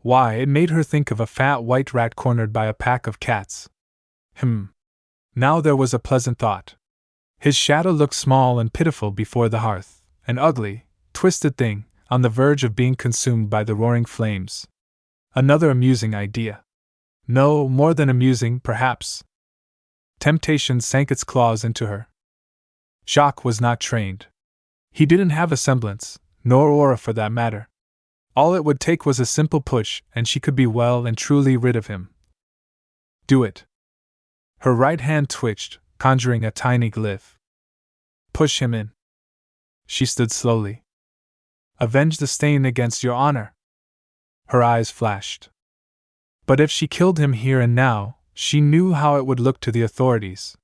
Why, it made her think of a fat white rat cornered by a pack of cats. Now there was a pleasant thought. His shadow looked small and pitiful before the hearth, an ugly, twisted thing, on the verge of being consumed by the roaring flames. Another amusing idea. No, more than amusing, perhaps. Temptation sank its claws into her. Jacques was not trained. He didn't have a semblance, nor aura for that matter. All it would take was a simple push, and she could be well and truly rid of him. Do it. Her right hand twitched, conjuring a tiny glyph. Push him in. She stood slowly. Avenge the stain against your honor. Her eyes flashed. But if she killed him here and now, she knew how it would look to the authorities.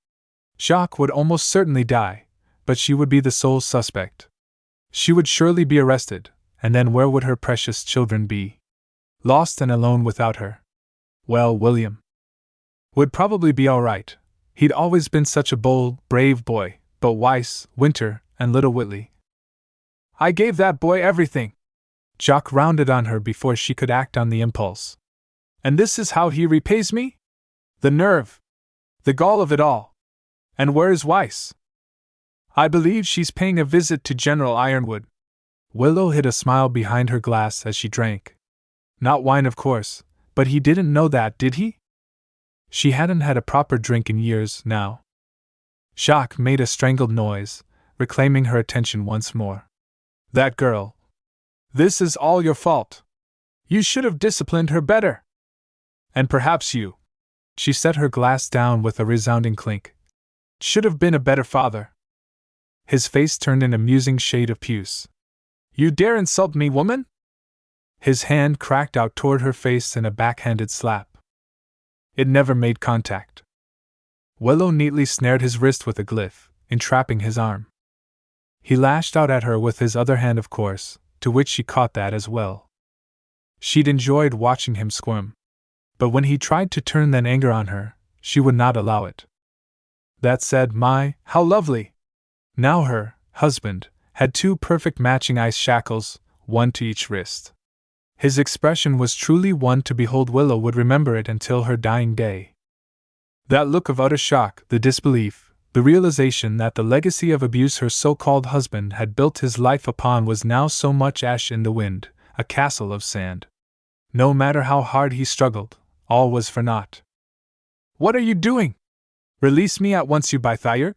Jacques would almost certainly die, but she would be the sole suspect. She would surely be arrested, and then where would her precious children be? Lost and alone without her. Well, William would probably be all right. He'd always been such a bold, brave boy, but Weiss, Winter, and little Whitley. I gave that boy everything. Jacques rounded on her before she could act on the impulse. And this is how he repays me? The nerve! The gall of it all! And where is Weiss? I believe she's paying a visit to General Ironwood. Willow hid a smile behind her glass as she drank. Not wine, of course, but he didn't know that, did he? She hadn't had a proper drink in years, now. Jacques made a strangled noise, reclaiming her attention once more. That girl. This is all your fault. You should have disciplined her better. And perhaps you. She set her glass down with a resounding clink. Should have been a better father. His face turned an amusing shade of puce. You dare insult me, woman? His hand cracked out toward her face in a backhanded slap. It never made contact. Willow neatly snared his wrist with a glyph, entrapping his arm. He lashed out at her with his other hand, of course, to which she caught that as well. She'd enjoyed watching him squirm. But when he tried to turn that anger on her, she would not allow it. That said, my, how lovely! Now her husband had two perfect matching ice shackles, one to each wrist. His expression was truly one to behold. Willow would remember it until her dying day. That look of utter shock, the disbelief, the realization that the legacy of abuse her so-called husband had built his life upon was now so much ash in the wind, a castle of sand. No matter how hard he struggled, all was for naught. What are you doing? Release me at once, you Bythyurg?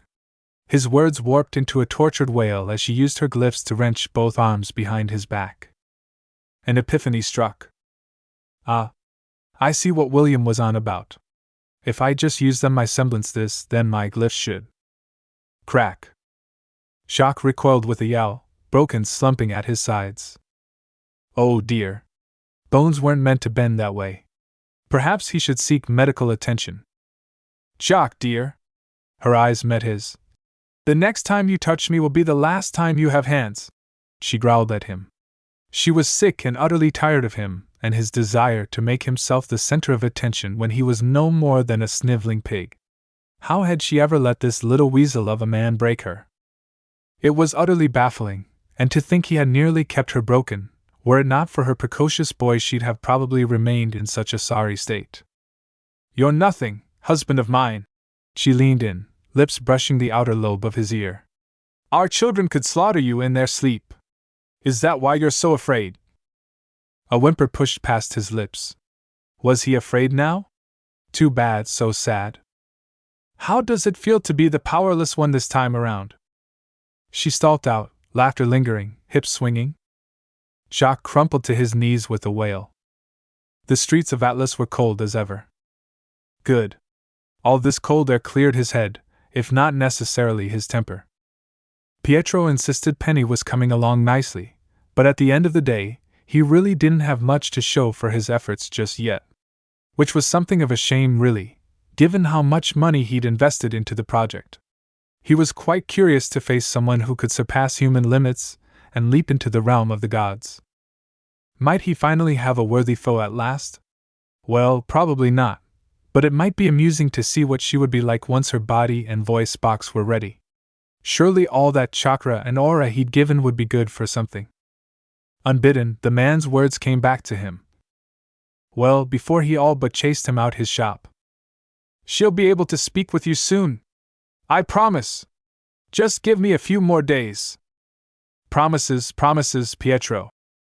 His words warped into a tortured wail as she used her glyphs to wrench both arms behind his back. An epiphany struck. Ah, I see what William was on about. If I just used them my semblance this, then my glyphs should. Crack. Jacques recoiled with a yowl, broken slumping at his sides. Oh dear. Bones weren't meant to bend that way. Perhaps he should seek medical attention. Jacques, dear. Her eyes met his. The next time you touch me will be the last time you have hands. She growled at him. She was sick and utterly tired of him, and his desire to make himself the center of attention when he was no more than a sniveling pig. How had she ever let this little weasel of a man break her? It was utterly baffling, and to think he had nearly kept her broken. Were it not for her precocious boy, she'd have probably remained in such a sorry state. You're nothing, husband of mine. She leaned in, lips brushing the outer lobe of his ear. Our children could slaughter you in their sleep. Is that why you're so afraid? A whimper pushed past his lips. Was he afraid now? Too bad, so sad. How does it feel to be the powerless one this time around? She stalked out, laughter lingering, hips swinging. Jacques crumpled to his knees with a wail. The streets of Atlas were cold as ever. Good. All this cold air cleared his head, if not necessarily his temper. Pietro insisted Penny was coming along nicely, but at the end of the day, he really didn't have much to show for his efforts just yet. Which was something of a shame, really, given how much money he'd invested into the project. He was quite curious to face someone who could surpass human limits and leap into the realm of the gods. Might he finally have a worthy foe at last? Well, probably not, but it might be amusing to see what she would be like once her body and voice box were ready. Surely all that chakra and aura he'd given would be good for something. Unbidden, the man's words came back to him. Well, before he all but chased him out his shop. She'll be able to speak with you soon. I promise. Just give me a few more days. Promises, promises, Pietro.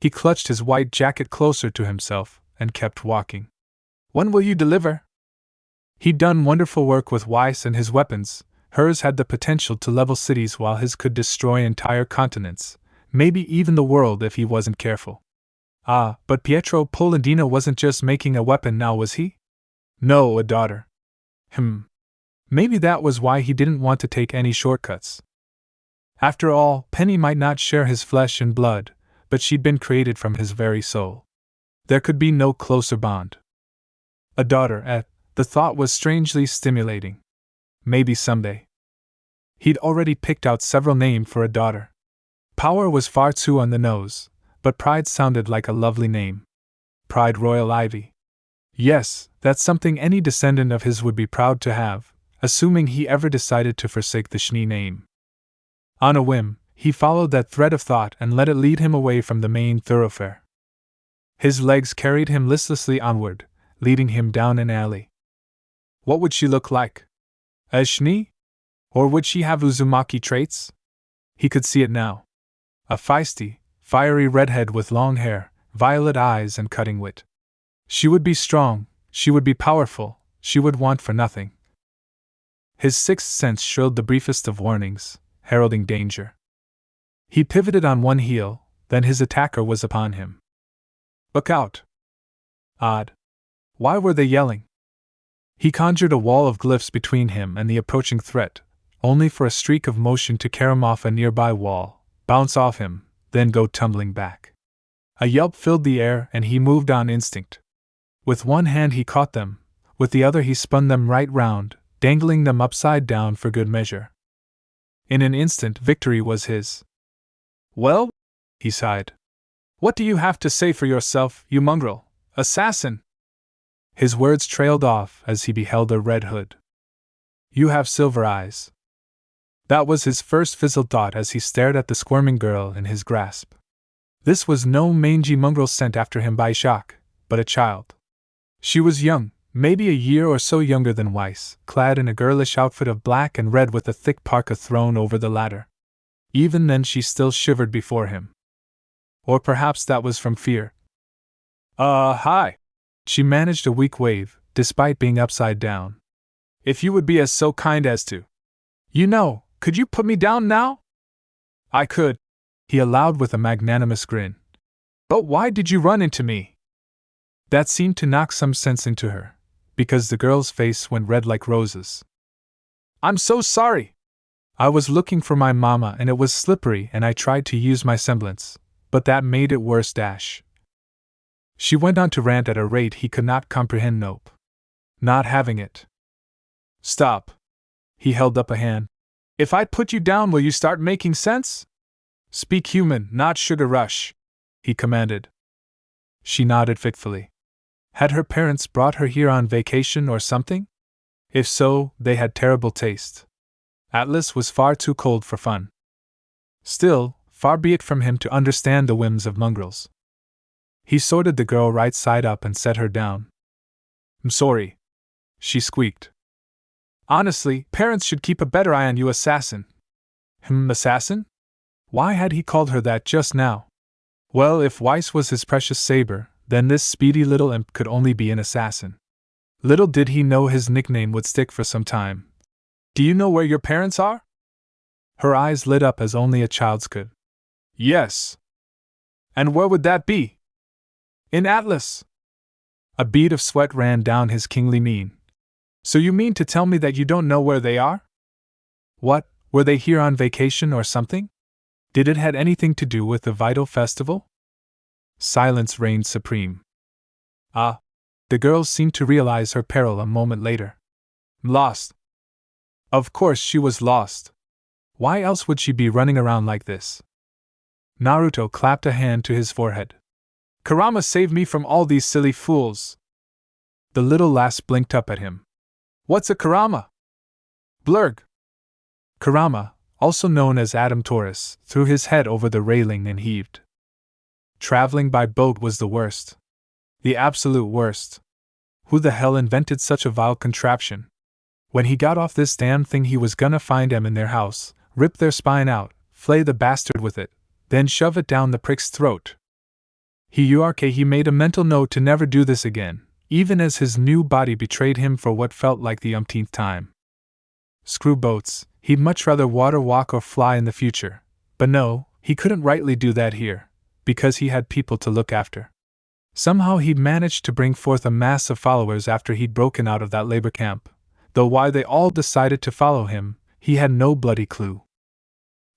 He clutched his white jacket closer to himself and kept walking. When will you deliver? He'd done wonderful work with Weiss and his weapons. Hers had the potential to level cities while his could destroy entire continents, maybe even the world if he wasn't careful. Ah, but Pietro Polendino wasn't just making a weapon now, was he? No, a daughter. Maybe that was why he didn't want to take any shortcuts. After all, Penny might not share his flesh and blood, but she'd been created from his very soul. There could be no closer bond. A daughter, the thought was strangely stimulating. Maybe someday. He'd already picked out several names for a daughter. Power was far too on the nose, but Pride sounded like a lovely name. Pride Royal Ivy. Yes, that's something any descendant of his would be proud to have, assuming he ever decided to forsake the Schnee name. On a whim, he followed that thread of thought and let it lead him away from the main thoroughfare. His legs carried him listlessly onward, leading him down an alley. What would she look like? As Schnee? Or would she have Uzumaki traits? He could see it now. A feisty, fiery redhead with long hair, violet eyes and cutting wit. She would be strong, she would be powerful, she would want for nothing. His sixth sense shrilled the briefest of warnings, heralding danger. He pivoted on one heel, then his attacker was upon him. Look out! Odd. Why were they yelling? He conjured a wall of glyphs between him and the approaching threat, only for a streak of motion to carry him off a nearby wall, bounce off him, then go tumbling back. A yelp filled the air and he moved on instinct. With one hand he caught them, with the other he spun them right round, dangling them upside down for good measure. In an instant victory was his. Well? He sighed. What do you have to say for yourself, you mongrel, assassin? His words trailed off as he beheld a red hood. You have silver eyes. That was his first fizzled thought as he stared at the squirming girl in his grasp. This was no mangy mongrel sent after him by Jacques, but a child. She was young, maybe a year or so younger than Weiss, clad in a girlish outfit of black and red with a thick parka thrown over the latter. Even then she still shivered before him. Or perhaps that was from fear. Hi. She managed a weak wave, despite being upside down. If you would be as so kind as to. Could you put me down now? I could, he allowed with a magnanimous grin. But why did you run into me? That seemed to knock some sense into her, because the girl's face went red like roses. I'm so sorry. I was looking for my mama and it was slippery and I tried to use my semblance, but that made it worse. She went on to rant at a rate he could not comprehend. Nope. Not having it. Stop. He held up a hand. If I put you down, will you start making sense? Speak human, not sugar rush, he commanded. She nodded fitfully. Had her parents brought her here on vacation or something? If so, they had terrible taste. Atlas was far too cold for fun. Still, far be it from him to understand the whims of mongrels. He sorted the girl right side up and set her down. "I'm sorry," she squeaked. "Honestly, parents should keep a better eye on you, assassin." Assassin? Why had he called her that just now? Well, if Weiss was his precious saber, then this speedy little imp could only be an assassin. Little did he know his nickname would stick for some time. "Do you know where your parents are?" Her eyes lit up as only a child's could. "Yes." "And where would that be?" "In Atlas." A bead of sweat ran down his kingly mien. "So you mean to tell me that you don't know where they are?" What, were they here on vacation or something? Did it had anything to do with the vital festival? Silence reigned supreme. Ah. The girl seemed to realize her peril a moment later. Lost. Of course she was lost. Why else would she be running around like this? Naruto clapped a hand to his forehead. "Kurama saved me from all these silly fools." The little lass blinked up at him. "What's a Kurama?" "Blurg." Kurama, also known as Adam Taurus, threw his head over the railing and heaved. Traveling by boat was the worst. The absolute worst. Who the hell invented such a vile contraption? When he got off this damn thing, he was gonna find them in their house, rip their spine out, flay the bastard with it, then shove it down the prick's throat. He made a mental note to never do this again, even as his new body betrayed him for what felt like the umpteenth time. Screw boats, he'd much rather water walk or fly in the future. But no, he couldn't rightly do that here, because he had people to look after. Somehow he'd managed to bring forth a mass of followers after he'd broken out of that labor camp, though why they all decided to follow him, he had no bloody clue.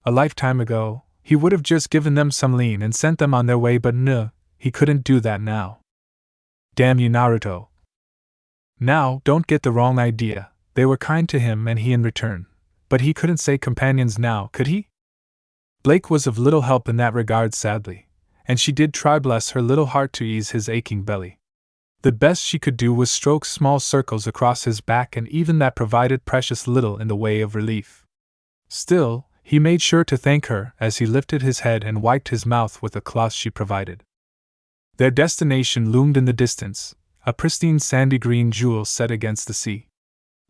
A lifetime ago, he would have just given them some lean and sent them on their way, but no, he couldn't do that now. Damn you, Naruto. Now, don't get the wrong idea, they were kind to him and he in return, but he couldn't say companions now, could he? Blake was of little help in that regard, sadly, and she did try, bless her little heart, to ease his aching belly. The best she could do was stroke small circles across his back, and even that provided precious little in the way of relief. Still, he made sure to thank her as he lifted his head and wiped his mouth with the cloth she provided. Their destination loomed in the distance, a pristine sandy green jewel set against the sea.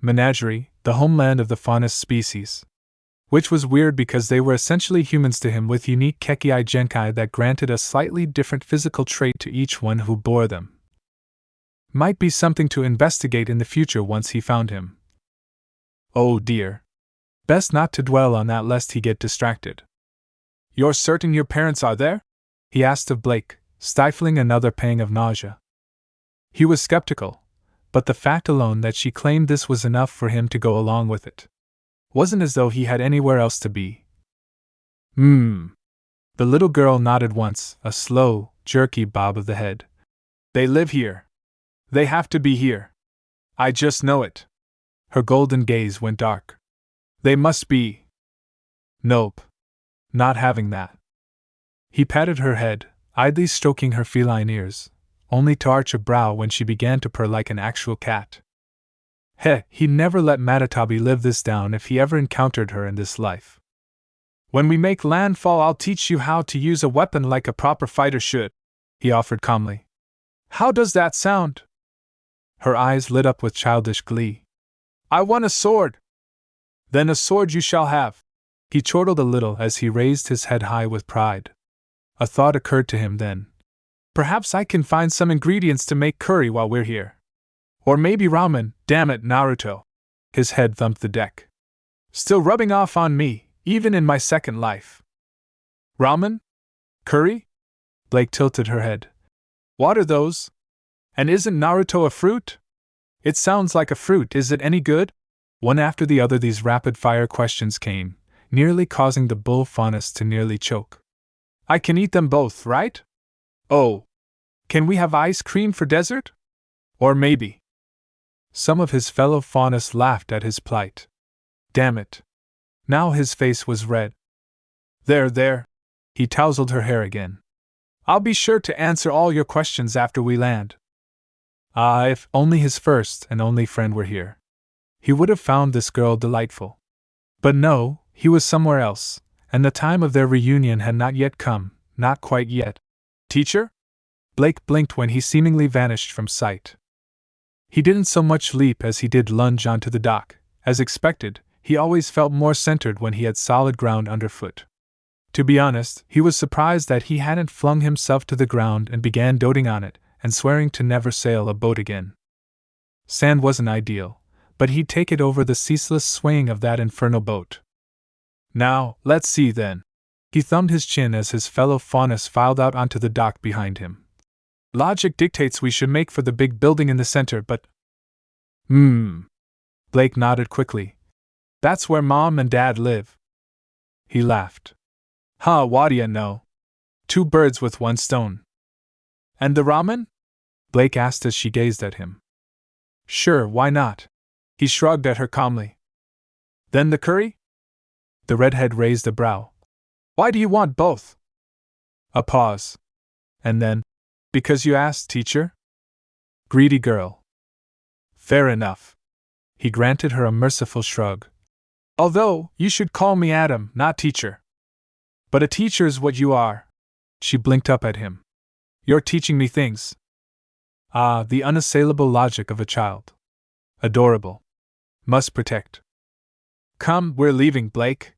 Menagerie, the homeland of the faunus species. Which was weird because they were essentially humans to him, with unique Kekii Genkai that granted a slightly different physical trait to each one who bore them. Might be something to investigate in the future once he found him. Oh dear. Best not to dwell on that lest he get distracted. "You're certain your parents are there?" he asked of Blake, stifling another pang of nausea. He was skeptical, but the fact alone that she claimed this was enough for him to go along with it. Wasn't as though he had anywhere else to be. The little girl nodded once, a slow, jerky bob of the head. "They live here. They have to be here. I just know it." Her golden gaze went dark. "They must be." "Nope. Not having that." He patted her head, idly stroking her feline ears, only to arch a brow when she began to purr like an actual cat. He'd never let Matatabi live this down if he ever encountered her in this life. "When we make landfall, I'll teach you how to use a weapon like a proper fighter should," he offered calmly. "How does that sound?" Her eyes lit up with childish glee. "I want a sword." "Then a sword you shall have." He chortled a little as he raised his head high with pride. A thought occurred to him then. "Perhaps I can find some ingredients to make curry while we're here. Or maybe ramen, damn it, Naruto." His head thumped the deck. "Still rubbing off on me, even in my second life." "Ramen? Curry?" Blake tilted her head. "What are those? And isn't Naruto a fruit?" "It sounds like a fruit. Is it any good?" One after the other these rapid-fire questions came, nearly causing the bull faunus to nearly choke. "I can eat them both, right? Oh. Can we have ice cream for dessert? Or maybe..." Some of his fellow faunus laughed at his plight. Damn it. Now his face was red. There. He tousled her hair again. "I'll be sure to answer all your questions after we land." Ah, if only his first and only friend were here. he would have found this girl delightful. But no, he was somewhere else, and the time of their reunion had not yet come, not quite yet. Teacher? Blake blinked when he seemingly vanished from sight. He didn't so much leap as he did lunge onto the dock. As expected, he always felt more centered when he had solid ground underfoot. To be honest, he was surprised that he hadn't flung himself to the ground and began doting on it, and swearing to never sail a boat again. Sand wasn't ideal, but he'd take it over the ceaseless swaying of that infernal boat. Now, let's see then. He thumbed his chin as his fellow faunus filed out onto the dock behind him. Logic dictates we should make for the big building in the center, but… Blake nodded quickly. That's where Mom and Dad live. He laughed. Huh, what do you know? 2 birds with 1 stone. And the ramen? Blake asked as she gazed at him. Sure, why not? He shrugged at her calmly. Then the curry? The redhead raised a brow. Why do you want both? A pause. And then, because you asked, teacher? Greedy girl. Fair enough. He granted her a merciful shrug. Although, you should call me Adam, not teacher. But a teacher's what you are. She blinked up at him. You're teaching me things. Ah, the unassailable logic of a child. Adorable. Must protect. Come, we're leaving, Blake.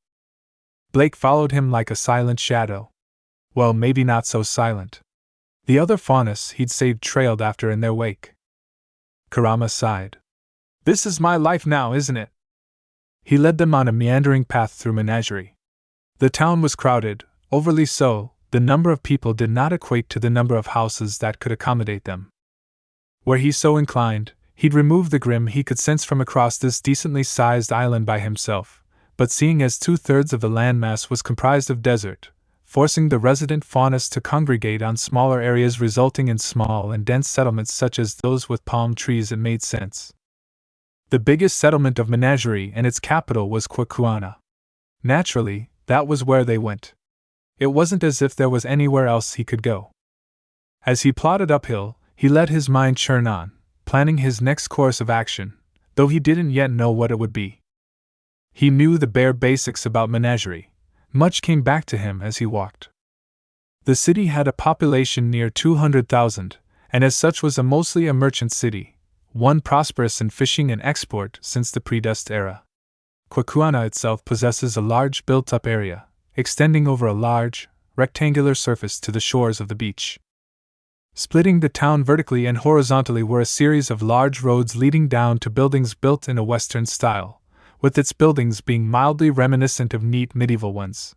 Blake followed him like a silent shadow. Well, maybe not so silent. The other faunus he'd saved trailed after in their wake. Kurama sighed. This is my life now, isn't it? He led them on a meandering path through Menagerie. The town was crowded, overly so. The number of people did not equate to the number of houses that could accommodate them. Were he so inclined, he'd remove the grim he could sense from across this decently sized island by himself, but seeing as 2/3 of the landmass was comprised of desert, forcing the resident faunus to congregate on smaller areas resulting in small and dense settlements such as those with palm trees, it made sense. The biggest settlement of Menagerie and its capital was Kurenai. Naturally, that was where they went. It wasn't as if there was anywhere else he could go. As he plodded uphill, he let his mind churn on, planning his next course of action, though he didn't yet know what it would be. He knew the bare basics about Menagerie. Much came back to him as he walked. The city had a population near 200,000, and as such was mostly a merchant city, one prosperous in fishing and export since the pre-dust era. Kurenai itself possesses a large built-up area, extending over a large, rectangular surface to the shores of the beach. Splitting the town vertically and horizontally were a series of large roads leading down to buildings built in a Western style, with its buildings being mildly reminiscent of neat medieval ones.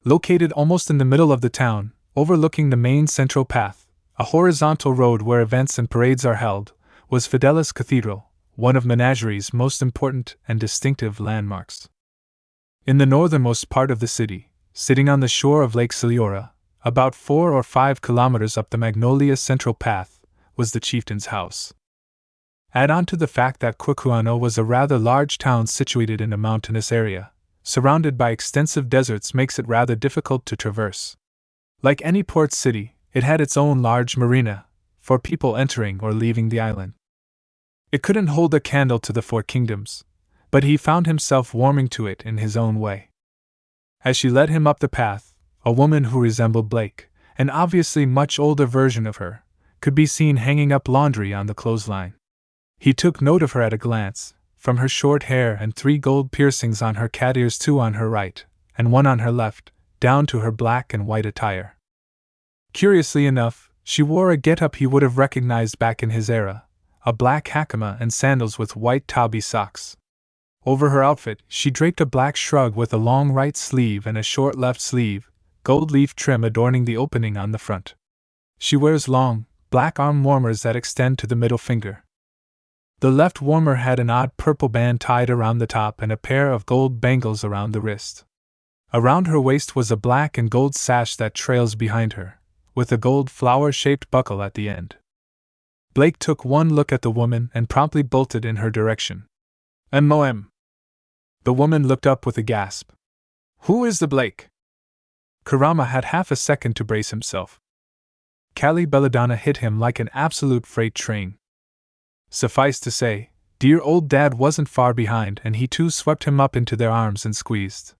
Located almost in the middle of the town, overlooking the main central path, a horizontal road where events and parades are held, was Fidelis Cathedral, one of Menagerie's most important and distinctive landmarks. In the northernmost part of the city, sitting on the shore of Lake Ciliora, about 4 or 5 kilometers up the Magnolia Central Path, was the chieftain's house. Add on to the fact that Kurenai was a rather large town situated in a mountainous area, surrounded by extensive deserts, makes it rather difficult to traverse. Like any port city, it had its own large marina, for people entering or leaving the island. It couldn't hold a candle to the 4 kingdoms, but he found himself warming to it in his own way. As she led him up the path, a woman who resembled Blake, an obviously much older version of her, could be seen hanging up laundry on the clothesline. He took note of her at a glance, from her short hair and 3 gold piercings on her cat ears, 2 on her right, and 1 on her left, down to her black and white attire. Curiously enough, she wore a get-up he would have recognized back in his era, a black hakama and sandals with white tabi socks. Over her outfit, she draped a black shrug with a long right sleeve and a short left sleeve, gold leaf trim adorning the opening on the front. She wears long, black arm warmers that extend to the middle finger. The left warmer had an odd purple band tied around the top and a pair of gold bangles around the wrist. Around her waist was a black and gold sash that trails behind her, with a gold flower-shaped buckle at the end. Blake took one look at the woman and promptly bolted in her direction. M.O.M. The woman looked up with a gasp. Who is the Blake? Kurama had half a second to brace himself. Kali Belladonna hit him like an absolute freight train. Suffice to say, Dear old dad wasn't far behind, and he too swept him up into their arms and squeezed.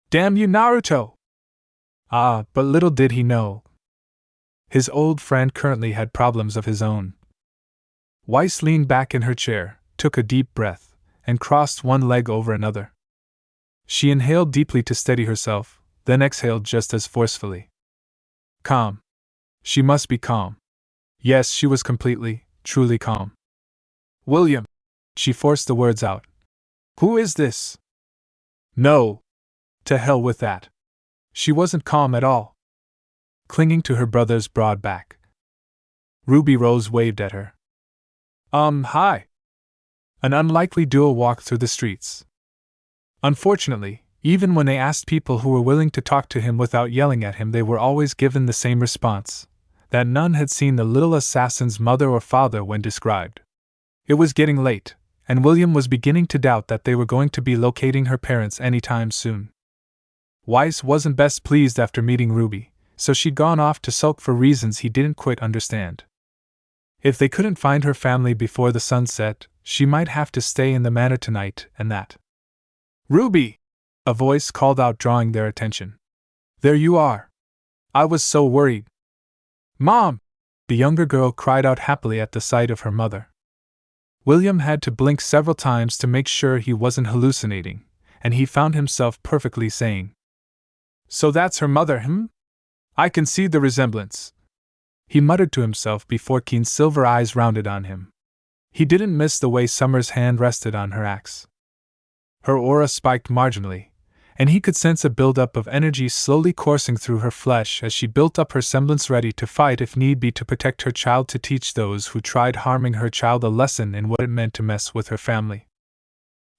Damn you, Naruto! Ah, but little did he know. His old friend currently had problems of his own. Weiss leaned back in her chair, took a deep breath, and crossed one leg over another. She inhaled deeply to steady herself, then exhaled just as forcefully. Calm. She must be calm. Yes, she was completely, truly calm. William. She forced the words out. Who is this? No. To hell with that. She wasn't calm at all. Clinging to her brother's broad back. Ruby Rose waved at her. Hi. An unlikely duo walked through the streets. Unfortunately, even when they asked people who were willing to talk to him without yelling at him, they were always given the same response: that none had seen the little assassin's mother or father when described. It was getting late, and William was beginning to doubt that they were going to be locating her parents anytime soon. Weiss wasn't best pleased after meeting Ruby, so she'd gone off to sulk for reasons he didn't quite understand. If they couldn't find her family before the sun set, she might have to stay in the manor tonight, and that. Ruby! A voice called out, drawing their attention. There you are. I was so worried. Mom! The younger girl cried out happily at the sight of her mother. William had to blink several times to make sure he wasn't hallucinating, and he found himself perfectly sane. So that's her mother, I can see the resemblance. He muttered to himself before keen silver eyes rounded on him. He didn't miss the way Summer's hand rested on her axe. Her aura spiked marginally, and he could sense a buildup of energy slowly coursing through her flesh as she built up her semblance, ready to fight if need be to protect her child, to teach those who tried harming her child a lesson in what it meant to mess with her family.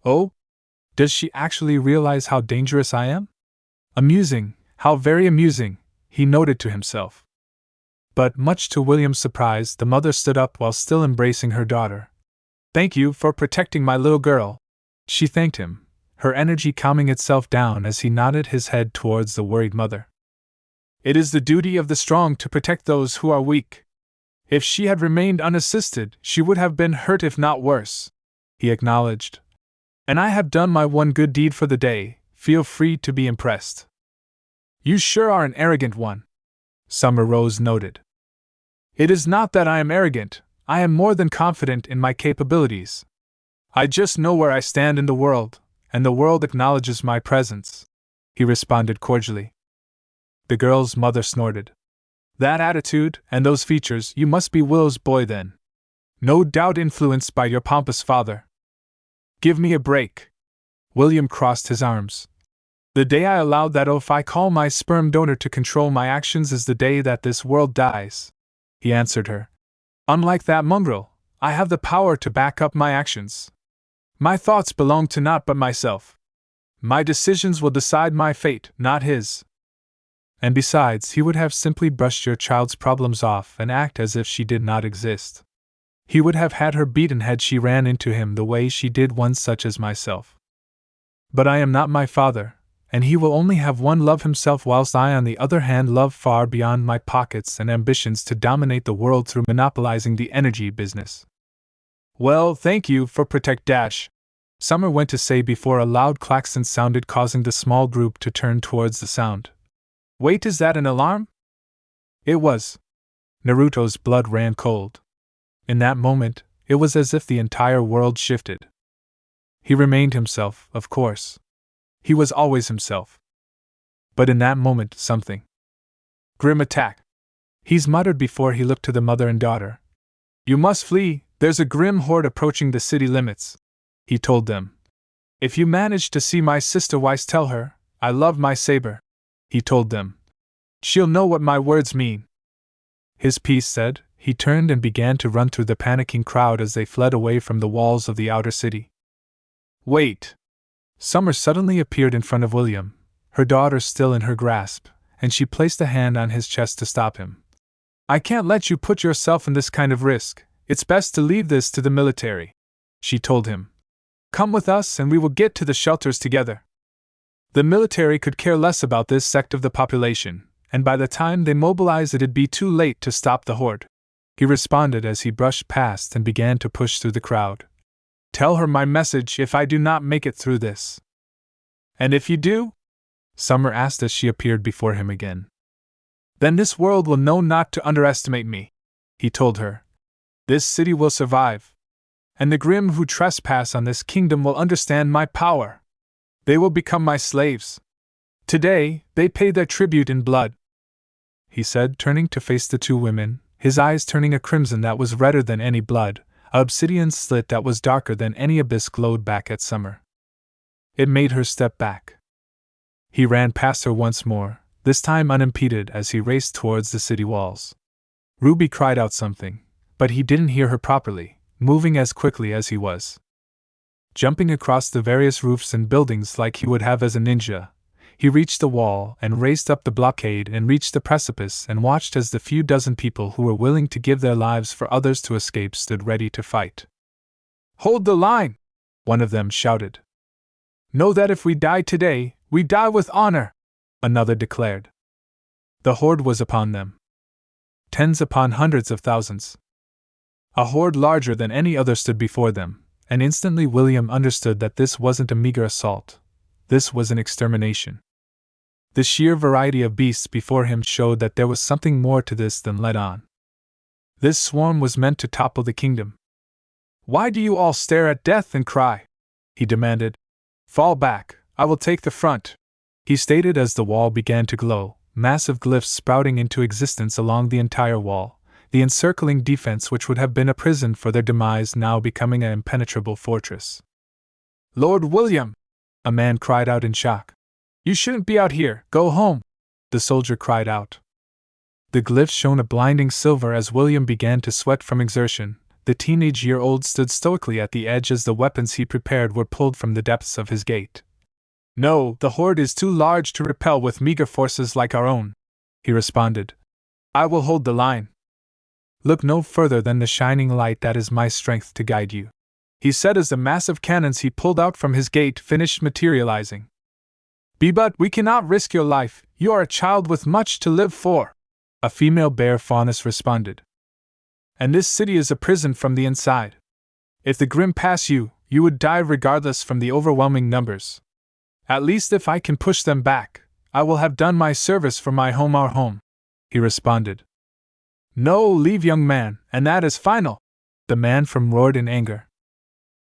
Oh? Does she actually realize how dangerous I am? Amusing, how very amusing, he noted to himself. But, much to William's surprise, the mother stood up while still embracing her daughter. Thank you for protecting my little girl. She thanked him, her energy calming itself down as he nodded his head towards the worried mother. It is the duty of the strong to protect those who are weak. If she had remained unassisted, she would have been hurt, if not worse, he acknowledged. And I have done my one good deed for the day. Feel free to be impressed. You sure are an arrogant one, Summer Rose noted. It is not that I am arrogant, I am more than confident in my capabilities. I just know where I stand in the world, and the world acknowledges my presence, he responded cordially. The girl's mother snorted. That attitude, and those features, you must be Willow's boy then. No doubt influenced by your pompous father. Give me a break. William crossed his arms. The day I allowed that oaf I call my sperm donor to control my actions is the day that this world dies, he answered her. Unlike that mongrel, I have the power to back up my actions. My thoughts belong to naught but myself. My decisions will decide my fate, not his. And besides, he would have simply brushed your child's problems off and act as if she did not exist. He would have had her beaten had she ran into him the way she did one such as myself. But I am not my father, and he will only have one love himself, whilst I on the other hand love far beyond my pockets and ambitions to dominate the world through monopolizing the energy business. Well, thank you for protect dash, Summer went to say before a loud klaxon sounded, causing the small group to turn towards the sound. Wait, is that an alarm? It was. Naruto's blood ran cold. In that moment, it was as if the entire world shifted. He remained himself, of course. He was always himself. But in that moment, something. Grim attack. He's muttered before he looked to the mother and daughter. You must flee, there's a grim horde approaching the city limits, he told them. If you manage to see my sister Weiss, tell her, I love my saber, he told them. She'll know what my words mean. His piece said, he turned and began to run through the panicking crowd as they fled away from the walls of the outer city. Wait! Summer suddenly appeared in front of William, her daughter still in her grasp, and she placed a hand on his chest to stop him. I can't let you put yourself in this kind of risk. It's best to leave this to the military, she told him. Come with us and we will get to the shelters together. The military could care less about this sect of the population, and by the time they mobilized it'd be too late to stop the horde, he responded as he brushed past and began to push through the crowd. Tell her my message if I do not make it through this. And if you do? Summer asked as she appeared before him again. Then this world will know not to underestimate me, he told her. This city will survive. And the grim who trespass on this kingdom will understand my power. They will become my slaves. Today, they pay their tribute in blood, he said, turning to face the two women, his eyes turning a crimson that was redder than any blood, an obsidian slit that was darker than any abyss glowed back at Summer. It made her step back. He ran past her once more, this time unimpeded as he raced towards the city walls. Ruby cried out something, but he didn't hear her properly, moving as quickly as he was. Jumping across the various roofs and buildings like he would have as a ninja, he reached the wall and raced up the blockade and reached the precipice and watched as the few dozen people who were willing to give their lives for others to escape stood ready to fight. "Hold the line!" one of them shouted. "Know that if we die today, we die with honor," another declared. The horde was upon them. Tens upon hundreds of thousands. A horde larger than any other stood before them, and instantly William understood that this wasn't a meager assault. This was an extermination. The sheer variety of beasts before him showed that there was something more to this than let on. This swarm was meant to topple the kingdom. "Why do you all stare at death and cry?" he demanded. "Fall back, I will take the front," he stated as the wall began to glow, massive glyphs sprouting into existence along the entire wall, the encircling defense which would have been a prison for their demise now becoming an impenetrable fortress. "Lord William!" a man cried out in shock. "You shouldn't be out here, go home!" the soldier cried out. The glyphs shone a blinding silver as William began to sweat from exertion. The teenage-year-old stood stoically at the edge as the weapons he prepared were pulled from the depths of his gate. "No, the horde is too large to repel with meager forces like our own," he responded. "I will hold the line. Look no further than the shining light that is my strength to guide you," he said as the massive cannons he pulled out from his gate finished materializing. "But we cannot risk your life, you are a child with much to live for," a female bear fauness responded. "And this city is a prison from the inside. If the Grim pass you, you would die regardless from the overwhelming numbers. At least if I can push them back, I will have done my service for my home, our home," he responded. "No, leave, young man, and that is final," the man from roared in anger.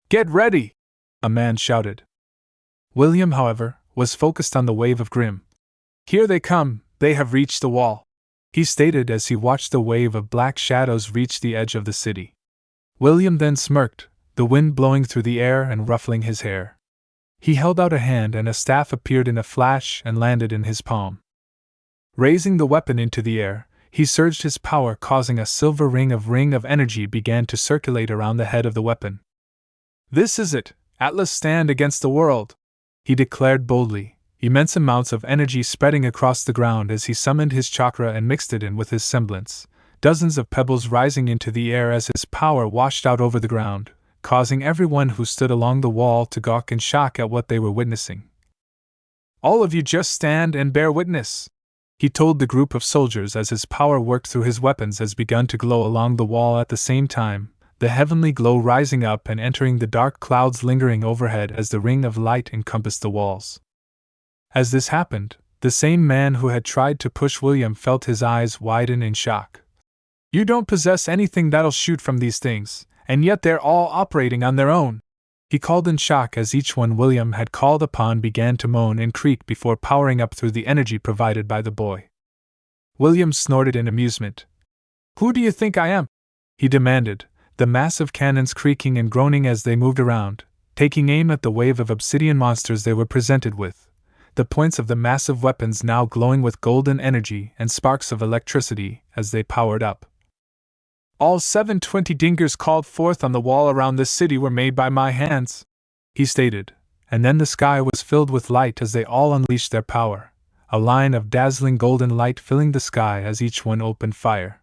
"Get ready!" a man shouted. William, however, was focused on the wave of Grim. "Here they come, they have reached the wall," he stated as he watched the wave of black shadows reach the edge of the city. William then smirked, the wind blowing through the air and ruffling his hair. He held out a hand and a staff appeared in a flash and landed in his palm. Raising the weapon into the air, he surged his power, causing a silver ring of energy began to circulate around the head of the weapon. "This is it, Atlas, stand against the world," he declared boldly, immense amounts of energy spreading across the ground as he summoned his chakra and mixed it in with his semblance, dozens of pebbles rising into the air as his power washed out over the ground, causing everyone who stood along the wall to gawk in shock at what they were witnessing. "All of you just stand and bear witness," he told the group of soldiers as his power worked through his weapons has begun to glow along the wall at the same time, the heavenly glow rising up and entering the dark clouds lingering overhead as the ring of light encompassed the walls. As this happened, the same man who had tried to push William felt his eyes widen in shock. "You don't possess anything that'll shoot from these things, and yet they're all operating on their own," he called in shock as each one William had called upon began to moan and creak before powering up through the energy provided by the boy. William snorted in amusement. "Who do you think I am?" he demanded, the massive cannons creaking and groaning as they moved around, taking aim at the wave of obsidian monsters they were presented with, the points of the massive weapons now glowing with golden energy and sparks of electricity as they powered up. "All 720 dingers called forth on the wall around this city were made by my hands," he stated, and then the sky was filled with light as they all unleashed their power, a line of dazzling golden light filling the sky as each one opened fire.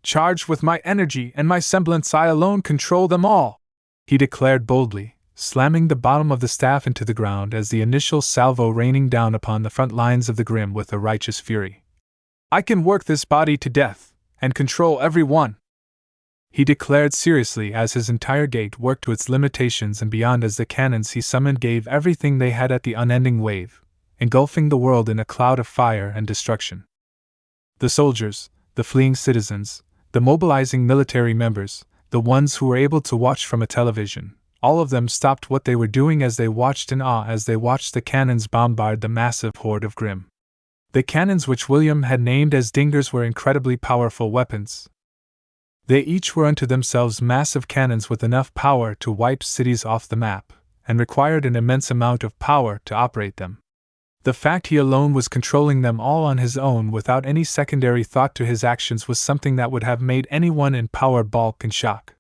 "Charged with my energy and my semblance, I alone control them all," he declared boldly, slamming the bottom of the staff into the ground as the initial salvo raining down upon the front lines of the Grim with a righteous fury. "I can work this body to death, and control every one." he declared seriously as his entire gate worked to its limitations and beyond as the cannons he summoned gave everything they had at the unending wave, engulfing the world in a cloud of fire and destruction. The soldiers, the fleeing citizens, the mobilizing military members, the ones who were able to watch from a television, all of them stopped what they were doing as they watched in awe as they watched the cannons bombard the massive horde of Grimm. The cannons which William had named as dingers were incredibly powerful weapons. They each were unto themselves massive cannons with enough power to wipe cities off the map, and required an immense amount of power to operate them. The fact he alone was controlling them all on his own without any secondary thought to his actions was something that would have made anyone in power balk in shock.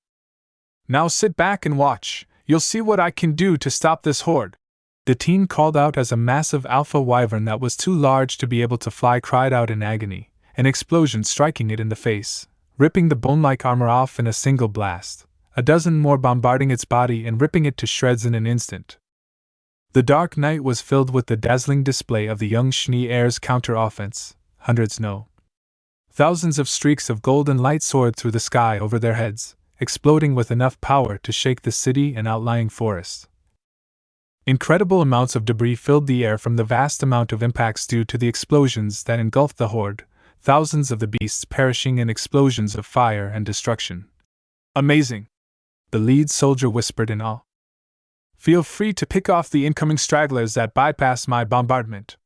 "Now sit back and watch, you'll see what I can do to stop this horde," the teen called out as a massive alpha wyvern that was too large to be able to fly cried out in agony, an explosion striking it in the face, ripping the bone-like armor off in a single blast, a dozen more bombarding its body and ripping it to shreds in an instant. The dark night was filled with the dazzling display of the young Schnee heir's counter-offense. Hundreds, no, thousands of streaks of golden light soared through the sky over their heads, exploding with enough power to shake the city and outlying forests. Incredible amounts of debris filled the air from the vast amount of impacts due to the explosions that engulfed the horde, thousands of the beasts perishing in explosions of fire and destruction. "Amazing," the lead soldier whispered in awe. "Feel free to pick off the incoming stragglers that bypass my bombardment.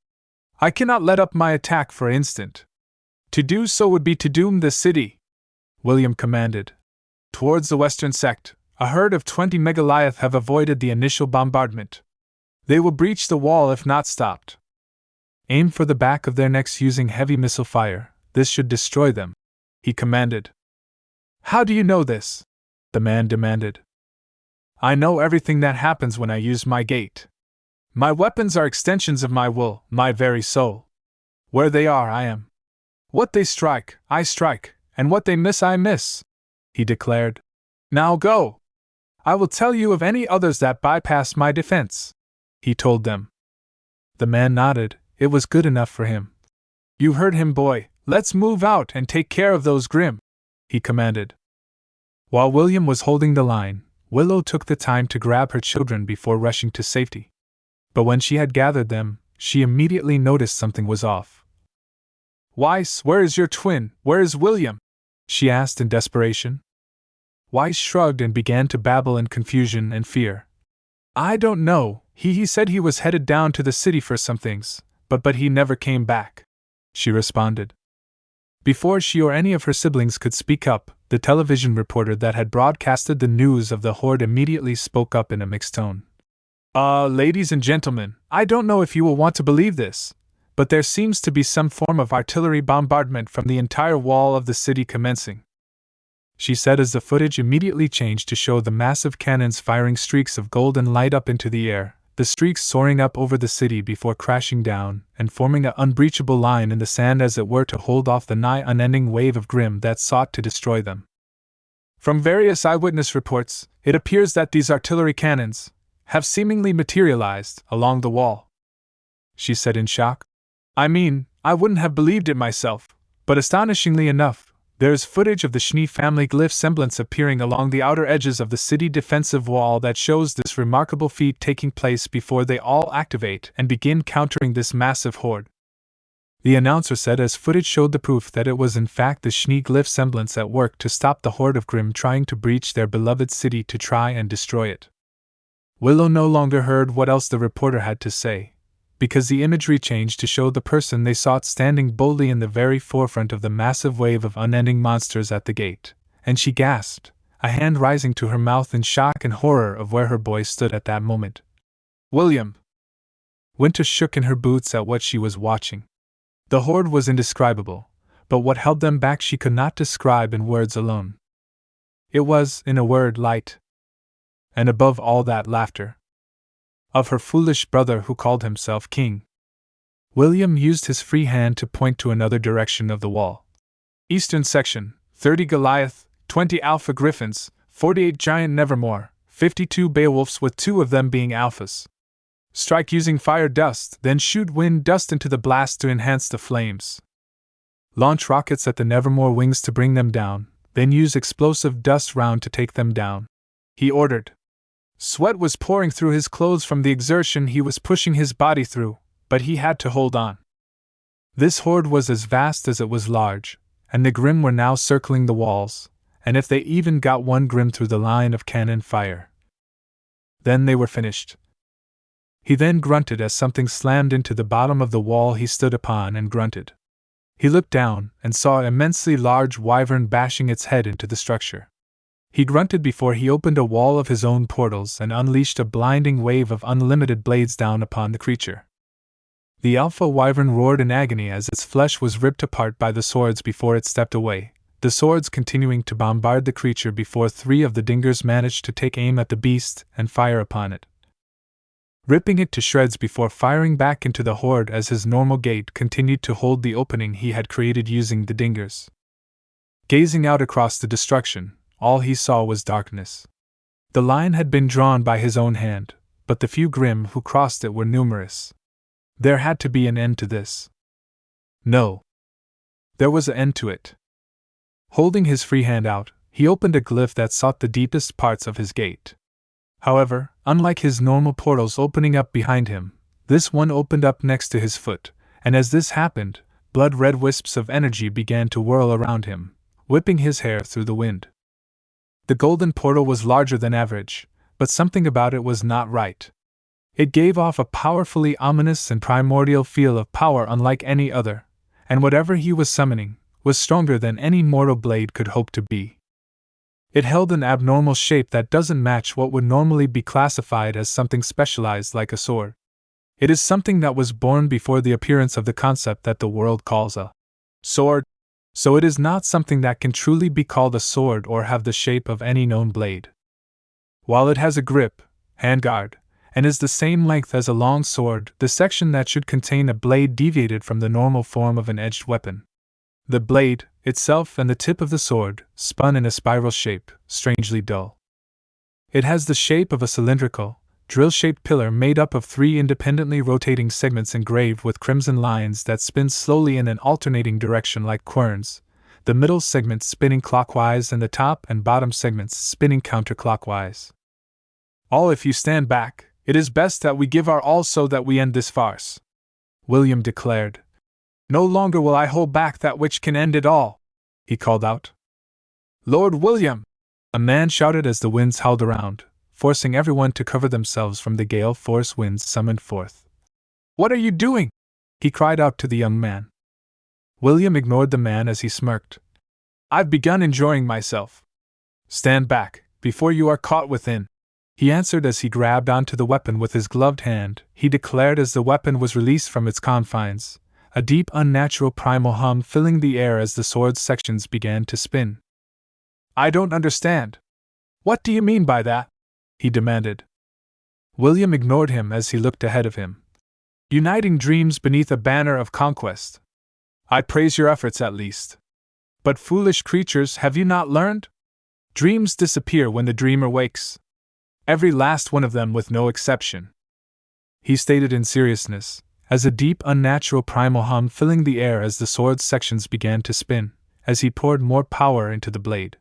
I cannot let up my attack for an instant. To do so would be to doom the city," William commanded. Towards the western sect, a herd of 20 Megaliath have avoided the initial bombardment. They will breach the wall if not stopped. Aim for the back of their necks using heavy missile fire, this should destroy them, he commanded. "How do you know this?" the man demanded. "I know everything that happens when I use my gate. My weapons are extensions of my will, my very soul. Where they are, I am. What they strike, I strike, and what they miss, I miss," he declared. "Now go! I will tell you of any others that bypass my defense," he told them. The man nodded, it was good enough for him. "You heard him, boy, let's move out and take care of those Grimm," he commanded. While William was holding the line, Willow took the time to grab her children before rushing to safety. But when she had gathered them, she immediately noticed something was off. "Weiss, where is your twin? Where is William?" she asked in desperation. Weiss shrugged and began to babble in confusion and fear. "I don't know, he said he was headed down to the city for some things, but he never came back," she responded. Before she or any of her siblings could speak up, the television reporter that had broadcasted the news of the horde immediately spoke up in a mixed tone. Ladies and gentlemen, I don't know if you will want to believe this, but there seems to be some form of artillery bombardment from the entire wall of the city commencing," she said as the footage immediately changed to show the massive cannons firing streaks of golden light up into the air, the streaks soaring up over the city before crashing down and forming an unbreachable line in the sand as it were to hold off the nigh unending wave of Grimm that sought to destroy them. "From various eyewitness reports, it appears that these artillery cannons have seemingly materialized along the wall," she said in shock. "I mean, I wouldn't have believed it myself, but astonishingly enough, there is footage of the Schnee family glyph semblance appearing along the outer edges of the city defensive wall that shows this remarkable feat taking place before they all activate and begin countering this massive horde," the announcer said as footage showed the proof that it was in fact the Schnee glyph semblance at work to stop the horde of Grimm trying to breach their beloved city to try and destroy it. Willow no longer heard what else the reporter had to say, because the imagery changed to show the person they sought standing boldly in the very forefront of the massive wave of unending monsters at the gate, and she gasped, a hand rising to her mouth in shock and horror of where her boy stood at that moment. "William!" Winter shook in her boots at what she was watching. The horde was indescribable, but what held them back she could not describe in words alone. It was, in a word, light. And above all that, laughter. Of her foolish brother who called himself king. William used his free hand to point to another direction of the wall. "Eastern section, 30 Goliath, 20 Alpha Griffins, 48 Giant Nevermore, 52 Beowulfs with 2 of them being Alphas. Strike using fire dust, then shoot wind dust into the blast to enhance the flames. Launch rockets at the Nevermore wings to bring them down, then use explosive dust round to take them down," he ordered. Sweat was pouring through his clothes from the exertion he was pushing his body through, but he had to hold on. This horde was as vast as it was large, and the Grimm were now circling the walls, and if they even got one Grimm through the line of cannon fire, then they were finished. He then grunted as something slammed into the bottom of the wall he stood upon and grunted. He looked down and saw an immensely large wyvern bashing its head into the structure. He grunted before he opened a wall of his own portals and unleashed a blinding wave of unlimited blades down upon the creature. The alpha wyvern roared in agony as its flesh was ripped apart by the swords before it stepped away, the swords continuing to bombard the creature before 3 of the dingers managed to take aim at the beast and fire upon it, ripping it to shreds before firing back into the horde as his normal gait continued to hold the opening he had created using the dingers. Gazing out across the destruction, all he saw was darkness. The line had been drawn by his own hand, but the few Grimm who crossed it were numerous. There had to be an end to this. No. There was an end to it. Holding his free hand out, he opened a glyph that sought the deepest parts of his gate. However, unlike his normal portals opening up behind him, this one opened up next to his foot, and as this happened, blood-red wisps of energy began to whirl around him, whipping his hair through the wind. The golden portal was larger than average, but something about it was not right. It gave off a powerfully ominous and primordial feel of power unlike any other, and whatever he was summoning was stronger than any mortal blade could hope to be. It held an abnormal shape that doesn't match what would normally be classified as something specialized like a sword. It is something that was born before the appearance of the concept that the world calls a sword, so it is not something that can truly be called a sword or have the shape of any known blade. While it has a grip, handguard, and is the same length as a long sword, the section that should contain a blade deviated from the normal form of an edged weapon. The blade, itself and the tip of the sword, spun in a spiral shape, strangely dull. It has the shape of a cylindrical, drill-shaped pillar made up of 3 independently rotating segments engraved with crimson lines that spin slowly in an alternating direction like querns, the middle segment spinning clockwise and the top and bottom segments spinning counterclockwise. All if you stand back, it is best that we give our all so that we end this farce, William declared. No longer will I hold back that which can end it all, he called out. Lord William! A man shouted as the winds howled around, forcing everyone to cover themselves from the gale force winds summoned forth. What are you doing? He cried out to the young man. William ignored the man as he smirked. I've begun enjoying myself. Stand back, before you are caught within, he answered as he grabbed onto the weapon with his gloved hand. He declared as the weapon was released from its confines, a deep unnatural primal hum filling the air as the sword's sections began to spin. I don't understand. What do you mean by that? He demanded. William ignored him as he looked ahead of him. Uniting dreams beneath a banner of conquest. I praise your efforts at least. But foolish creatures, have you not learned? Dreams disappear when the dreamer wakes. Every last one of them with no exception. He stated in seriousness, as a deep unnatural primal hum filling the air as the sword's sections began to spin, as he poured more power into the blade.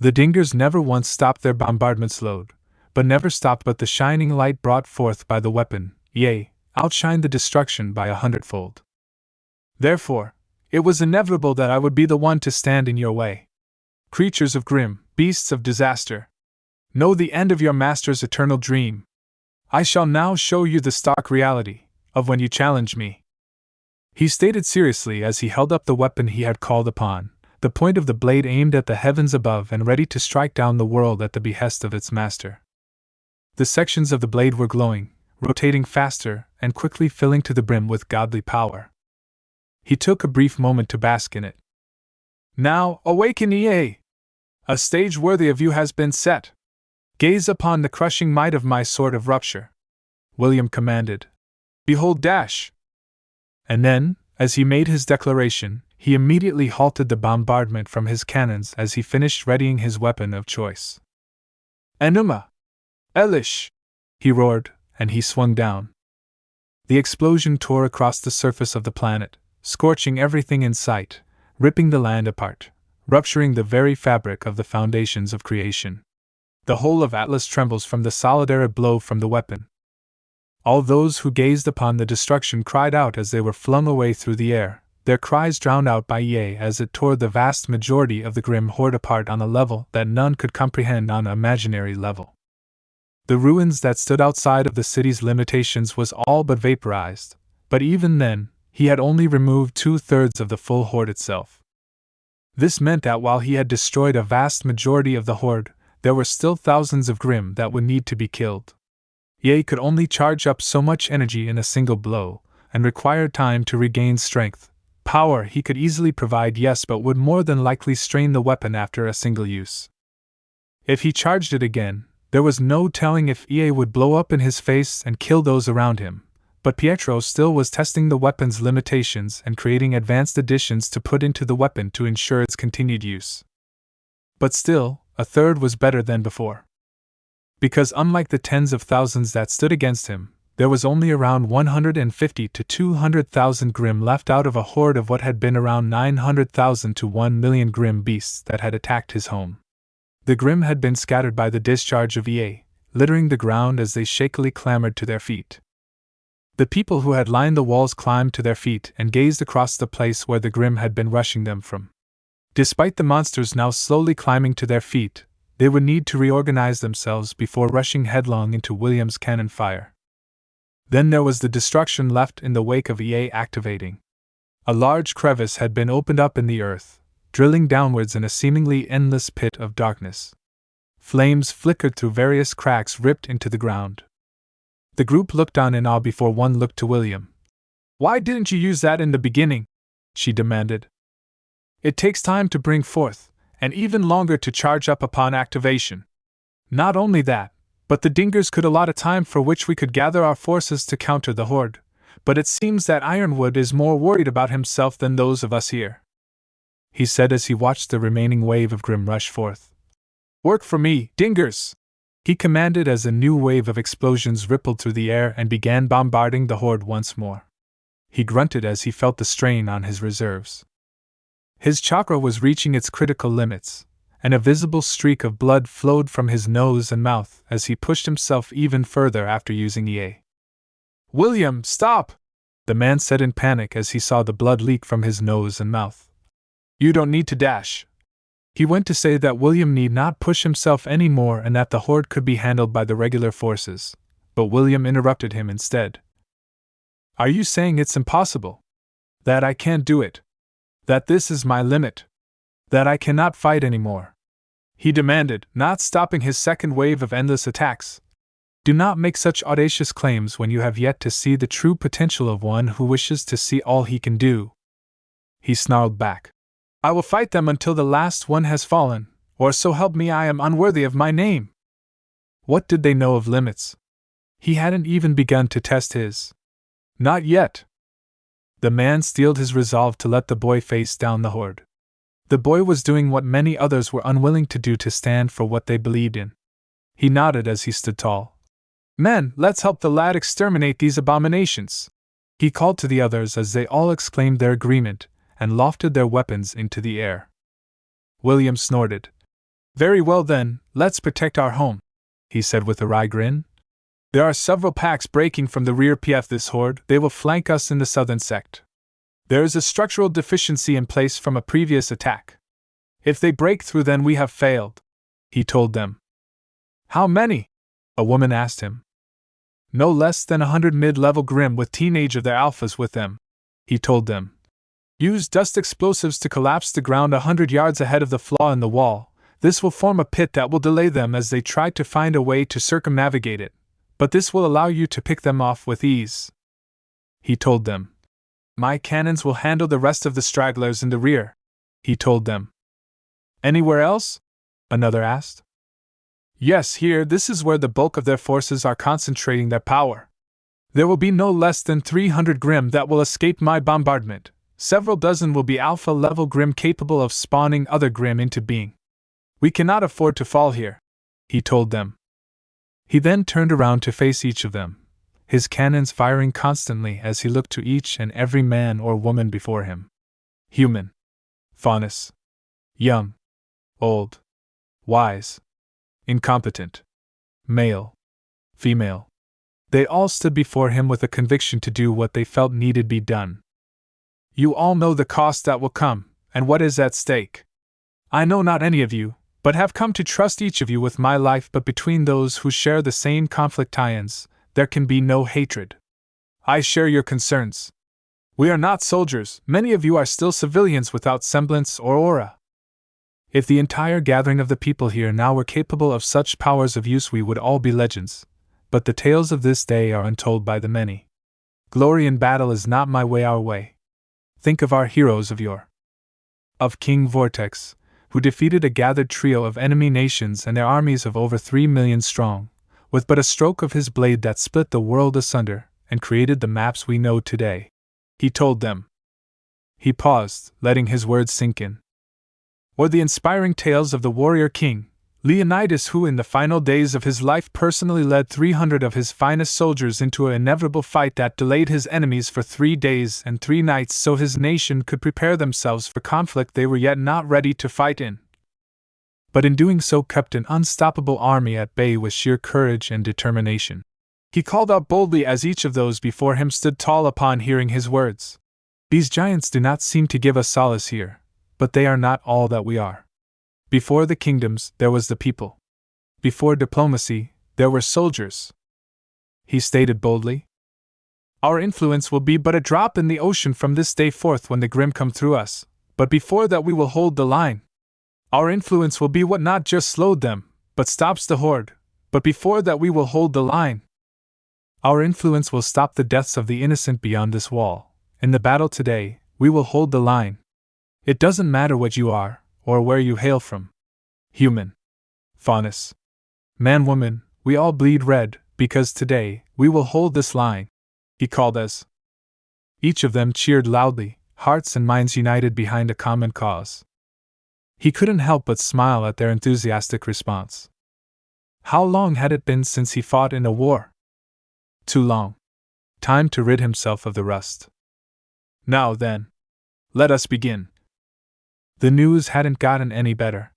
The dingers never once stopped their bombardment's load, but never stopped but the shining light brought forth by the weapon, yea, outshined the destruction by 100-fold. Therefore, it was inevitable that I would be the one to stand in your way. Creatures of Grimm, beasts of disaster, know the end of your master's eternal dream. I shall now show you the stark reality of when you challenge me. He stated seriously as he held up the weapon he had called upon, the point of the blade aimed at the heavens above and ready to strike down the world at the behest of its master. The sections of the blade were glowing, rotating faster, and quickly filling to the brim with godly power. He took a brief moment to bask in it. Now, awaken, ye! A stage worthy of you has been set. Gaze upon the crushing might of my sword of rupture, William commanded. Behold, dash! And then, as he made his declaration, he immediately halted the bombardment from his cannons as he finished readying his weapon of choice. Enuma! Elish! He roared, and he swung down. The explosion tore across the surface of the planet, scorching everything in sight, ripping the land apart, rupturing the very fabric of the foundations of creation. The whole of Atlas trembles from the solitary blow from the weapon. All those who gazed upon the destruction cried out as they were flung away through the air, their cries drowned out by Ye as it tore the vast majority of the grim horde apart on a level that none could comprehend on an imaginary level. The ruins that stood outside of the city's limitations was all but vaporized, but even then, he had only removed 2/3 of the full horde itself. This meant that while he had destroyed a vast majority of the horde, there were still thousands of Grimm that would need to be killed. Ye could only charge up so much energy in a single blow, and required time to regain strength. Power he could easily provide, yes, but would more than likely strain the weapon after a single use. If he charged it again, there was no telling if Ie would blow up in his face and kill those around him, but Pietro still was testing the weapon's limitations and creating advanced additions to put into the weapon to ensure its continued use. But still, a third was better than before. Because unlike the tens of thousands that stood against him, there was only around 150 to 200,000 Grimm left out of a horde of what had been around 900,000 to 1,000,000 Grimm beasts that had attacked his home. The Grimm had been scattered by the discharge of Ie, littering the ground as they shakily clambered to their feet. The people who had lined the walls climbed to their feet and gazed across the place where the Grimm had been rushing them from. Despite the monsters now slowly climbing to their feet, they would need to reorganize themselves before rushing headlong into William's cannon fire. Then there was the destruction left in the wake of Ie activating. A large crevice had been opened up in the earth, drilling downwards in a seemingly endless pit of darkness. Flames flickered through various cracks ripped into the ground. The group looked on in awe before one looked to William. "Why didn't you use that in the beginning?" she demanded. "It takes time to bring forth, and even longer to charge up upon activation. Not only that, but the Dingers could allot a time for which we could gather our forces to counter the horde, but it seems that Ironwood is more worried about himself than those of us here," he said as he watched the remaining wave of Grimm rush forth. "Work for me, Dingers!" he commanded as a new wave of explosions rippled through the air and began bombarding the horde once more. He grunted as he felt the strain on his reserves. His chakra was reaching its critical limits, and a visible streak of blood flowed from his nose and mouth as he pushed himself even further after using Ie. "William, stop!" the man said in panic as he saw the blood leak from his nose and mouth. "You don't need to dash." He went to say that William need not push himself any more and that the horde could be handled by the regular forces, but William interrupted him instead. "Are you saying it's impossible? That I can't do it? That this is my limit? That I cannot fight anymore?" he demanded, not stopping his second wave of endless attacks. "Do not make such audacious claims when you have yet to see the true potential of one who wishes to see all he can do." He snarled back. "I will fight them until the last one has fallen, or so help me I am unworthy of my name." What did they know of limits? He hadn't even begun to test his. Not yet. The man steeled his resolve to let the boy face down the horde. The boy was doing what many others were unwilling to do, to stand for what they believed in. He nodded as he stood tall. "Men, let's help the lad exterminate these abominations," he called to the others as they all exclaimed their agreement and lofted their weapons into the air. William snorted. "Very well then, let's protect our home," he said with a wry grin. "There are several packs breaking from the rear of this horde. They will flank us in the southern sect. There is a structural deficiency in place from a previous attack. If they break through, then we have failed," he told them. "How many?" a woman asked him. "No less than 100 mid-level Grimm with teenage of their alphas with them," he told them. "Use dust explosives to collapse the ground 100 yards ahead of the flaw in the wall. This will form a pit that will delay them as they try to find a way to circumnavigate it, but this will allow you to pick them off with ease," he told them. "My cannons will handle the rest of the stragglers in the rear," he told them. "Anywhere else?" another asked. "Yes, here. This is where the bulk of their forces are concentrating their power. There will be no less than 300 Grimm that will escape my bombardment. Several dozen will be alpha-level Grimm capable of spawning other Grimm into being. We cannot afford to fall here," he told them. He then turned around to face each of them, his cannons firing constantly as he looked to each and every man or woman before him. Human. Faunus. young, old, wise, incompetent, male, female. They all stood before him with a conviction to do what they felt needed be done. You all know the cost that will come, and what is at stake. I know not any of you, but have come to trust each of you with my life, but between those who share the same conflict tie-ins, there can be no hatred. I share your concerns. We are not soldiers, many of you are still civilians without semblance or aura. If the entire gathering of the people here now were capable of such powers of use, we would all be legends, but the tales of this day are untold by the many. Glory in battle is not my way, our way. Think of our heroes of yore. Of King Vortex, who defeated a gathered trio of enemy nations and their armies of over 3 million strong, with but a stroke of his blade that split the world asunder and created the maps we know today. He told them. He paused, letting his words sink in. Or the inspiring tales of the warrior king, Leonidas, who in the final days of his life personally led 300 of his finest soldiers into an inevitable fight that delayed his enemies for 3 days and 3 nights so his nation could prepare themselves for conflict they were yet not ready to fight in. But in doing so kept an unstoppable army at bay with sheer courage and determination. He called out boldly as each of those before him stood tall upon hearing his words. These giants do not seem to give us solace here, but they are not all that we are. Before the kingdoms, there was the people. Before diplomacy, there were soldiers. He stated boldly. Our influence will be but a drop in the ocean from this day forth when the Grimm come through us, but before that we will hold the line. Our influence will be what not just slowed them, but stops the horde, but before that we will hold the line. Our influence will stop the deaths of the innocent beyond this wall. In the battle today, we will hold the line. It doesn't matter what you are, or where you hail from. Human. Faunus. Man, woman, we all bleed red, because today, we will hold this line. He called as. Each of them cheered loudly, hearts and minds united behind a common cause. He couldn't help but smile at their enthusiastic response. How long had it been since he fought in a war? Too long. Time to rid himself of the rust. Now then, let us begin. The news hadn't gotten any better.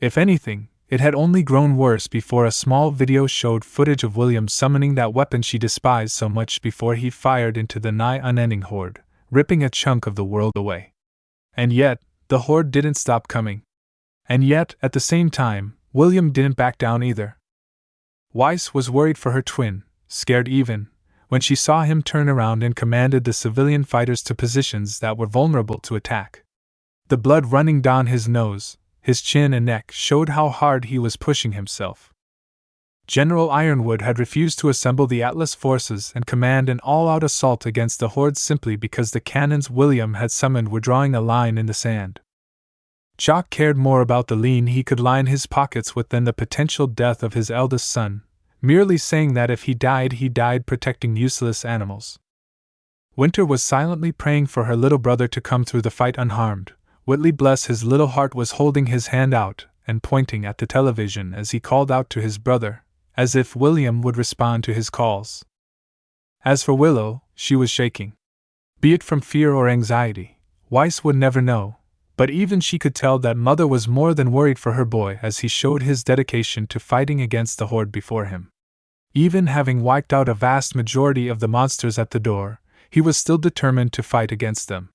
If anything, it had only grown worse before a small video showed footage of William summoning that weapon she despised so much before he fired into the nigh unending horde, ripping a chunk of the world away. And yet, the horde didn't stop coming. And yet, at the same time, William didn't back down either. Weiss was worried for her twin, scared even, when she saw him turn around and commanded the civilian fighters to positions that were vulnerable to attack. The blood running down his nose, his chin and neck showed how hard he was pushing himself. General Ironwood had refused to assemble the Atlas forces and command an all-out assault against the horde simply because the cannons William had summoned were drawing a line in the sand. Jacques cared more about the lean he could line his pockets with than the potential death of his eldest son, merely saying that if he died protecting useless animals. Winter was silently praying for her little brother to come through the fight unharmed. Whitley, bless his little heart, was holding his hand out and pointing at the television as he called out to his brother, as if William would respond to his calls. As for Willow, she was shaking. Be it from fear or anxiety, Weiss would never know, but even she could tell that Mother was more than worried for her boy as he showed his dedication to fighting against the horde before him. Even having wiped out a vast majority of the monsters at the door, he was still determined to fight against them.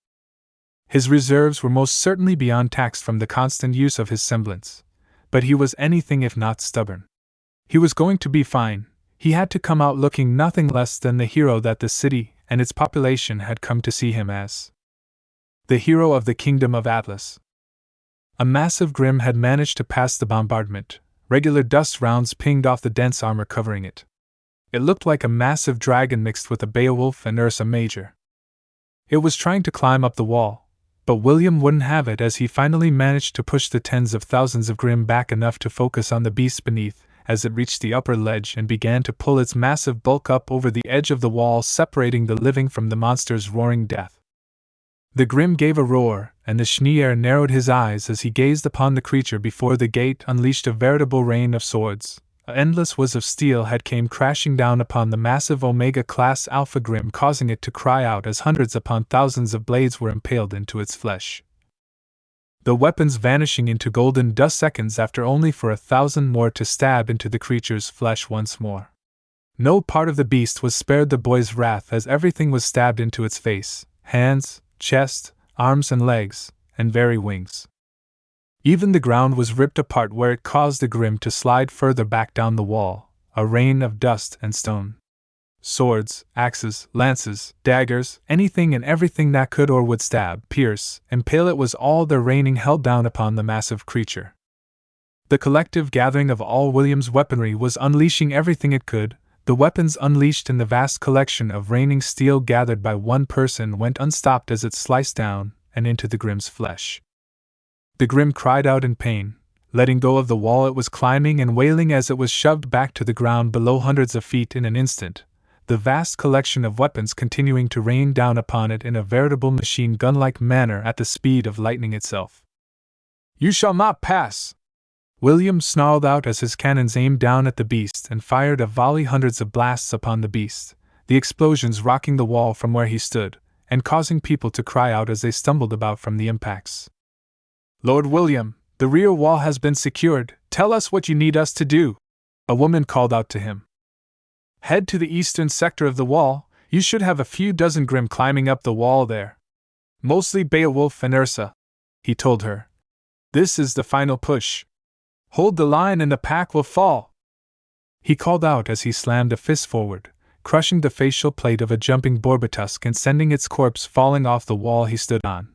His reserves were most certainly beyond taxed from the constant use of his semblance, but he was anything if not stubborn. He was going to be fine. He had to come out looking nothing less than the hero that the city and its population had come to see him as. The hero of the Kingdom of Atlas. A massive Grimm had managed to pass the bombardment. Regular dust rounds pinged off the dense armor covering it. It looked like a massive dragon mixed with a Beowulf and Ursa Major. It was trying to climb up the wall, but William wouldn't have it as he finally managed to push the tens of thousands of Grimm back enough to focus on the beast beneath as it reached the upper ledge and began to pull its massive bulk up over the edge of the wall, separating the living from the monster's roaring death. The Grimm gave a roar, and the Schneer narrowed his eyes as he gazed upon the creature before the gate unleashed a veritable rain of swords. An endless whiz of steel had came crashing down upon the massive Omega-class Alpha Grimm, causing it to cry out as hundreds upon thousands of blades were impaled into its flesh. the weapons vanishing into golden dust seconds after only for 1,000 more to stab into the creature's flesh once more. No part of the beast was spared the boy's wrath as everything was stabbed into its face, hands, chest, arms and legs, and very wings. Even the ground was ripped apart where it caused the Grim to slide further back down the wall, a rain of dust and stone. Swords, axes, lances, daggers, anything and everything that could or would stab, pierce, impale it was all there raining held down upon the massive creature. The collective gathering of all William's weaponry was unleashing everything it could. The weapons unleashed in the vast collection of raining steel gathered by one person went unstopped as it sliced down and into the Grim's flesh. The Grim cried out in pain, letting go of the wall it was climbing and wailing as it was shoved back to the ground below hundreds of feet in an instant, the vast collection of weapons continuing to rain down upon it in a veritable machine gun-like manner at the speed of lightning itself. "You shall not pass!" William snarled out as his cannons aimed down at the beast and fired a volley hundreds of blasts upon the beast, the explosions rocking the wall from where he stood, and causing people to cry out as they stumbled about from the impacts. "Lord William, the rear wall has been secured. Tell us what you need us to do," a woman called out to him. "Head to the eastern sector of the wall. You should have a few dozen Grim climbing up the wall there. Mostly Beowulf and Ursa," he told her. "This is the final push. Hold the line and the pack will fall," he called out as he slammed a fist forward, crushing the facial plate of a jumping Borbatusk and sending its corpse falling off the wall he stood on,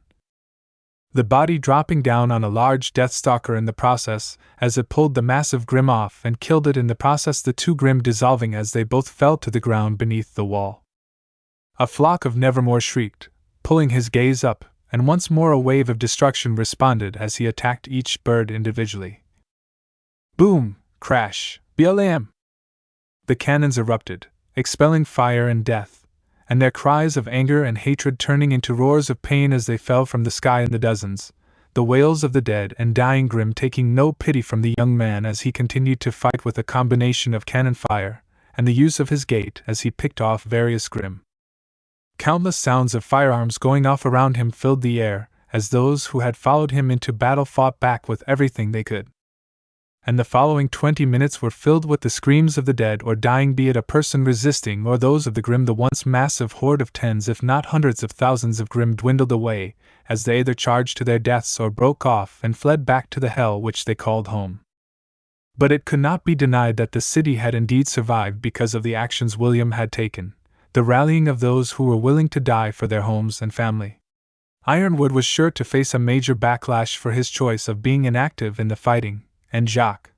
the body dropping down on a large Deathstalker in the process, as it pulled the massive Grim off and killed it in the process, the two Grim dissolving as they both fell to the ground beneath the wall. A flock of Nevermore shrieked, pulling his gaze up, and once more a wave of destruction responded as he attacked each bird individually. Boom! Crash! BLAM! The cannons erupted, expelling fire and death, and their cries of anger and hatred turning into roars of pain as they fell from the sky in the dozens, the wails of the dead and dying Grim taking no pity from the young man as he continued to fight with a combination of cannon fire and the use of his gait as he picked off various Grim. Countless sounds of firearms going off around him filled the air, as those who had followed him into battle fought back with everything they could. And the following 20 minutes were filled with the screams of the dead or dying, be it a person resisting or those of the Grim. The once massive horde of tens if not hundreds of thousands of Grim dwindled away, as they either charged to their deaths or broke off and fled back to the hell which they called home. But it could not be denied that the city had indeed survived because of the actions William had taken, the rallying of those who were willing to die for their homes and family. Ironwood was sure to face a major backlash for his choice of being inactive in the fighting, and Jacques.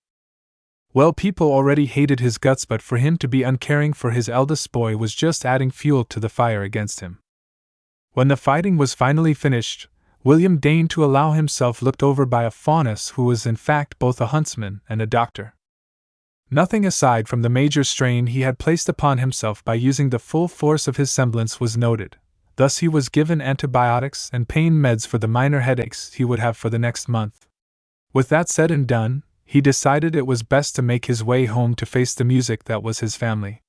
Well, people already hated his guts, but for him to be uncaring for his eldest boy was just adding fuel to the fire against him. When the fighting was finally finished, William deigned to allow himself looked over by a faunus who was in fact both a huntsman and a doctor. Nothing aside from the major strain he had placed upon himself by using the full force of his semblance was noted. Thus he was given antibiotics and pain meds for the minor headaches he would have for the next month. With that said and done, he decided it was best to make his way home to face the music that was his family.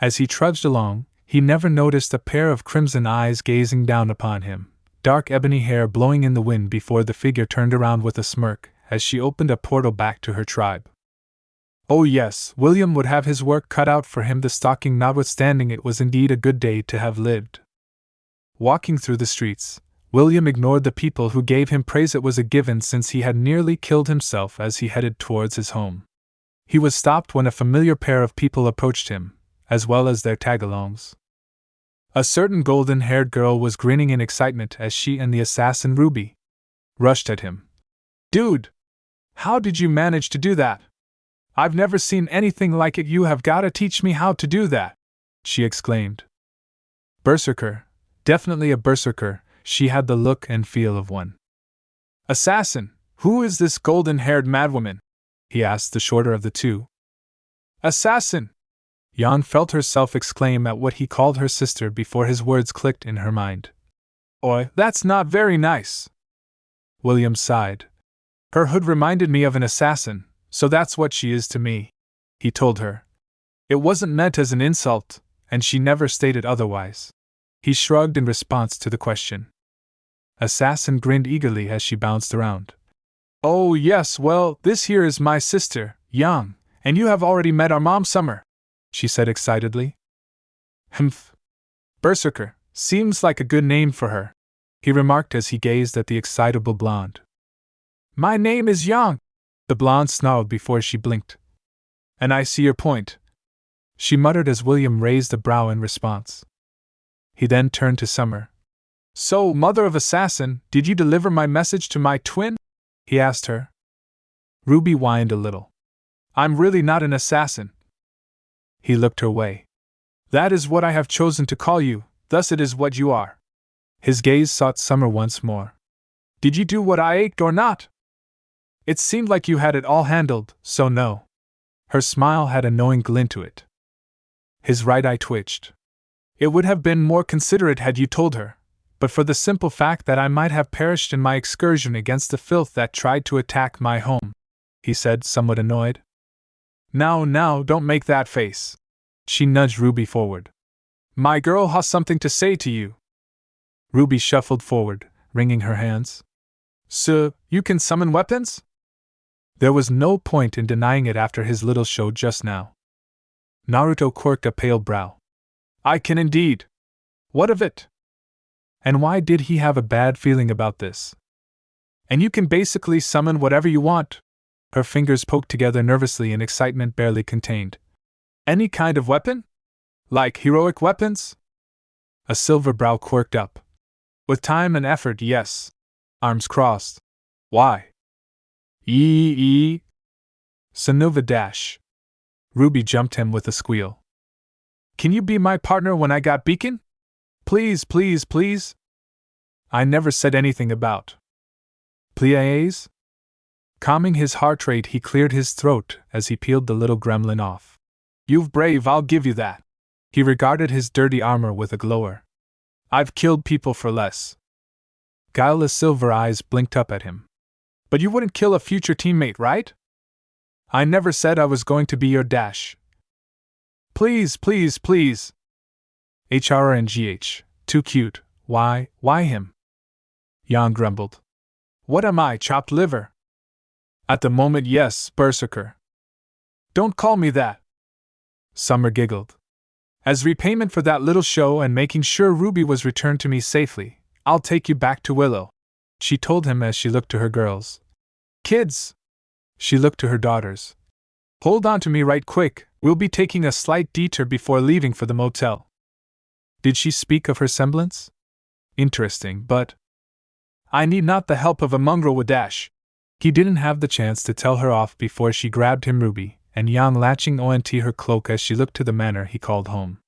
As he trudged along, he never noticed a pair of crimson eyes gazing down upon him, dark ebony hair blowing in the wind before the figure turned around with a smirk as she opened a portal back to her tribe. Oh yes, William would have his work cut out for him, the stalking notwithstanding. It was indeed a good day to have lived. Walking through the streets, William ignored the people who gave him praise. It was a given, since he had nearly killed himself as he headed towards his home. He was stopped when a familiar pair of people approached him, as well as their tagalongs. A certain golden-haired girl was grinning in excitement as she and the assassin Ruby rushed at him. "Dude! How did you manage to do that? I've never seen anything like it. You have gotta teach me how to do that!" she exclaimed. Berserker, definitely a berserker, she had the look and feel of one. "Assassin, who is this golden-haired madwoman?" he asked the shorter of the two. "Assassin!" Jan felt herself exclaim at what he called her sister before his words clicked in her mind. "Oi, that's not very nice." William sighed. "Her hood reminded me of an assassin, so that's what she is to me," he told her. "It wasn't meant as an insult, and she never stated otherwise." He shrugged in response to the question. Assassin grinned eagerly as she bounced around. Oh yes, well, this here is my sister, Yang, and you have already met our mom Summer, she said excitedly. Humph. Berserker, seems like a good name for her, he remarked as he gazed at the excitable blonde. My name is Yang, the blonde snarled before she blinked. And I see your point, she muttered as William raised a brow in response. He then turned to Summer. So, mother of assassin, did you deliver my message to my twin? He asked her. Ruby whined a little. I'm really not an assassin. He looked her way. That is what I have chosen to call you, thus it is what you are. His gaze sought Summer once more. Did you do what I ached or not? It seemed like you had it all handled, so no. Her smile had a knowing glint to it. His right eye twitched. It would have been more considerate had you told her, but for the simple fact that I might have perished in my excursion against the filth that tried to attack my home, he said, somewhat annoyed. Now, don't make that face. She nudged Ruby forward. My girl has something to say to you. Ruby shuffled forward, wringing her hands. So, you can summon weapons? There was no point in denying it after his little show just now. Naruto quirked a pale brow. I can indeed. What of it? And why did he have a bad feeling about this? And you can basically summon whatever you want. Her fingers poked together nervously in excitement barely contained. Any kind of weapon? Like heroic weapons? A silver brow quirked up. With time and effort, yes. Arms crossed. Why? Sanova dash. Ruby jumped him with a squeal. Can you be my partner when I got beacon? Please, please, please. I never said anything about plies. Calming his heart rate, he cleared his throat as he peeled the little gremlin off. You've brave, I'll give you that. He regarded his dirty armor with a glower. I've killed people for less. Guileless silver eyes blinked up at him. But you wouldn't kill a future teammate, right? I never said I was going to be your dash. Please, please, please. HRNGH, too cute, why him? Yang grumbled. What am I, chopped liver? At the moment, yes, berserker. Don't call me that. Summer giggled. As repayment for that little show and making sure Ruby was returned to me safely, I'll take you back to Willow, she told him as she looked to her girls. Kids! She looked to her daughters. Hold on to me right quick, we'll be taking a slight detour before leaving for the motel. Did she speak of her semblance? Interesting, but I need not the help of a mongrel with dash. He didn't have the chance to tell her off before she grabbed him Ruby, and Yang latching onto her cloak as she looked to the manor he called home.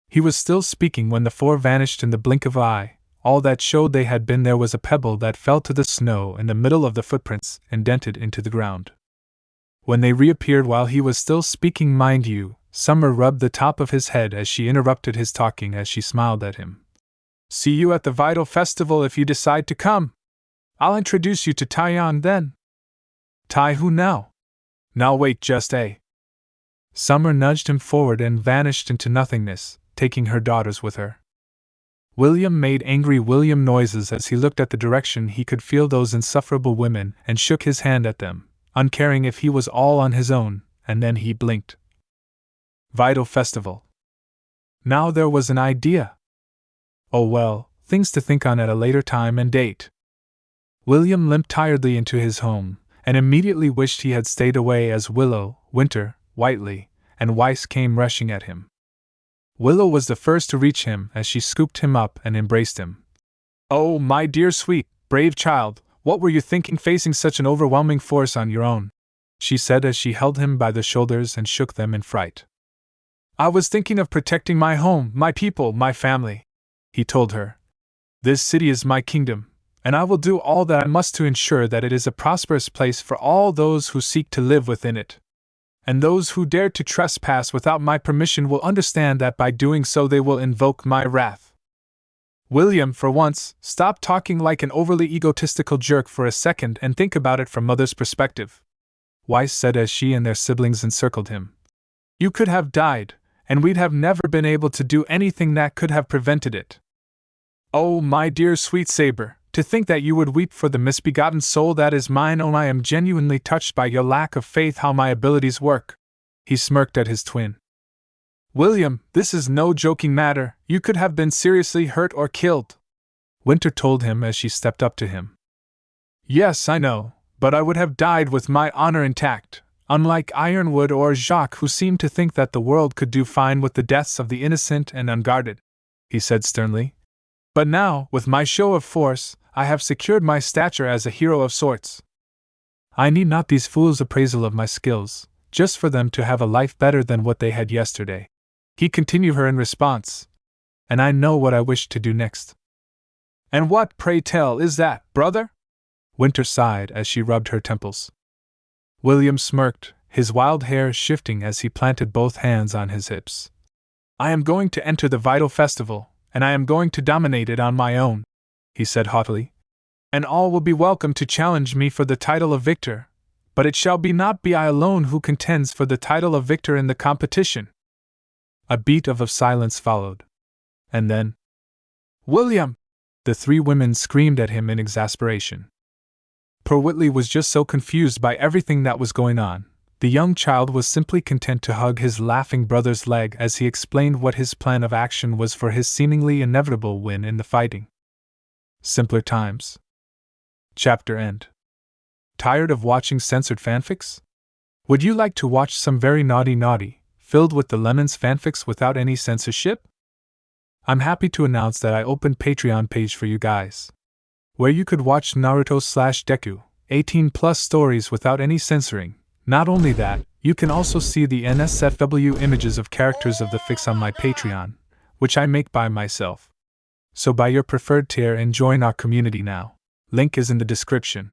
He was still speaking when the four vanished in the blink of an eye. All that showed they had been there was a pebble that fell to the snow in the middle of the footprints, indented into the ground. When they reappeared while he was still speaking, mind you, Summer rubbed the top of his head as she interrupted his talking as she smiled at him. See you at the Vital Festival if you decide to come. I'll introduce you to Taiyan then. Tai who now? Now wait just a. Summer nudged him forward and vanished into nothingness, taking her daughters with her. William made angry William noises as he looked at the direction he could feel those insufferable women and shook his hand at them, uncaring if he was all on his own, and then he blinked. Vital Festival. Now there was an idea. Oh well, things to think on at a later time and date. William limped tiredly into his home, and immediately wished he had stayed away as Willow, Winter, Whiteley, and Weiss came rushing at him. Willow was the first to reach him as she scooped him up and embraced him. Oh, my dear sweet, brave child, what were you thinking facing such an overwhelming force on your own? She said as she held him by the shoulders and shook them in fright. I was thinking of protecting my home, my people, my family, he told her. This city is my kingdom, and I will do all that I must to ensure that it is a prosperous place for all those who seek to live within it. And those who dare to trespass without my permission will understand that by doing so they will invoke my wrath. William, for once, stop talking like an overly egotistical jerk for a second and think about it from Mother's perspective, Weiss said as she and their siblings encircled him. You could have died, and we'd have never been able to do anything that could have prevented it. Oh, my dear sweet Saber, To think that you would weep for the misbegotten soul that is mine. Oh, I am genuinely touched by your lack of faith how my abilities work. He smirked at his twin. William, this is no joking matter, you could have been seriously hurt or killed, Winter told him as she stepped up to him. Yes, I know, but I would have died with my honor intact, unlike Ironwood or Jacques, who seemed to think that the world could do fine with the deaths of the innocent and unguarded, he said sternly. But now, with my show of force, I have secured my stature as a hero of sorts. I need not these fools' appraisal of my skills, just for them to have a life better than what they had yesterday. He continued her in response. And I know what I wish to do next. And what, pray tell, is that, brother? Winter sighed as she rubbed her temples. William smirked, his wild hair shifting as he planted both hands on his hips. I am going to enter the Vital Festival, and I am going to dominate it on my own, he said haughtily. And all will be welcome to challenge me for the title of victor, but it shall not be I alone who contends for the title of victor in the competition. A beat of silence followed. And then, William! The three women screamed at him in exasperation. Poor Whitley was just so confused by everything that was going on. The young child was simply content to hug his laughing brother's leg as he explained what his plan of action was for his seemingly inevitable win in the fighting. Simpler times. Chapter end. Tired of watching censored fanfics? Would you like to watch some very naughty, filled with the lemons fanfics without any censorship? I'm happy to announce that I opened Patreon page for you guys, where you could watch Naruto/Deku, 18+ stories without any censoring. Not only that, you can also see the NSFW images of characters of the fics on my Patreon, which I make by myself. So buy your preferred tier and join our community now. Link is in the description.